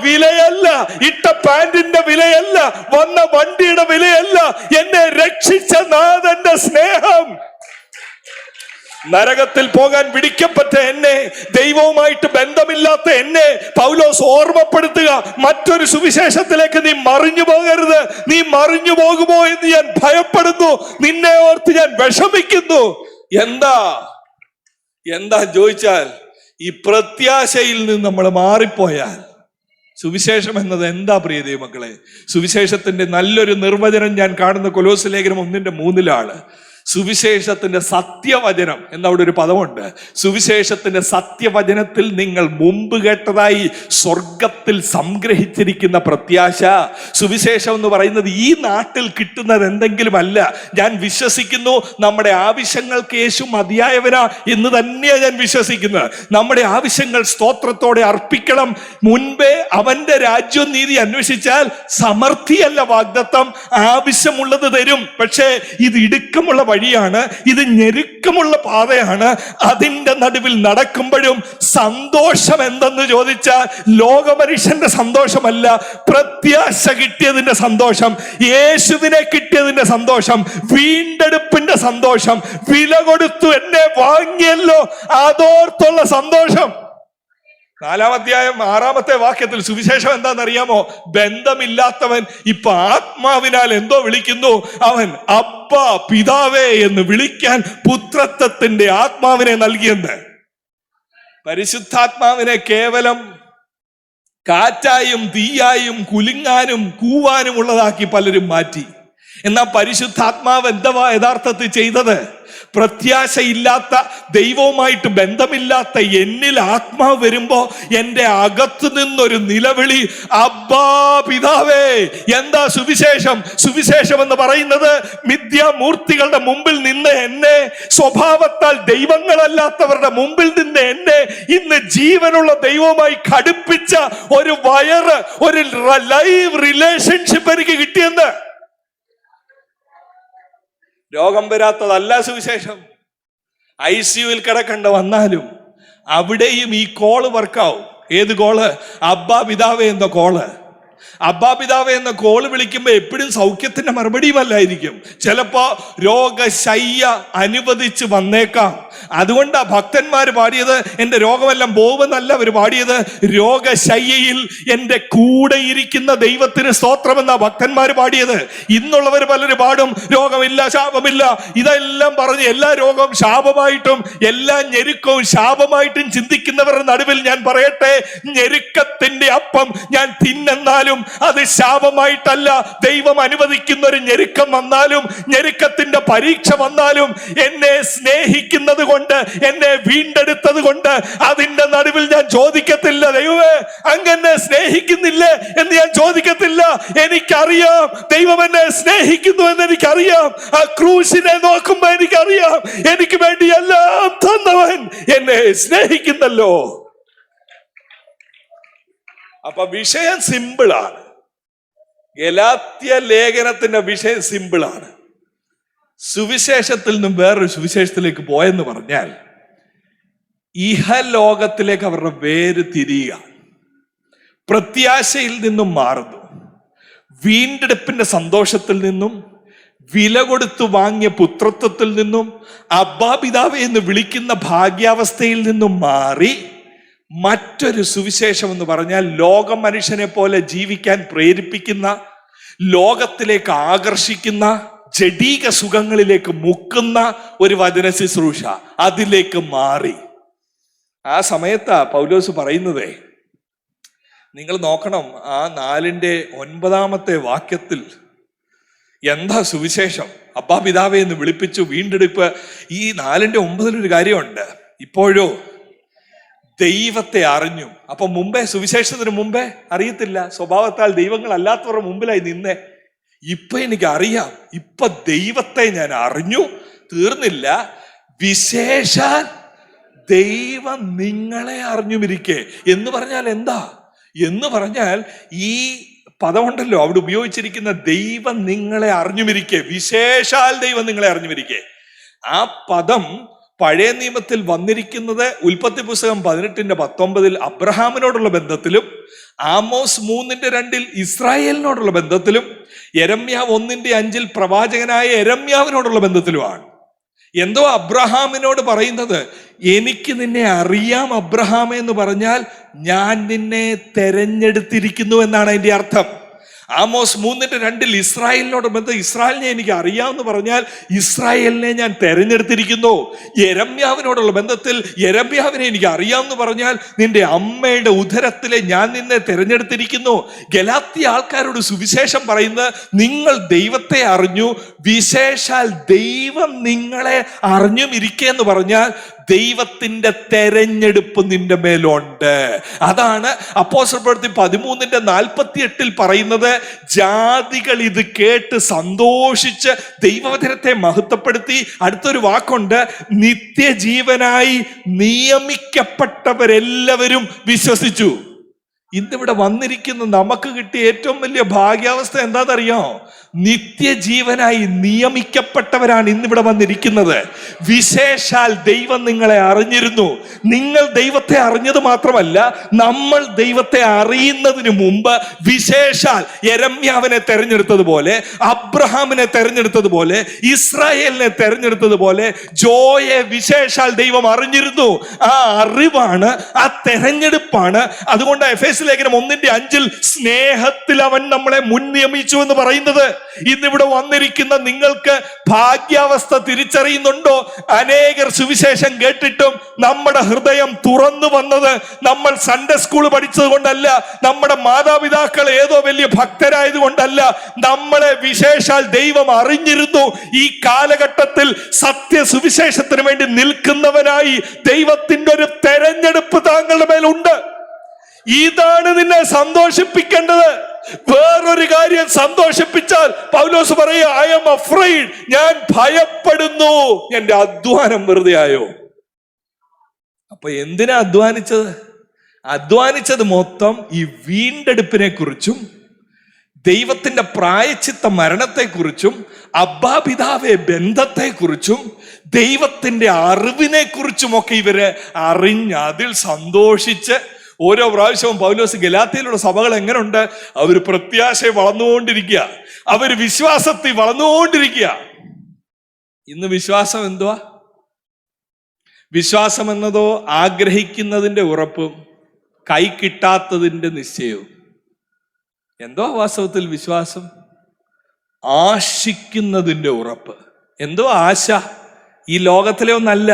വിലയല്ല, ഇട്ട പാന്റിന്റെ വിലയല്ല, വന്ന വണ്ടിയുടെ വിലയല്ല, എന്നെ രക്ഷിച്ച നാഥന്റെ സ്നേഹം. നരകത്തിൽ പോകാൻ വിധിക്കപ്പെട്ട എന്നെ, ദൈവവുമായിട്ട് ബന്ധമില്ലാത്ത എന്നെ പൗലോസ് ഓർമ്മപ്പെടുത്തുക, മറ്റൊരു സുവിശേഷത്തിലേക്ക് നീ മറിഞ്ഞു പോകരുത്. നീ മറിഞ്ഞു പോകുമോ എന്ന് ഞാൻ ഭയപ്പെടുന്നു, നിന്നെ ഓർത്ത് ഞാൻ വിഷമിക്കുന്നു. എന്താ ചോദിച്ചാൽ, ഈ പ്രത്യാശയിൽ നിന്ന് നമ്മൾ മാറിപ്പോയാൽ സുവിശേഷം എന്നത് എന്താ പ്രിയ ദൈവമക്കളെ? സുവിശേഷത്തിന്റെ നല്ലൊരു നിർവചനം ഞാൻ കാണുന്ന കൊലോസ്യ ലേഖനം 1:3 സുവിശേഷത്തിന്റെ സത്യവചനം എന്നവിടെ ഒരു പദമുണ്ട്. സുവിശേഷത്തിന്റെ സത്യവചനത്തിൽ നിങ്ങൾ മുമ്പ് കേട്ടതായി സ്വർഗത്തിൽ സംഗ്രഹിച്ചിരിക്കുന്ന പ്രത്യാശ. സുവിശേഷം എന്ന് പറയുന്നത് ഈ നാട്ടിൽ കിട്ടുന്നത് എന്തെങ്കിലും അല്ല. ഞാൻ വിശ്വസിക്കുന്നു നമ്മുടെ ആവശ്യങ്ങൾക്ക് യേശു മതിയായവനാ എന്ന് തന്നെയാണ് ഞാൻ വിശ്വസിക്കുന്നത്. നമ്മുടെ ആവശ്യങ്ങൾ സ്തോത്രത്തോടെ അർപ്പിക്കണം. മുൻപേ അവന്റെ രാജ്യവും നീതി അന്വേഷിച്ചാൽ സമൃദ്ധിയല്ല വാഗ്ദത്തം, ആവശ്യമുള്ളത് തരും. പക്ഷേ ഇത് ഇടുക്കമുള്ള വഴിയാണ്, ഇത് ഞെരുക്കമുള്ള പാതയാണ്. അതിന്റെ നടുവിൽ നടക്കുമ്പോഴും സന്തോഷം എന്തെന്ന് ചോദിച്ചാൽ, ലോകമനുഷ്യന്റെ സന്തോഷമല്ല, പ്രത്യാശ കിട്ടിയതിന്റെ സന്തോഷം, യേശുവിനെ കിട്ടിയതിന്റെ സന്തോഷം, വീണ്ടെടുപ്പിന്റെ സന്തോഷം, വില കൊടുത്തു എന്നെ വാങ്ങിയല്ലോ അതോർത്തുള്ള സന്തോഷം. 4-ാം അധ്യായം 6-ാമത്തെ വാക്യത്തിൽ സുവിശേഷം എന്താണെന്നറിയാമോ? ബന്ധമില്ലാത്തവൻ ഇപ്പൊ ആത്മാവിനാൽ എന്തോ വിളിക്കുന്നു. അവൻ അബ്ബാ പിതാവേ എന്ന് വിളിക്കാൻ പുത്രത്വത്തിന്റെ ആത്മാവിനെ നൽകിയെന്ന്. പരിശുദ്ധാത്മാവിനെ കേവലം കാറ്റായും തീയായും കുലുങ്ങാനും കൂവാനും ഉള്ളതാക്കി പലരും മാറ്റി. എന്നാൽ പരിശുദ്ധാത്മാവ് എന്താ യഥാർത്ഥത്തിൽ ചെയ്തത്? പ്രത്യാശയില്ലാത്ത, ദൈവവുമായിട്ട് ബന്ധമില്ലാത്ത എന്നിൽ ആത്മാവ് വരുമ്പോ എന്റെ അകത്തു നിന്നൊരു നിലവിളി, അബ്ബാ പിതാവേ. എന്താ സുവിശേഷം? സുവിശേഷം എന്ന് പറയുന്നത് മിഥ്യാമൂർത്തികളുടെ മുമ്പിൽ നിന്ന് എന്നെ, സ്വഭാവത്താൽ ദൈവങ്ങളല്ലാത്തവരുടെ മുമ്പിൽ നിന്ന് എന്നെ ഇന്ന് ജീവനുള്ള ദൈവവുമായി ഘടിപ്പിച്ച ഒരു ഒരു ലൈവ് റിലേഷൻഷിപ്പ് എനിക്ക് കിട്ടിയെന്ന്. രോഗം വരാത്തതല്ല സുവിശേഷം. ICUവിൽ കിടക്കണ്ട വന്നാലും അവിടെയും ഈ കോള് വർക്കാവും. ഏത് കോള്? അബ്ബാ പിതാവേ എന്ന കോള്. അബ്ബാ പിതാവേ എന്ന കോള് വിളിക്കുമ്പോ എപ്പോഴും സൗഖ്യത്തിന്റെ മറുപടിയുമല്ലായിരിക്കും. ചിലപ്പോ രോഗശയ്യ അനുവദിച്ച് വന്നേക്കാം. അതുകൊണ്ടാ ഭക്തന്മാര് പാടിയത് എന്റെ രോഗമെല്ലാം പോകുമെന്നല്ല അവർ പാടിയത്, രോഗശയ്യയിൽ എന്റെ കൂടെ ഇരിക്കുന്ന ദൈവത്തിന് സ്തോത്രമെന്നാ ഭക്തന്മാര് പാടിയത്. ഇന്നുള്ളവർ പലരും പാടും രോഗമില്ല, ശാപമില്ല, ഇതെല്ലാം പറഞ്ഞ് എല്ലാ രോഗവും ശാപമായിട്ടും എല്ലാ ഞെരുക്കവും ശാപമായിട്ടും ചിന്തിക്കുന്നവരുടെ നടുവിൽ ഞാൻ പറയട്ടെ, ഞെരുക്കത്തിന്റെ അപ്പം ഞാൻ തിന്നെന്നാലും അത് ശാപമായിട്ടല്ല. ദൈവം അനുവദിക്കുന്ന ഒരു ഞെരുക്കം വന്നാലും, ഞെരുക്കത്തിന്റെ പരീക്ഷ വന്നാലും, എന്നെ സ്നേഹിക്കുന്നത് കൊണ്ട്, എന്നെ വീണ്ടെടുത്തത് കൊണ്ട് അതിന്റെ നടുവിൽ ഞാൻ ചോദിക്കത്തില്ല, ദൈവമേ അങ്ങനെ സ്നേഹിക്കുന്നില്ലേ എന്ന് ഞാൻ ചോദിക്കത്തില്ല. എനിക്കറിയാം ദൈവം എന്നെ സ്നേഹിക്കുന്നു എന്ന് എനിക്കറിയാം. ആ ക്രൂശിനെ നോക്കുമ്പോ എനിക്കറിയാം എനിക്ക് വേണ്ടി എല്ലാം തന്നവൻ എന്നെ സ്നേഹിക്കുന്നല്ലോ. അപ്പൊ വിഷയം സിമ്പിളാണ്. ഗലാത്യ ലേഖനത്തിന്റെ വിഷയം സിമ്പിളാണ്. സുവിശേഷത്തിൽ നിന്നും വേറൊരു സുവിശേഷത്തിലേക്ക് പോയെന്ന് പറഞ്ഞാൽ ഇഹലോകത്തിലേക്ക് അവരുടെ വേര് തിരിയുക, പ്രത്യാശയിൽ നിന്നും മാറുന്നു, വീണ്ടെടുപ്പിന്റെ സന്തോഷത്തിൽ നിന്നും, വില കൊടുത്തു വാങ്ങിയ പുത്രത്വത്തിൽ നിന്നും, അബ്ബാ പിതാവേ എന്ന് വിളിക്കുന്ന ഭാഗ്യാവസ്ഥയിൽ നിന്നും മാറി മറ്റൊരു സുവിശേഷം എന്ന് പറഞ്ഞാൽ ലോക മനുഷ്യനെ പോലെ ജീവിക്കാൻ പ്രേരിപ്പിക്കുന്ന, ലോകത്തിലേക്ക് ആകർഷിക്കുന്ന, ജഡീക സുഖങ്ങളിലേക്ക് മുക്കുന്ന ഒരു വചന ശുശ്രൂഷ, അതിലേക്ക് മാറി. ആ സമയത്താ പൗലോസ് പറയുന്നത്, നിങ്ങൾ നോക്കണം, ആ 4:9 വാക്യത്തിൽ എന്താ സുവിശേഷം? അബ്ബാ പിതാവേ എന്ന് വിളിപ്പിച്ചു വീണ്ടെടുപ്പ്. ഈ 4:9 കാര്യമുണ്ട്, ഇപ്പോഴോ ദൈവത്തെ അറിഞ്ഞു. അപ്പൊ മുമ്പേ, സുവിശേഷത്തിന് മുമ്പേ അറിയത്തില്ല, സ്വഭാവത്താൽ ദൈവങ്ങളല്ലാത്തവരുടെ മുമ്പിലായി നിന്നേ. ഇപ്പൊ എനിക്ക് അറിയാം, ഇപ്പൊ ദൈവത്തെ ഞാൻ അറിഞ്ഞു. തീർന്നില്ല, വിശേഷാൽ ദൈവം നിങ്ങളെ അറിഞ്ഞുമിരിക്കെ. എന്ന് പറഞ്ഞാൽ എന്താ? എന്ന് പറഞ്ഞാൽ ഈ പദമുണ്ടല്ലോ അവിടെ ഉപയോഗിച്ചിരിക്കുന്ന, ദൈവം നിങ്ങളെ അറിഞ്ഞുമിരിക്കെ, വിശേഷാൽ ദൈവം നിങ്ങളെ അറിഞ്ഞുമിരിക്കെ. ആ പദം പഴയ നിയമത്തിൽ വന്നിരിക്കുന്നത് ഉൽപ്പത്തി പുസ്തകം 18:19 അബ്രഹാമിനോടുള്ള ബന്ധത്തിലും, ആമോസ് 3:2 ഇസ്രായേലിനോടുള്ള ബന്ധത്തിലും, യെരമ്യാവ് 1:5 പ്രവാചകനായ യെരമ്യാവിനോടുള്ള ബന്ധത്തിലുമാണ്. എന്തോ അബ്രഹാമിനോട് പറയുന്നത്, എനിക്ക് നിന്നെ അറിയാം അബ്രഹാമേ എന്ന് പറഞ്ഞാൽ ഞാൻ നിന്നെ തെരഞ്ഞെടുത്തിരിക്കുന്നു എന്നാണ് അതിന്റെ അർത്ഥം. ആമോസ് 3:2 ഇസ്രായേലിനോട് ബന്ധം, ഇസ്രായേലിനെ എനിക്ക് അറിയാമെന്ന് പറഞ്ഞാൽ ഇസ്രായേലിനെ ഞാൻ തെരഞ്ഞെടുത്തിരിക്കുന്നു. യെരമ്യാവിനോടുള്ള ബന്ധത്തിൽ യെരമ്യാവിനെ എനിക്ക് അറിയാമെന്ന് പറഞ്ഞാൽ നിന്റെ അമ്മയുടെ ഉദരത്തിലെ ഞാൻ നിന്നെ തെരഞ്ഞെടുത്തിരിക്കുന്നു. ഗലാത്യ ആൾക്കാരോട് സുവിശേഷം പറയുന്നത്, നിങ്ങൾ ദൈവത്തെ അറിഞ്ഞു, വിശേഷാൽ ദൈവം നിങ്ങളെ അറിഞ്ഞും ഇരിക്കെന്ന് പറഞ്ഞാൽ ദൈവത്തിന്റെ തെരഞ്ഞെടുപ്പ് നിന്റെ മേലുണ്ട്. അതാണ് അപ്പോസ്തല പ്രവൃത്തി 13:48 പറയുന്നത്, ജാതികൾ ഇത് കേട്ട് സന്തോഷിച്ച് ദൈവവചനത്തെ മഹത്വപ്പെടുത്തി. അടുത്തൊരു വാക്കുണ്ട്, നിത്യജീവനായി നിയമിക്കപ്പെട്ടവരെല്ലാവരും വിശ്വസിച്ചു. ഇന്നിവിടെ വന്നിരിക്കുന്ന നമുക്ക് കിട്ടിയ ഏറ്റവും വലിയ ഭാഗ്യാവസ്ഥ എന്താണെന്നറിയോ? നിത്യജീവനായി നിയമിക്കപ്പെട്ടവരാണ് ഇന്നിവിടെ വന്നിരിക്കുന്നത്. വിശേഷാൽ ദൈവം നിങ്ങളെ അറിഞ്ഞിരുന്നു. നിങ്ങൾ ദൈവത്തെ അറിഞ്ഞത് മാത്രമല്ല, നമ്മൾ ദൈവത്തെ അറിയുന്നതിന് മുമ്പ് വിശേഷാൽ യെരമ്യാവിനെ തെരഞ്ഞെടുത്തതുപോലെ, അബ്രഹാമിനെ തെരഞ്ഞെടുത്തതുപോലെ, ഇസ്രായേലിനെ തെരഞ്ഞെടുത്തതുപോലെ ജോയെ വിശേഷാൽ ദൈവം അറിഞ്ഞിരുന്നു. ആ അറിവാണ്, ആ തെരഞ്ഞെടുപ്പാണ്. അതുകൊണ്ട് എഫേസ്യ ലേഖനം 1:5 സ്നേഹത്തിൽ അവൻ നമ്മളെ മുൻ നിയമിച്ചു എന്ന് പറയുന്നത്. ഇന്നിവിടെ വന്നിരിക്കുന്ന നിങ്ങൾക്ക് ഭാഗ്യാവസ്ഥ തിരിച്ചറിയുന്നുണ്ടോ? അനേകർ സുവിശേഷം കേട്ടിട്ടും നമ്മുടെ ഹൃദയം തുറന്നു വന്നത് നമ്മൾ സൺഡേ സ്കൂൾ പഠിച്ചത് കൊണ്ടല്ല, നമ്മുടെ മാതാപിതാക്കൾ ഏതോ വലിയ ഭക്തരായത് കൊണ്ടല്ല, നമ്മളെ വിശേഷാൽ ദൈവം അറിഞ്ഞിരുന്നു. ഈ കാലഘട്ടത്തിൽ സത്യ സുവിശേഷത്തിന് വേണ്ടി നിൽക്കുന്നവനായി ദൈവത്തിന്റെ ഒരു തെരഞ്ഞെടുപ്പ് താങ്കളുടെ മേലുണ്ട്. ഇതാണ് നിന്നെ സന്തോഷിപ്പിക്കേണ്ടത്. വേറൊരു കാര്യം സന്തോഷിപ്പിച്ചാൽ പൗലോസ് പറയുക, ഐ ആം അഫ്രൈഡ്, ഞാൻ ഭയപ്പെടുന്നു, എന്റെ അധ്വാനം വെറുതെ ആയോ? അപ്പൊ എന്തിനാ അധ്വാനിച്ചത്? അധ്വാനിച്ചത് മൊത്തം ഈ വീണ്ടെടുപ്പിനെ കുറിച്ചും ദൈവത്തിന്റെ പ്രായച്ചിത്ത മരണത്തെക്കുറിച്ചും അബ്ബാ പിതാവെ ബന്ധത്തെക്കുറിച്ചും ദൈവത്തിന്റെ അറിവിനെ കുറിച്ചുമൊക്കെ ഇവര് അറിഞ്ഞ് അതിൽ സന്തോഷിച്ച് ഓരോ പ്രാവശ്യവും പൗലോസ് ഗലാത്യയിലുള്ള സഭകൾ എങ്ങനെയുണ്ട്? അവർ പ്രത്യാശയെ വളർന്നുകൊണ്ടിരിക്കുക, അവർ വിശ്വാസത്തിൽ വളർന്നുകൊണ്ടിരിക്കുക. ഇന്ന് വിശ്വാസം എന്തുവാ? വിശ്വാസം എന്നതോ ആഗ്രഹിക്കുന്നതിന്റെ ഉറപ്പും കൈ കിട്ടാത്തതിന്റെ നിശ്ചയവും. എന്തോ വാസ്തവത്തിൽ വിശ്വാസം? ആശിക്കുന്നതിന്റെ ഉറപ്പ്. എന്തോ ആശ? ഈ ലോകത്തിലെ ഒന്നല്ല,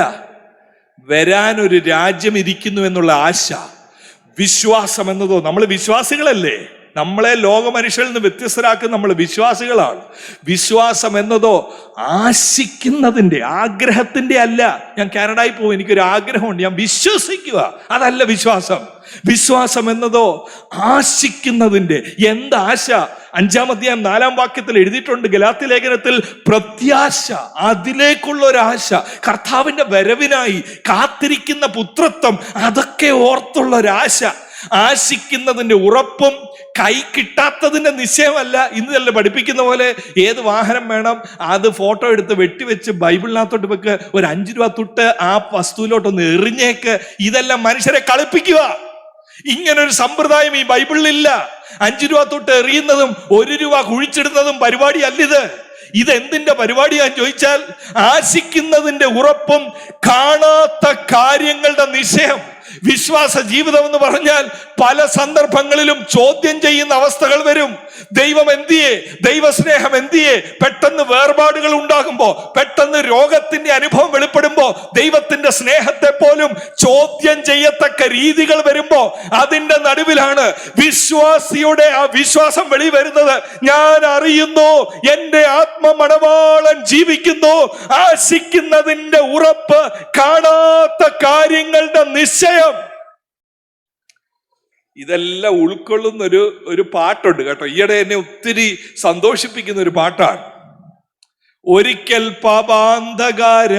വരാനൊരു രാജ്യം ഇരിക്കുന്നു എന്നുള്ള ആശ. വിശ്വാസം എന്നതോ, നമ്മൾ വിശ്വാസികളല്ലേ, നമ്മളെ ലോക മനുഷ്യരിൽ നിന്ന് വ്യത്യസ്തരാക്കുന്ന നമ്മൾ വിശ്വാസികളാണ്. വിശ്വാസം എന്നതോ ആശിക്കുന്നതിന്റെ, ആഗ്രഹത്തിന്റെ അല്ല. ഞാൻ കാനഡയിൽ പോകും, എനിക്കൊരു ആഗ്രഹമുണ്ട്, ഞാൻ വിശ്വസിക്കുക, അതല്ല വിശ്വാസം. വിശ്വാസം എന്നതോ ആശിക്കുന്നതിന്റെ. എന്താശ? 5-ാം അധ്യായം 4-ാം വാക്യത്തിൽ എഴുതിയിട്ടുണ്ട്, ഗലാത്യ ലേഖനത്തിൽ, പ്രത്യാശ, അതിലേക്കുള്ള ഒരാശ, കർത്താവിന്റെ വരവിനായി കാത്തിരിക്കുന്ന പുത്രത്വം, അതൊക്കെ ഓർത്തുള്ള ഒരാശ. ആശിക്കുന്നതിന്റെ ഉറപ്പും കൈ കിട്ടാത്തതിന്റെ നിശ്ചയമല്ല. ഇന്നല്ലേ പഠിപ്പിക്കുന്ന പോലെ ഏത് വാഹനം വേണം, അത് ഫോട്ടോ എടുത്ത് വെട്ടിവെച്ച് ബൈബിളിനകത്തോട്ട് വെക്ക്, ഒരു 5 രൂപ തൊട്ട് ആ വസ്തുവിലോട്ടൊന്ന് എറിഞ്ഞേക്ക്. ഇതെല്ലാം മനുഷ്യരെ കളിപ്പിക്കുക. ഇങ്ങനൊരു സമ്പ്രദായം ഈ ബൈബിളിലില്ല. 5 രൂപ തൊട്ട് എറിയുന്നതും 1 രൂപ കുഴിച്ചിടുന്നതും പരിപാടി അല്ലിത്. ഇതെന്തിന്റെ പരിപാടിയാന്ന് ചോദിച്ചാൽ, ആശിക്കുന്നതിന്റെ ഉറപ്പും കാണാത്ത കാര്യങ്ങളുടെ നിശ്ചയം. വിശ്വാസ ജീവിതം എന്ന് പറഞ്ഞാൽ പല സന്ദർഭങ്ങളിലും ചോദ്യം ചെയ്യുന്ന അവസ്ഥകൾ വരും. ദൈവം എന്തിയെ, ദൈവസ്നേഹം എന്തിയെ? പെട്ടെന്ന് വേർപാടുകൾ ഉണ്ടാകുമ്പോ, പെട്ടെന്ന് രോഗത്തിന്റെ അനുഭവം വെളിപ്പെടുമ്പോ, ദൈവത്തിന്റെ സ്നേഹത്തെ പോലും ചോദ്യം ചെയ്യത്തക്ക രീതികൾ വരുമ്പോ, അതിന്റെ നടുവിലാണ് വിശ്വാസിയുടെ ആ വിശ്വാസം വെളിവരുന്നത്. ഞാൻ അറിയുന്നു എന്റെ ആത്മമണവാളൻ ജീവിക്കുന്നു, ആശിക്കുന്നതിന്റെ ഉറപ്പ്, കാണാത്ത കാര്യങ്ങളുടെ നിശ്ചയം. ഇതെല്ലാം ഉൾക്കൊള്ളുന്ന ഒരു പാട്ടുണ്ട് കേട്ടോ. ഈയിടെ എന്നെ ഒത്തിരി സന്തോഷിപ്പിക്കുന്ന ഒരു പാട്ടാണ്. ഒരിക്കൽ പാപാന്ധകാര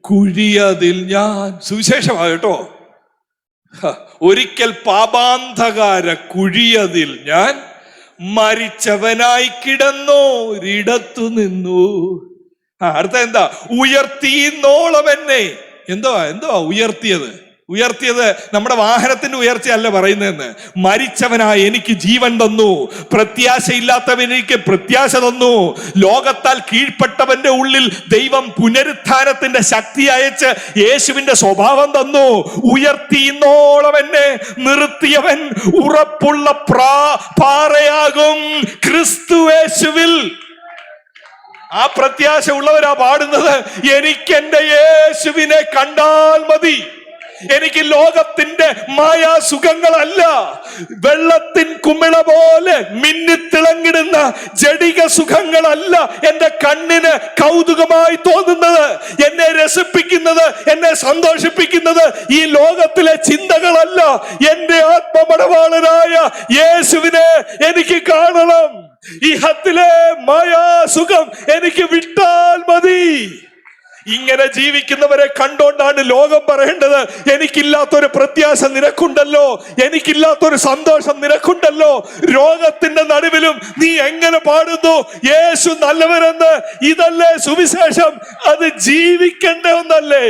കുഴിയതിൽ ഞാൻ, സുവിശേഷമാണ് കേട്ടോ. ഒരിക്കൽ പാപാന്ധകാര കുഴിയതിൽ ഞാൻ മരിച്ചവനായി കിടന്നോരിടത്തു നിന്നു. അടുത്ത എന്താ? ഉയർത്തിന്നോളം എന്നെ. എന്തുവാ ഉയർത്തിയത്? നമ്മുടെ വാഹനത്തിന്റെ ഉയർച്ചയല്ല പറയുന്നതെന്ന്. മരിച്ചവനായി എനിക്ക് ജീവൻ തന്നു, പ്രത്യാശയില്ലാത്തവൻ എനിക്ക് പ്രത്യാശ തന്നു, ലോകത്താൽ കീഴ്പ്പെട്ടവന്റെ ഉള്ളിൽ ദൈവം പുനരുത്ഥാനത്തിന്റെ ശക്തി അയച്ച് യേശുവിന്റെ സ്വഭാവം തന്നു. ഉയർത്തിന്നോളം എന്നെ നിർത്തിയവൻ ഉറപ്പുള്ള പാറയാകും ക്രിസ്തുയേശുവിൽ. ആ പ്രത്യാശ ഉള്ളവരാ പാടുന്നത്. എനിക്ക് എന്റെ യേശുവിനെ കണ്ടാൽ മതി. എനിക്ക് ലോകത്തിന്റെ മായാസുഖങ്ങളല്ല, വെള്ളത്തിൻ കുമിള പോലെ മിന്നിത്തിളങ്ങിടുന്ന ജഡിക സുഖങ്ങളല്ല എന്റെ കണ്ണിന് കൗതുകമായി തോന്നുന്നത്. എന്നെ രസിപ്പിക്കുന്നത്, എന്നെ സന്തോഷിപ്പിക്കുന്നത് ഈ ലോകത്തിലെ ചിന്തകളല്ല. എന്റെ ആത്മമണവാളനായ യേശുവിനെ എനിക്ക് കാണണം. ഈ ഹത്തിലെ മായാസുഖം എനിക്ക് വിട്ടാൽ മതി. ഇങ്ങനെ ജീവിക്കുന്നവരെ കണ്ടോണ്ടാണ് ലോകം പറയേണ്ടത്, എനിക്കില്ലാത്തൊരു പ്രത്യാശ നിനക്കുണ്ടല്ലോ, എനിക്കില്ലാത്തൊരു സന്തോഷം നിനക്കുണ്ടല്ലോ. രോഗത്തിന്റെ നടുവിലും നീ എങ്ങനെ പാടുന്നു യേശു നല്ലവരെന്ന്? ഇതല്ലേ സുവിശേഷം? അത് ജീവിക്കേണ്ട ഒന്നല്ലേ?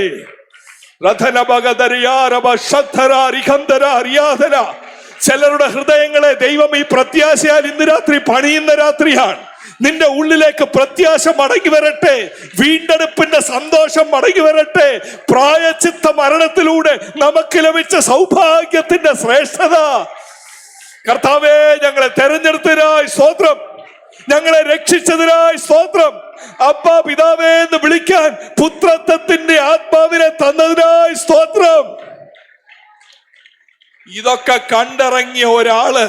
ചിലരുടെ ഹൃദയങ്ങളെ ദൈവം ഈ പ്രത്യാശയാൽ ഇന്ന് രാത്രി പണിയുന്ന രാത്രിയാണ്. നിന്റെ ഉള്ളിലേക്ക് പ്രത്യാശ മടങ്ങി വരട്ടെ, വീണ്ടെടുപ്പിന്റെ സന്തോഷം മടങ്ങി വരട്ടെ. പ്രായച്ചിത്ത മരണത്തിലൂടെ നമുക്ക് ലഭിച്ച സൗഭാഗ്യത്തിന്റെ ശ്രേഷ്ഠത. കർത്താവേ, ഞങ്ങളെ തെരഞ്ഞെടുത്തതിനായി സ്തോത്രം, ഞങ്ങളെ രക്ഷിച്ചതിനായി സ്തോത്രം. അപ്പാ പിതാവേ എന്ന് വിളിക്കാൻ പുത്രത്വത്തിന്റെ ആത്മാവിനെ തന്നതിനായി സ്തോത്രം. ഇതൊക്കെ കണ്ടിറങ്ങിയ ഒരാള്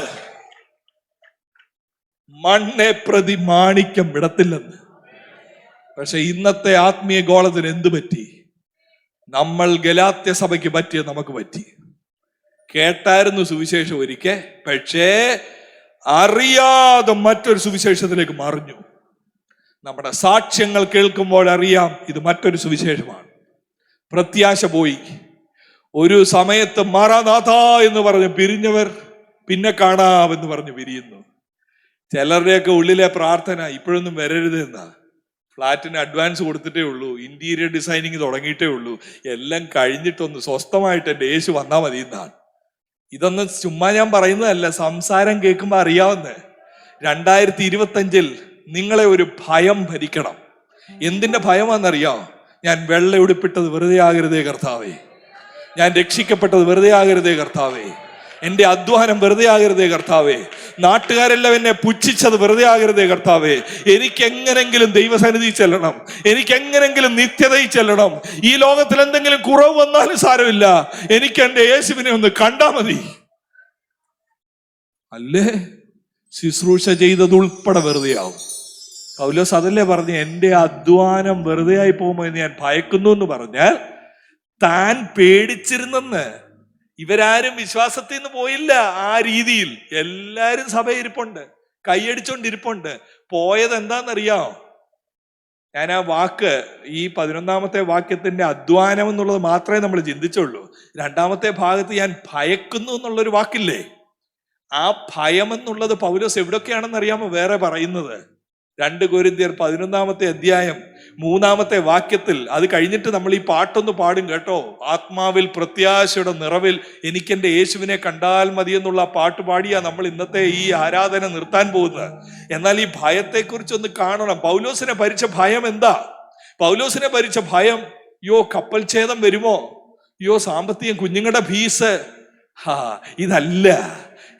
മണ്ണെ പ്രതി മാണിക്യം വിടത്തില്ലെന്ന്. പക്ഷെ ഇന്നത്തെ ആത്മീയ ഗോളത്തിന് എന്തു പറ്റി? നമ്മൾ ഗലാത്യ സഭയ്ക്ക് പറ്റിയത് നമുക്ക് പറ്റി. കേട്ടായിരുന്നു സുവിശേഷം ഒരിക്കൽ, പക്ഷേ അറിയാതെ മറ്റൊരു സുവിശേഷത്തിലേക്ക് മറിഞ്ഞു. നമ്മുടെ സാക്ഷ്യങ്ങൾ കേൾക്കുമ്പോൾ അറിയാം ഇത് മറ്റൊരു സുവിശേഷമാണ്. പ്രത്യാശ പോയി. ഒരു സമയത്ത് മാറാനാഥ എന്ന് പറഞ്ഞ് പിരിഞ്ഞവർ പിന്നെ കാണാമെന്ന് പറഞ്ഞ് പിരിയുന്നു. ചിലരുടെയൊക്കെ ഉള്ളിലെ പ്രാർത്ഥന ഇപ്പോഴൊന്നും വരരുത് എന്നാ. ഫ്ലാറ്റിന് അഡ്വാൻസ് കൊടുത്തിട്ടേ ഉള്ളൂ, ഇന്റീരിയർ ഡിസൈനിങ് തുടങ്ങിയിട്ടേ ഉള്ളൂ, എല്ലാം കഴിഞ്ഞിട്ടൊന്ന് സ്വസ്ഥമായിട്ട് എൻ്റെ യേശു വന്നാൽ മതി എന്നാണ്. ഇതൊന്നും ചുമ്മാ ഞാൻ പറയുന്നതല്ല, സംസാരം കേൾക്കുമ്പോൾ അറിയാവുന്ന. 2025 നിങ്ങളെ ഒരു ഭയം ഭരിക്കണം. എന്തിന്റെ ഭയമാണെന്നറിയാം? ഞാൻ വെള്ള ഉടുപ്പിട്ടത് വെറുതെ ആകരുതേ കർത്താവേ, ഞാൻ രക്ഷിക്കപ്പെട്ടത് വെറുതെ ആകരുതേ കർത്താവേ, എന്റെ അധ്വാനം വെറുതെ ആകരുതേ കർത്താവേ, നാട്ടുകാരെല്ലാം എന്നെ പുച്ഛിച്ചത് വെറുതെ ആകരുതേ കർത്താവേ. എനിക്ക് എങ്ങനെങ്കിലും ദൈവസന്നിധി ചെല്ലണം, എനിക്ക് എങ്ങനെങ്കിലും നിത്യതയിൽ ചെല്ലണം. ഈ ലോകത്തിൽ എന്തെങ്കിലും കുറവ് വന്നാലും സാരമില്ല, എനിക്ക് എന്റെ യേശുവിനെ ഒന്ന് കണ്ടാ മതി. അല്ലേ? ശുശ്രൂഷ ചെയ്തത് ഉൾപ്പെടെ വെറുതെയാവും. പൗലോസ് അതല്ലേ പറഞ്ഞ് എന്റെ അധ്വാനം വെറുതെ ആയി പോകുമോ എന്ന് ഞാൻ ഭയക്കുന്നു എന്ന് പറഞ്ഞാൽ താൻ പേടിച്ചിരുന്നെന്ന്. ഇവരാരും വിശ്വാസത്തിൽ നിന്ന് പോയില്ല. ആ രീതിയിൽ എല്ലാരും സഭയിരിപ്പുണ്ട്, കൈയടിച്ചോണ്ടിരിപ്പുണ്ട്. പോയത് എന്താണെന്നറിയാമോ? ഞാൻ ആ വാക്ക്, ഈ 11ാമത്തെ വാക്യത്തിന്റെ അധ്വാനം എന്നുള്ളത് മാത്രമേ നമ്മൾ ചിന്തിച്ചുള്ളൂ. 2ാമത്തെ ഭാഗത്ത് ഞാൻ ഭയക്കുന്നു എന്നുള്ളൊരു വാക്കില്ലേ, ആ ഭയം എന്നുള്ളത് പൗലോസ് എവിടൊക്കെയാണെന്ന് അറിയാമോ വേറെ പറയുന്നത്? 2 കൊരിന്ത്യർ 11ാമത്തെ അധ്യായം 3ാമത്തെ വാക്യത്തിൽ. അത് കഴിഞ്ഞിട്ട് നമ്മൾ ഈ പാട്ടൊന്ന് പാടും കേട്ടോ. ആത്മാവിൽ പ്രത്യാശയുടെ നിറവിൽ എനിക്കെന്റെ യേശുവിനെ കണ്ടാൽ മതി എന്നുള്ള ആ പാട്ട് പാടിയാ നമ്മൾ ഇന്നത്തെ ഈ ആരാധന നിർത്താൻ പോകുന്നത്. എന്നാൽ ഈ ഭയത്തെക്കുറിച്ചൊന്ന് കാണണം. പൗലോസിനെ ഭരിച്ച ഭയം എന്താ? പൗലോസിനെ ഭരിച്ച ഭയം, യോ കപ്പൽ ഛേദം വരുമോ, യോ സാമ്പത്തികം, കുഞ്ഞുങ്ങളുടെ ഫീസ്, ഇതല്ല.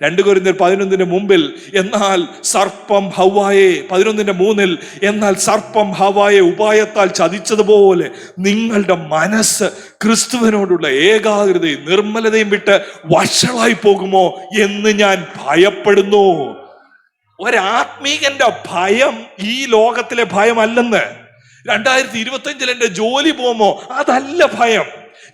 2 കൊരിന്ത്യർ 11:3 എന്നാൽ സർപ്പം ഹവ്വായെ 11:3 എന്നാൽ സർപ്പം ഹവ്വായെ ഉപായത്താൽ ചതിച്ചതുപോലെ നിങ്ങളുടെ മനസ്സ് ക്രിസ്തുവിനോടുള്ള ഏകാഗ്രതയും നിർമ്മലതയും വിട്ട് വഷളായി പോകുമോ എന്ന് ഞാൻ ഭയപ്പെടുന്നു. ഒരാത്മീകന്റെ ഭയം ഈ ലോകത്തിലെ ഭയമല്ലെന്ന്. 2025 എന്റെ ജോലി പോകുമോ അതല്ല ഭയം.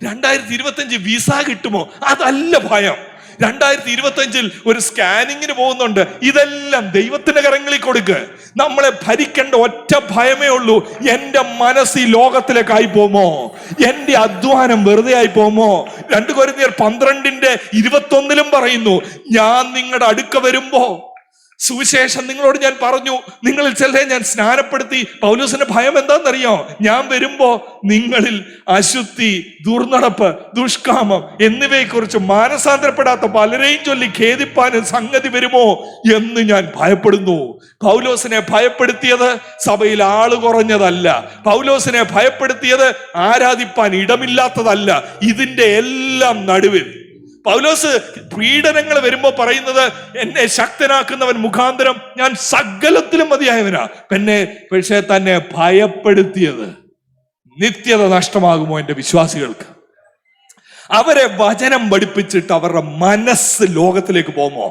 2025 വിസ കിട്ടുമോ അതല്ല ഭയം. 2025 ഒരു സ്കാനിങ്ങിന് പോകുന്നുണ്ട്. ഇതെല്ലാം ദൈവത്തിന്റെ കരങ്ങളിൽ കൊടുക്ക്. നമ്മളെ ഭരിക്കേണ്ട ഒറ്റ ഭയമേ ഉള്ളൂ, എന്റെ മനസ്സ് ഈ ലോകത്തിലേക്കായി പോമോ, എന്റെ അധ്വാനം വെറുതെ ആയി പോമോ. 2 കൊരിന്ത്യർ 12:21 പറയുന്നു, ഞാൻ നിങ്ങളുടെ അടുക്ക വരുമ്പോ സുവിശേഷം നിങ്ങളോട് ഞാൻ പറഞ്ഞു, നിങ്ങളിൽ ചിലരെ ഞാൻ സ്നാനപ്പെടുത്തി. പൗലോസിന്റെ ഭയം എന്താണെന്നറിയോ? ഞാൻ വരുമ്പോ നിങ്ങളിൽ അശുദ്ധി, ദുർനടപ്പ്, ദുഷ്കാമം എന്നിവയെക്കുറിച്ച് മാനസാന്തരപ്പെടാത്ത പലരെയും ചൊല്ലി ഖേദിപ്പാൻ സംഗതി വരുമോ എന്ന് ഞാൻ ഭയപ്പെടുന്നു. പൗലോസിനെ ഭയപ്പെടുത്തിയത് സഭയിൽ ആള് കുറഞ്ഞതല്ല, പൗലോസിനെ ഭയപ്പെടുത്തിയത് ആരാധിപ്പാൻ ഇടമില്ലാത്തതല്ല. ഇതിന്റെ എല്ലാം നടുവിൽ പൗലോസ് പീഡനങ്ങൾ വരുമ്പോ പറയുന്നത്, എന്നെ ശക്തനാക്കുന്നവൻ മുഖാന്തരം ഞാൻ സകലത്തിലും മതിയായവനാ. പക്ഷേ തന്നെ ഭയപ്പെടുത്തിയത് നിത്യത നഷ്ടമാകുമോ എന്റെ വിശ്വാസികൾക്ക്? അവരെ വചനം പഠിപ്പിച്ചിട്ട് അവരുടെ മനസ്സ് ലോകത്തിലേക്ക് പോകുമോ?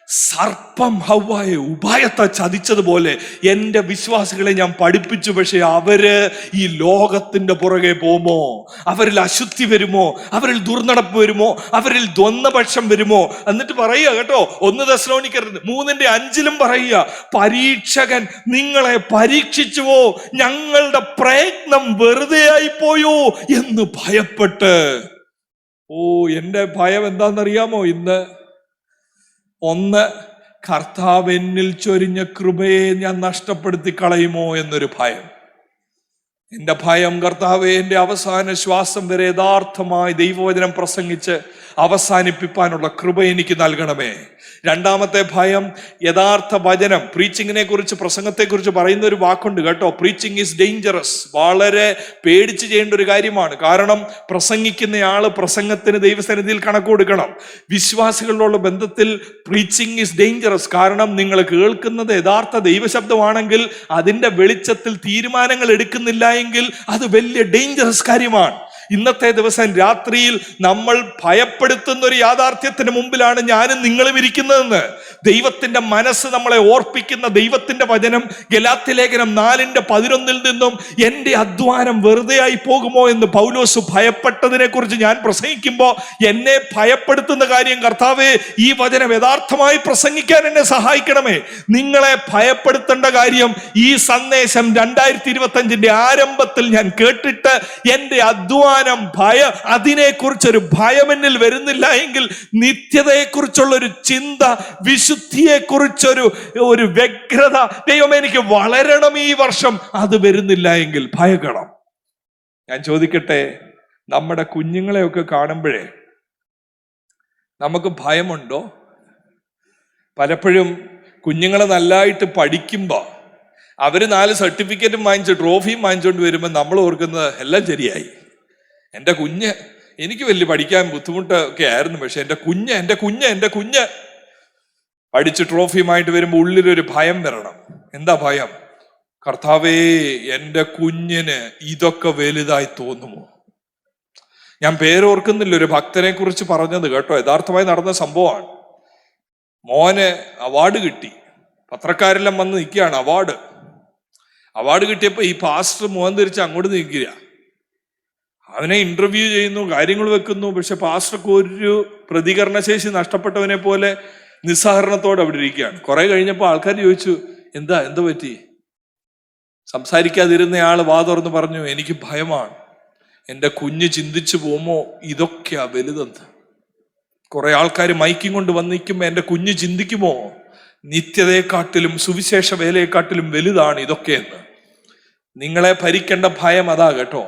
സർപ്പം ഹവ്വായെ ഉപായത്തെ ചതിച്ചതുപോലെ എന്റെ വിശ്വാസികളെ ഞാൻ പഠിപ്പിച്ചു, പക്ഷെ അവര് ഈ ലോകത്തിന്റെ പുറകെ പോകുമോ? അവരിൽ അശുദ്ധി വരുമോ? അവരിൽ ദുർനടപ്പ് വരുമോ? അവരിൽ ദ്വന്ദ്പക്ഷം വരുമോ? എന്നിട്ട് പറയുക കേട്ടോ, 1 തെസ്സലോനിക്കർ 3:5 പറയുക, പരീക്ഷകൻ നിങ്ങളെ പരീക്ഷിച്ചുവോ, ഞങ്ങളുടെ പ്രയത്നം വെറുതെ ആയി പോയോ എന്ന് ഭയപ്പെട്ട്. എന്റെ ഭയം എന്താണെന്നറിയാമോ? ഇന്ന് 1, കർത്താവ് എന്നിൽ ചൊരിഞ്ഞ കൃപയെ ഞാൻ നഷ്ടപ്പെടുത്തി കളയുമോ എന്നൊരു ഭയം. എന്റെ ഭയം, കർത്താവേ എന്റെ അവസാന ശ്വാസം വരെ യഥാർത്ഥമായി ദൈവവചനം പ്രസംഗിച്ച് അവസാനിപ്പിക്കാനുള്ള കൃപ എനിക്ക് നൽകണമേ. 2-മത്തെ ഭയം, യഥാർത്ഥ വചനം, പ്രീച്ചിങ്ങിനെ കുറിച്ച്, പ്രസംഗത്തെ കുറിച്ച് പറയുന്ന ഒരു വാക്കുണ്ട് കേട്ടോ, പ്രീച്ചിങ് ഈസ് ഡേഞ്ചറസ്. വളരെ പേടിച്ച് ചെയ്യേണ്ട ഒരു കാര്യമാണ്. കാരണം പ്രസംഗിക്കുന്നയാള് പ്രസംഗത്തിന് ദൈവസന്നിധിയിൽ കണക്ക് കൊടുക്കണം. വിശ്വാസികളുള്ള ബന്ധത്തിൽ പ്രീച്ചിങ് ഈസ് ഡേഞ്ചറസ്. കാരണം നിങ്ങൾ കേൾക്കുന്നത് യഥാർത്ഥ ദൈവശബ്ദമാണെങ്കിൽ അതിന്റെ വെളിച്ചത്തിൽ തീരുമാനങ്ങൾ എടുക്കുന്നില്ല എങ്കിൽ അത് വലിയ ഡേഞ്ചറസ് കാര്യമാണ്. ഇന്നത്തെ ദിവസം രാത്രിയിൽ നമ്മൾ ഭയപ്പെടുത്തുന്ന ഒരു യാഥാർത്ഥ്യത്തിന് മുമ്പിലാണ് ഞാനും നിങ്ങളും ഇരിക്കുന്നതെന്ന്. ദൈവത്തിന്റെ മനസ്സ് നമ്മളെ ഓർപ്പിക്കുന്ന ദൈവത്തിന്റെ വചനം ഗലാത്യലേഖനം 4:11 നിന്നും എന്റെ അധ്വാനം വെറുതെ ആയി പോകുമോ എന്ന് പൗലോസ് ഭയപ്പെട്ടതിനെ കുറിച്ച് ഞാൻ പ്രസംഗിക്കുമ്പോൾ എന്നെ ഭയപ്പെടുത്തുന്ന കാര്യം, കർത്താവേ ഈ വചനം യഥാർത്ഥമായി പ്രസംഗിക്കാൻ എന്നെ സഹായിക്കണമേ. നിങ്ങളെ ഭയപ്പെടുത്തേണ്ട കാര്യം, ഈ സന്ദേശം 2025 ആരംഭത്തിൽ ഞാൻ കേട്ടിട്ട് എന്റെ അധ്വാനം അതിനെക്കുറിച്ചൊരു ഭയം എന്നിൽ വരുന്നില്ല എങ്കിൽ, നിത്യതയെക്കുറിച്ചുള്ള ഒരു ചിന്ത, വിശുദ്ധിയെക്കുറിച്ചൊരു വ്യഗ്രത, ദൈവം എനിക്ക് വളരണം ഈ വർഷം, അത് വരുന്നില്ല എങ്കിൽ ഭയക്കണം. ഞാൻ ചോദിക്കട്ടെ, നമ്മുടെ കുഞ്ഞുങ്ങളെയൊക്കെ കാണുമ്പോഴേ നമുക്ക് ഭയമുണ്ടോ? പലപ്പോഴും കുഞ്ഞുങ്ങളെ നല്ലതായിട്ട് പഠിക്കുമ്പോൾ അവര് 4 സർട്ടിഫിക്കറ്റും വാങ്ങിച്ച് ട്രോഫിയും വാങ്ങിച്ചുകൊണ്ട് വരുമ്പോൾ നമ്മൾ ഓർക്കുന്നത് എല്ലാം ശരിയായി. എൻ്റെ കുഞ്ഞ്, എനിക്ക് വലിയ പഠിക്കാൻ ബുദ്ധിമുട്ടൊക്കെ ആയിരുന്നു, പക്ഷെ എൻ്റെ കുഞ്ഞ് പഠിച്ച് ട്രോഫിയുമായിട്ട് വരുമ്പോൾ ഉള്ളിലൊരു ഭയം വരണം. എന്താ ഭയം? കർത്താവേ എൻ്റെ കുഞ്ഞിന് ഇതൊക്കെ വലുതായി തോന്നുമോ? ഞാൻ പേരോർക്കുന്നില്ല, ഒരു ഭക്തനെ കുറിച്ച് പറഞ്ഞത് കേട്ടോ, യഥാർത്ഥമായി നടന്ന സംഭവമാണ്. മോന് അവാർഡ് കിട്ടി, പത്രക്കാരെല്ലാം വന്ന് നിൽക്കുകയാണ്. അവാർഡ് കിട്ടിയപ്പോൾ ഈ പാസ്റ്റർ മോൻ തിരിച്ച് അങ്ങോട്ട് നിൽക്കുക. അവനെ ഇന്റർവ്യൂ ചെയ്യുന്നു, കാര്യങ്ങൾ വെക്കുന്നു. പക്ഷെ പാസ്റ്റർക്ക് ഒരു പ്രതികരണശേഷി നഷ്ടപ്പെട്ടവനെ പോലെ നിസ്സഹരണത്തോടെ അവിടെ ഇരിക്കുകയാണ്. കുറെ കഴിഞ്ഞപ്പോൾ ആൾക്കാർ ചോദിച്ചു, എന്താ പറ്റി? സംസാരിക്കാതിരുന്നയാൾ വാ തുറന്ന് പറഞ്ഞു, എനിക്ക് ഭയമാണ്, എൻ്റെ കുഞ്ഞ് ചിന്തിച്ചു പോകുമോ ഇതൊക്കെയാ വലുതെന്ന്. കുറെ ആൾക്കാർ മൈക്കിങ് കൊണ്ട് വന്നിരിക്കുമ്പോൾ എൻ്റെ കുഞ്ഞ് ചിന്തിക്കുമോ നിത്യതയെക്കാട്ടിലും സുവിശേഷ വേലയെക്കാട്ടിലും വലുതാണ് ഇതൊക്കെയെന്ന്. നിങ്ങളെ ഭരിക്കേണ്ട ഭയം അതാ കേട്ടോ.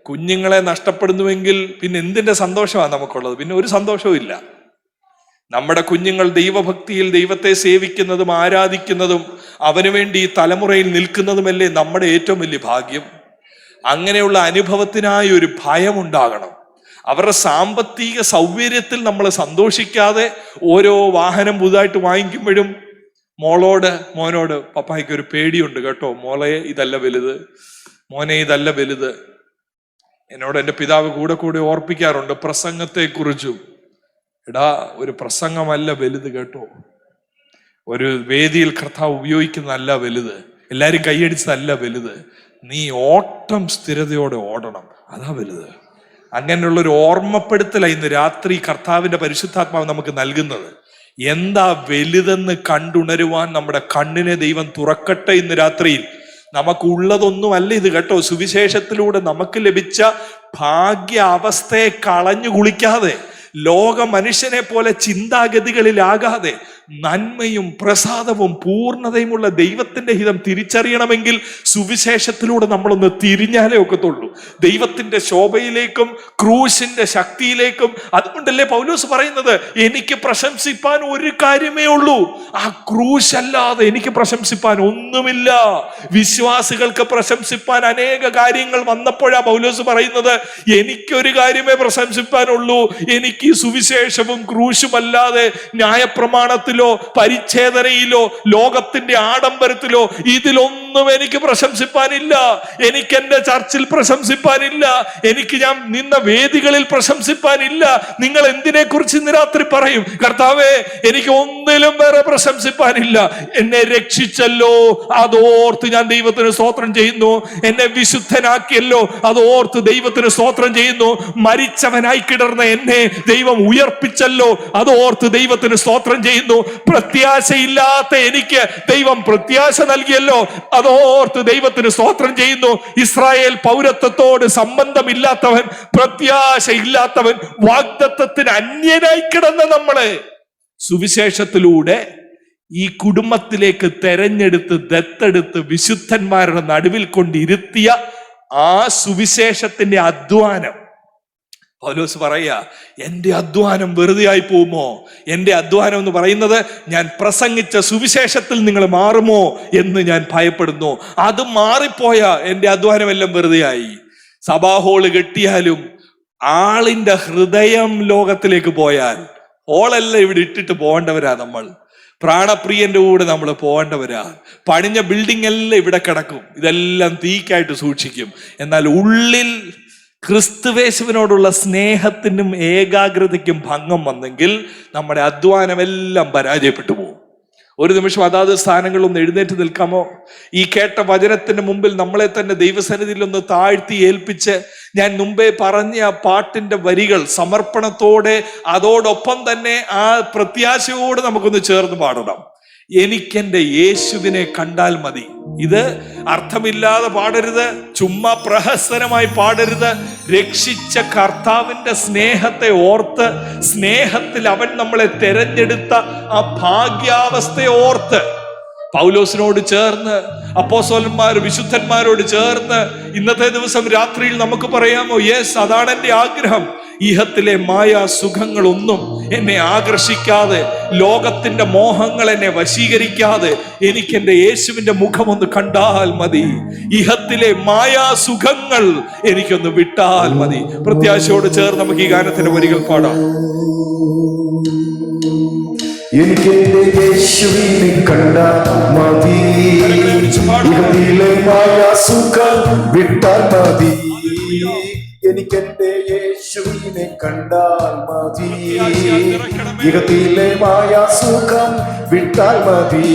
കുഞ്ഞുങ്ങളെ നഷ്ടപ്പെടുന്നുവെങ്കിൽ പിന്നെ എന്തിന്റെ സന്തോഷമാണ് നമുക്കുള്ളത്? പിന്നെ ഒരു സന്തോഷവും ഇല്ല. നമ്മുടെ കുഞ്ഞുങ്ങൾ ദൈവഭക്തിയിൽ ദൈവത്തെ സേവിക്കുന്നതും ആരാധിക്കുന്നതും അവന് വേണ്ടി ഈ തലമുറയിൽ നിൽക്കുന്നതുമല്ലേ നമ്മുടെ ഏറ്റവും വലിയ ഭാഗ്യം. അങ്ങനെയുള്ള അനുഭവത്തിനായി ഒരു ഭയം ഉണ്ടാകണം. അവരുടെ സാമ്പത്തിക സൗകര്യത്തിൽ നമ്മൾ സന്തോഷിക്കാതെ ഓരോ വാഹനം പുതുതായിട്ട് വാങ്ങിക്കുമ്പോഴും മോനോട് പപ്പായ്ക്ക് ഒരു പേടിയുണ്ട് കേട്ടോ, മോളെ ഇതല്ല വലുത്, മോനെ ഇതല്ല വലുത്. എന്നോട് എൻ്റെ പിതാവ് കൂടെ ഓർപ്പിക്കാറുണ്ട് പ്രസംഗത്തെക്കുറിച്ചും. എടാ, ഒരു പ്രസംഗമല്ല വലുത് കേട്ടോ, ഒരു വേദിയിൽ കർത്താവ് ഉപയോഗിക്കുന്നതല്ല വലുത്, എല്ലാരും കൈയടിച്ചതല്ല വലുത്, നീ ഓട്ടം സ്ഥിരതയോടെ ഓടണം, അതാ വലുത്. അങ്ങനെയുള്ളൊരു ഓർമ്മപ്പെടുത്തലാണ് ഇന്ന് രാത്രി കർത്താവിന്റെ പരിശുദ്ധാത്മാവ് നമുക്ക് നൽകുന്നത്. എന്താ വലുതെന്ന് കണ്ടുണരുവാൻ നമ്മുടെ കണ്ണിനെ ദൈവം തുറക്കട്ടെ ഇന്ന് രാത്രിയിൽ. നമുക്കുള്ളതൊന്നുമല്ല ഇത് കേട്ടോ. സുവിശേഷത്തിലൂടെ നമുക്ക് ലഭിച്ച ഭാഗ്യ അവസ്ഥയെ കളഞ്ഞു കുളിക്കാതെ, ലോക മനുഷ്യനെ പോലെ ചിന്താഗതികളിലാകാതെ, നന്മയും പ്രസാദവും പൂർണ്ണതയുമുള്ള ദൈവത്തിന്റെ ഹിതം തിരിച്ചറിയണമെങ്കിൽ സുവിശേഷത്തിലൂടെ നമ്മളൊന്ന് തിരിഞ്ഞാലേ ഒക്കത്തുള്ളൂ, ദൈവത്തിന്റെ ശോഭയിലേക്കും ക്രൂശിന്റെ ശക്തിയിലേക്കും. അതുകൊണ്ടല്ലേ പൗലോസ് പറയുന്നത്, എനിക്ക് പ്രശംസിപ്പാൻ ഒരു കാര്യമേ ഉള്ളൂ, ആ ക്രൂശ് അല്ലാതെ എനിക്ക് പ്രശംസിപ്പാൻ ഒന്നുമില്ല. വിശ്വാസികൾക്ക് പ്രശംസിപ്പാൻ അനേക കാര്യങ്ങൾ വന്നപ്പോഴാ പൗലോസ് പറയുന്നത്, എനിക്കൊരു കാര്യമേ പ്രശംസിപ്പാനുള്ളൂ, എനിക്ക് സുവിശേഷവും ക്രൂശും അല്ലാതെ ന്യായപ്രമാണത്തിലോ പരിച്ഛേദനയിലോ ലോകത്തിന്റെ ആഡംബരത്തിലോ ഇതിലൊന്നും എനിക്ക് പ്രശംസിപ്പാനില്ല. എനിക്ക് എന്റെ ചർച്ചിൽ പ്രശംസിപ്പാനില്ല, എനിക്ക് ഞാൻ നിന്ന വേദികളിൽ പ്രശംസിപ്പാനില്ല. നിങ്ങൾ എന്തിനെ കുറിച്ച് ഇന്ന് രാത്രി പറയും? കർത്താവേ, എനിക്ക് ഒന്നിലും വേറെ പ്രശംസിപ്പാനില്ല. എന്നെ രക്ഷിച്ചല്ലോ, അതോർത്ത് ഞാൻ ദൈവത്തിന് സ്തോത്രം ചെയ്യുന്നു. എന്നെ വിശുദ്ധനാക്കിയല്ലോ, അതോർത്ത് ദൈവത്തിന് സ്തോത്രം ചെയ്യുന്നു. മരിച്ചവനായി കിടർന്ന എന്നെ ദൈവം ഉയർപ്പിച്ചല്ലോ, അതോർത്ത് ദൈവത്തിന് സ്തോത്രം ചെയ്യുന്നു. പ്രത്യാശയില്ലാത്ത എനിക്ക് ദൈവം പ്രത്യാശ നൽകിയല്ലോ, അതോർത്ത് ദൈവത്തിന് സ്തോത്രം ചെയ്യുന്നു. ഇസ്രായേൽ പൗരത്വത്തോട് സംബന്ധമില്ലാത്തവൻ, പ്രത്യാശയില്ലാത്തവൻ, വാഗ്ദത്തത്തിന് അന്യനായി കിടന്ന നമ്മളെ സുവിശേഷത്തിലൂടെ ഈ കുടുംബത്തിലേക്ക് തെരഞ്ഞെടുത്ത് ദത്തെടുത്ത് വിശുദ്ധന്മാരുടെ നടുവിൽ കൊണ്ടിരുത്തിയ ആ സുവിശേഷത്തിന്റെ അധ്വാനം പൗലോസ് പറയാ, എന്റെ അധ്വാനം വെറുതെ ആയി പോകുമോ? എന്റെ അധ്വാനം എന്ന് പറയുന്നത് ഞാൻ പ്രസംഗിച്ച സുവിശേഷത്തിൽ നിങ്ങൾ മാറുമോ എന്ന് ഞാൻ ഭയപ്പെടുന്നു. അത് മാറിപ്പോയ എന്റെ അധ്വാനം എല്ലാം വെറുതെ ആയി. സഭാ ഹോള് കെട്ടിയാലും ആളിന്റെ ഹൃദയം ലോകത്തിലേക്ക് പോയാൽ, ഹോളെല്ലാം ഇവിടെ ഇട്ടിട്ട് പോകേണ്ടവരാ നമ്മൾ. പ്രാണപ്രിയന്റെ കൂടെ നമ്മൾ പോകേണ്ടവരാ. പണിഞ്ഞ ബിൽഡിംഗ് എല്ലാം ഇവിടെ കിടക്കും, ഇതെല്ലാം തീക്കായിട്ട് സൂക്ഷിക്കും. എന്നാൽ ഉള്ളിൽ ക്രിസ്തുവേശുവിനോടുള്ള സ്നേഹത്തിനും ഏകാഗ്രതയ്ക്കും ഭംഗം വന്നെങ്കിൽ നമ്മുടെ അധ്വാനമെല്ലാം പരാജയപ്പെട്ടു പോകും. ഒരു നിമിഷം അതാത് സ്ഥാനങ്ങളൊന്ന് എഴുന്നേറ്റ് നിൽക്കാമോ? ഈ കേട്ട വചനത്തിന്റെ മുമ്പിൽ നമ്മളെ തന്നെ ദൈവസന്നിധിയിൽ ഒന്ന് താഴ്ത്തി ഏൽപ്പിച്ച്, ഞാൻ മുമ്പേ പറഞ്ഞ ആ പാട്ടിന്റെ വരികൾ സമർപ്പണത്തോടെ, അതോടൊപ്പം തന്നെ ആ പ്രത്യാശയോടെ നമുക്കൊന്ന് ചേർന്ന് പാടണം. എനിക്കെന്റെ യേശുവിനെ കണ്ടാൽ മതി. ഇത് അർത്ഥമില്ലാതെ പാടരുത്, ചുമ്മാ പ്രഹസനമായി പാടരുത്. രക്ഷിച്ച കർത്താവിന്റെ സ്നേഹത്തെ ഓർത്ത്, സ്നേഹത്തിൽ അവൻ നമ്മളെ തെരഞ്ഞെടുത്ത ആ ഭാഗ്യാവസ്ഥയെ ഓർത്ത്, പൗലോസിനോട് ചേർന്ന്, അപ്പോസ്തലന്മാർ വിശുദ്ധന്മാരോട് ചേർന്ന് ഇന്നത്തെ ദിവസം രാത്രിയിൽ നമുക്ക് പറയാമോ, യെസ്, അതാണ് എൻ്റെ ആഗ്രഹം. ഇഹത്തിലെ മായാ സുഖങ്ങളൊന്നും എന്നെ ആകർഷിക്കാതെ, ലോകത്തിന്റെ മോഹങ്ങൾ എന്നെ വശീകരിക്കാതെ, എനിക്ക് എൻ്റെ യേശുവിന്റെ മുഖം ഒന്ന് കണ്ടാൽ മതി. ഇഹത്തിലെ മായാ സുഖങ്ങൾ എനിക്കൊന്ന് വിട്ടാൽ മതി. പ്രത്യാശയോട് ചേർന്ന് നമുക്ക് ഈ ഗാനത്തിന്റെ വരികൾ പാടാം. എനിക്കെന്റെ യേശുവിനെ കണ്ടാൽ മതി, ഇഹത്തിലെ മായാ സുഖം വിട്ടാൽ മതി. എനിക്കെന്റെ യേശുവിനെ കണ്ടാൽ മതി, ഇഹത്തിലെ മായാ സുഖം വിട്ടാൽ മതി.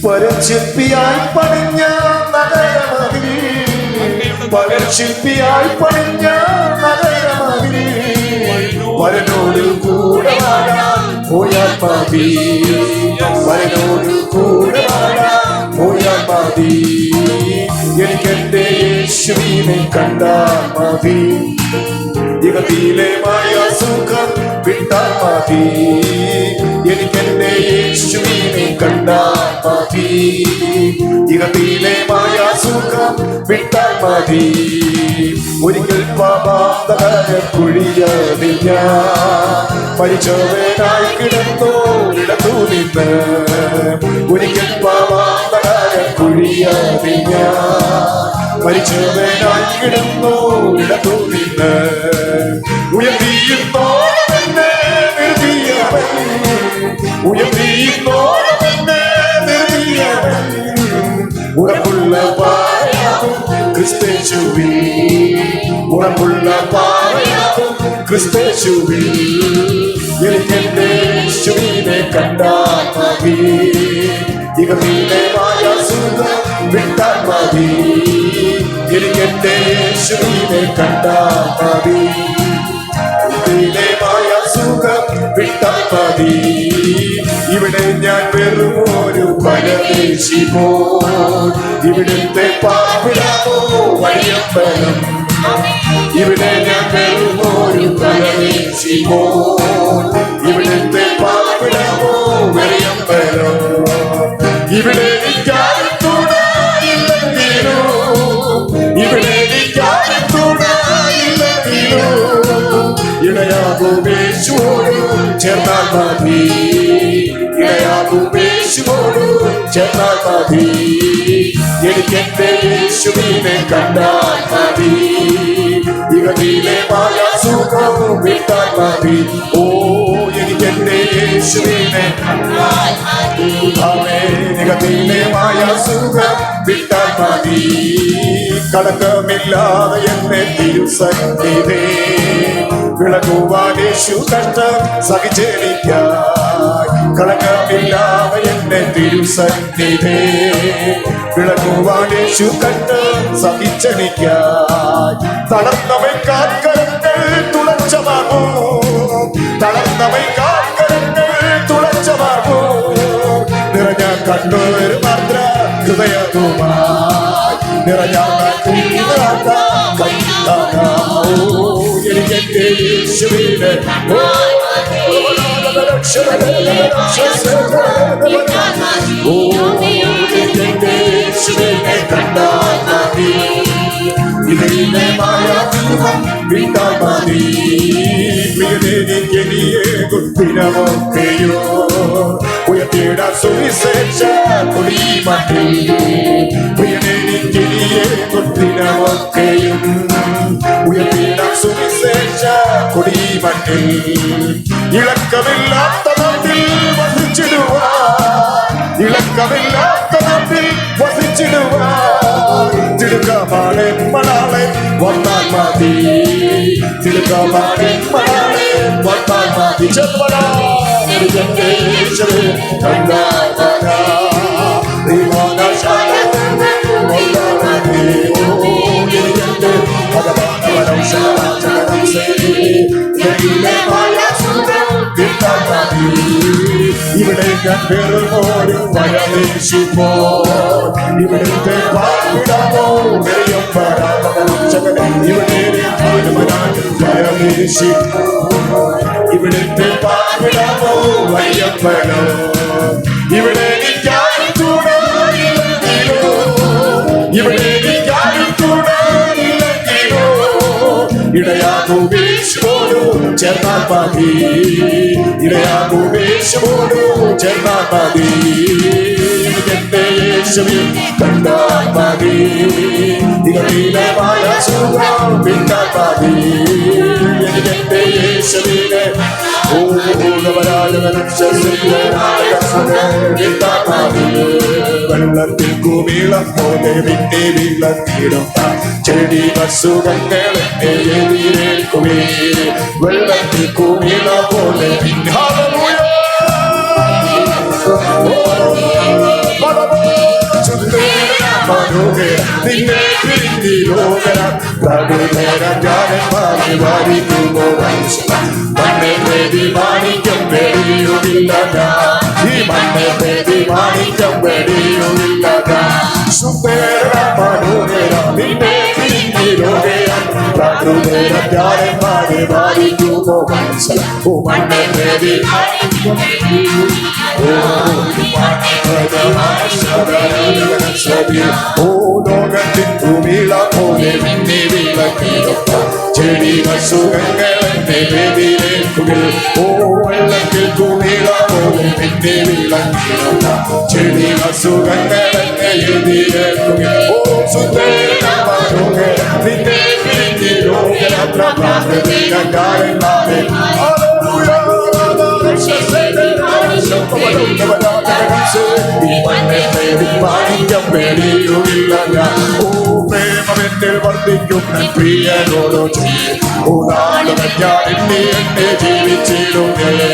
പരശില്പിയായി പണിഞ്ഞ നഗരമതിൽ, പരശില്പിയായി പണിഞ്ഞ നഗരമതിൽ, വരനോട് കൂടെ വാഴാൻ പോയാൽ മതി, വരനോട് കൂടെ വാഴാൻ പോയാൽ മതി. എനിക്കെന്റെ യേശുവിനെ കണ്ടാൽ മതി, ഇഹത്തിലെ മായാ സുഖം വിട്ടാൽ മതി. എനിക്കെന്റെ യേശുവിനെ കണ്ടാൽ മതി, ഇഹത്തിലെ മായാ സുഖം വിട്ടാൽ മതി. ഒരിക്കൽ പാപാന്തകര കുഴിയതിൽ ഞാൻ മരിച്ചവനായി കിടന്നോരിടത്തു നിന്ന്, ഒരിക്കൽ പാപാന്തകര കുഴിയതിൽ ഞാൻ മരിച്ചവനായി കിടന്നു ഇടത്തു നിന്ന് ഉയർത്തിയിരുന്നോളമെന്നെ നിർത്തിയവൻ ഉയർത്തിയിരുന്നോളമെന്നെ നിർത്തിയവൻ ഉറപ്പുള്ള പാറയാകും ക്രിസ്തേശുവിൽ ഉറപ്പുള്ള പാറയാകും ക്രിസ്തേശുവിൽ എനിക്കെന്റെ യേശുവിനെ കണ്ടാൽ മതി ഇകമീലമായ സുഖം വിട്ടാൽ മതി എനിക്കെന്റെ യേശുവിനെ കണ്ടാൽ മതി ഇകമീലമായ സുഖം വിട്ടാൽ മതി ഇവിടെ ഞാൻ വെറും ഒരു പരദേശി പോ ഇവിടുത്തെ പാപിടാമോ വഴിയമ്പലം ഇവിടെ ഞാൻ വെറും ഒരു പരദേശി പോ ഇവിടുത്തെ പാപിടാമോ വഴിയമ്പലം ഇവിടെ എനിക്കാരുത്തുണയില്ലെങ്കിലോ ഇവിടെ എനിക്കാരുത്തുണയില്ലെങ്കിലോ ഇടയാകുമേശുവോടും ചേർന്നാൽ മതി ഇടയാകുമേശുവോടും ചേർന്നാൽ മതി എനിക്കെന്റെ യേശുവിനെ കണ്ടാൽ മതി ഇകമീലമായ സുഖവും വിട്ടാൽ മതി ഓ എനിക്കെന്റെ യേശുവിനെ കണ്ടാൽ മതി ഇകമീലമായ സുഖം വിട്ടാൽ മതി കളങ്കമില്ലാതെ എന്നെ തിരുസന്നിധേ വിളകുവാൻ യേശു കഷ്ടം സഹിച്ചെനിക്കായി കളങ്കമില്ലാതെ എന്നെ തിരുസന്നിധേ വിളകുവാൻ യേശു കഷ്ടം സഹിച്ചെനിക്കായി തളർന്നവൻ കാൽക്കരങ്ങൾ തുളച്ചമാകൂ തളർന്നവൻ കാൽക്കരങ്ങൾ തുളച്ചമാകൂ നിറഞ്ഞ കണ്ണൂർ മാത്ര ഹൃദയവുമായി നിറഞ്ഞ എനിക്കെന്റെ യേശുവിനെ എനിക്കെന്റെ യേശുവിനെ കണ്ടാൽ മതി ഇതിലമായ വിട്ടാൽ മതി പ്രിയനെനിക്കെനിയെ ഗുണമൊക്കെയോ ഉയർത്തിയിട സുവിശേഷ കൊടി മട്ടിൽ പ്രിയനെനിക്കെനിയെ ഗുണമൊക്കെയും ഉയർത്തിയിട സുവിശേഷ കൊടി മട്ടിൽ ഇളക്കമില്ലാത്ത നാട്ടിൽ വസിച്ചിടുവാൻ ഇളക്കമില്ലാത്ത നാട്ടിൽ വസിച്ചിടുവാൻ തിടുക്കമാണ് മണാളെ വന്നാൽ മതി തിടുക്കമാണ് മണാളെ വന്നാൽ മതി ചെറുപ്പടാ കണ്ടാൽ ഇവിടെ ഞാൻ വെറുമൊരു പരദേശിപ്പോ ഇവിടുത്തെ പാപിടാമോ ഇവിടെ പരദേശിപ്പോ ഇവിടുത്തെ പാപിടാമോ വയ്യപ്പനോ ഇവിടെ ഇവിടെ ഇടയാകുമേശുവോടും ചേർന്നാൽ മതി ഇടയാകുമേശുവോടും ചേർന്നാൽ മതി എന്റെ യേശുവിൻ കണ്ടാൽ മതി ഇകമീലമായ സുഖം വിട്ടാൽ മതി എന്റെ യേശുവിനെ വെള്ളത്തിൽ കുമിളം പോലെ പിന്നെ വീളത്തിടും ചെടി വസുഖങ്ങൾ എതിരേൽക്കുമേ വെള്ളത്തിൽ കുമിള പോലെ നിന്നെ മണ്ണെ പ്രതി മാണിക്കം വെടിയുമില്ല ഈ മണ്ണെ പ്രതി മാണിക്കം വെടിയുമില്ല സുന്ദര നിന്നെ പ്രാകൃതരെ ബാധിക്കുമോ മനസ്സിലാക്കൂ മണ്ണെ പ്രതി ഓ ലോകത്തിൻ ഭൂമിള പോലെ നിന്നെ വിളക്കിടുക ചെടി വസുഖങ്ങൾ എന്നെ വേദിയിലേക്കുകയും ഓ വെള്ളത്തിൽ ഭൂമിള പോലെ നിന്നെ വിളക്കിടുക ചെടി വസുഖങ്ങൾ എന്നെ വേദിയിലേക്കുകയും ഓ സുന്ദര പേടിയുമില്ല ഞാൻ. ഓ പ്രേമമെന്നിൽ വർദ്ധിക്കും പ്രിയനോടു ഞാൻ എന്നെ ജീവിച്ചിടുന്നേ.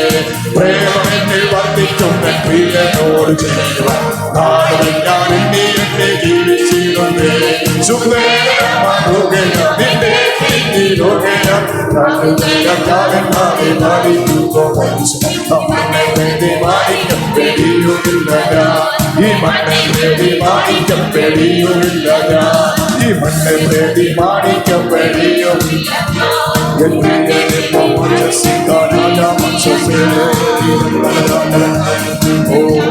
പ്രേമമെന്നിൽ വർദ്ധിക്കും പ്രിയനോട് ചെയ്യുവാൻ ഞാൻ എന്നെ ജീവിച്ചിടുന്നേ. നിന്റെ മാണിക്കം പേടിയുമില്ല ഞാൻ. ഈ മണ്ണെ പേടി മാണിക്കം പേടിയുമില്ല ഞാൻ. ഈ മണ്ണെ പേടി മാണിക്കം പേടിയുമില്ല. Oh,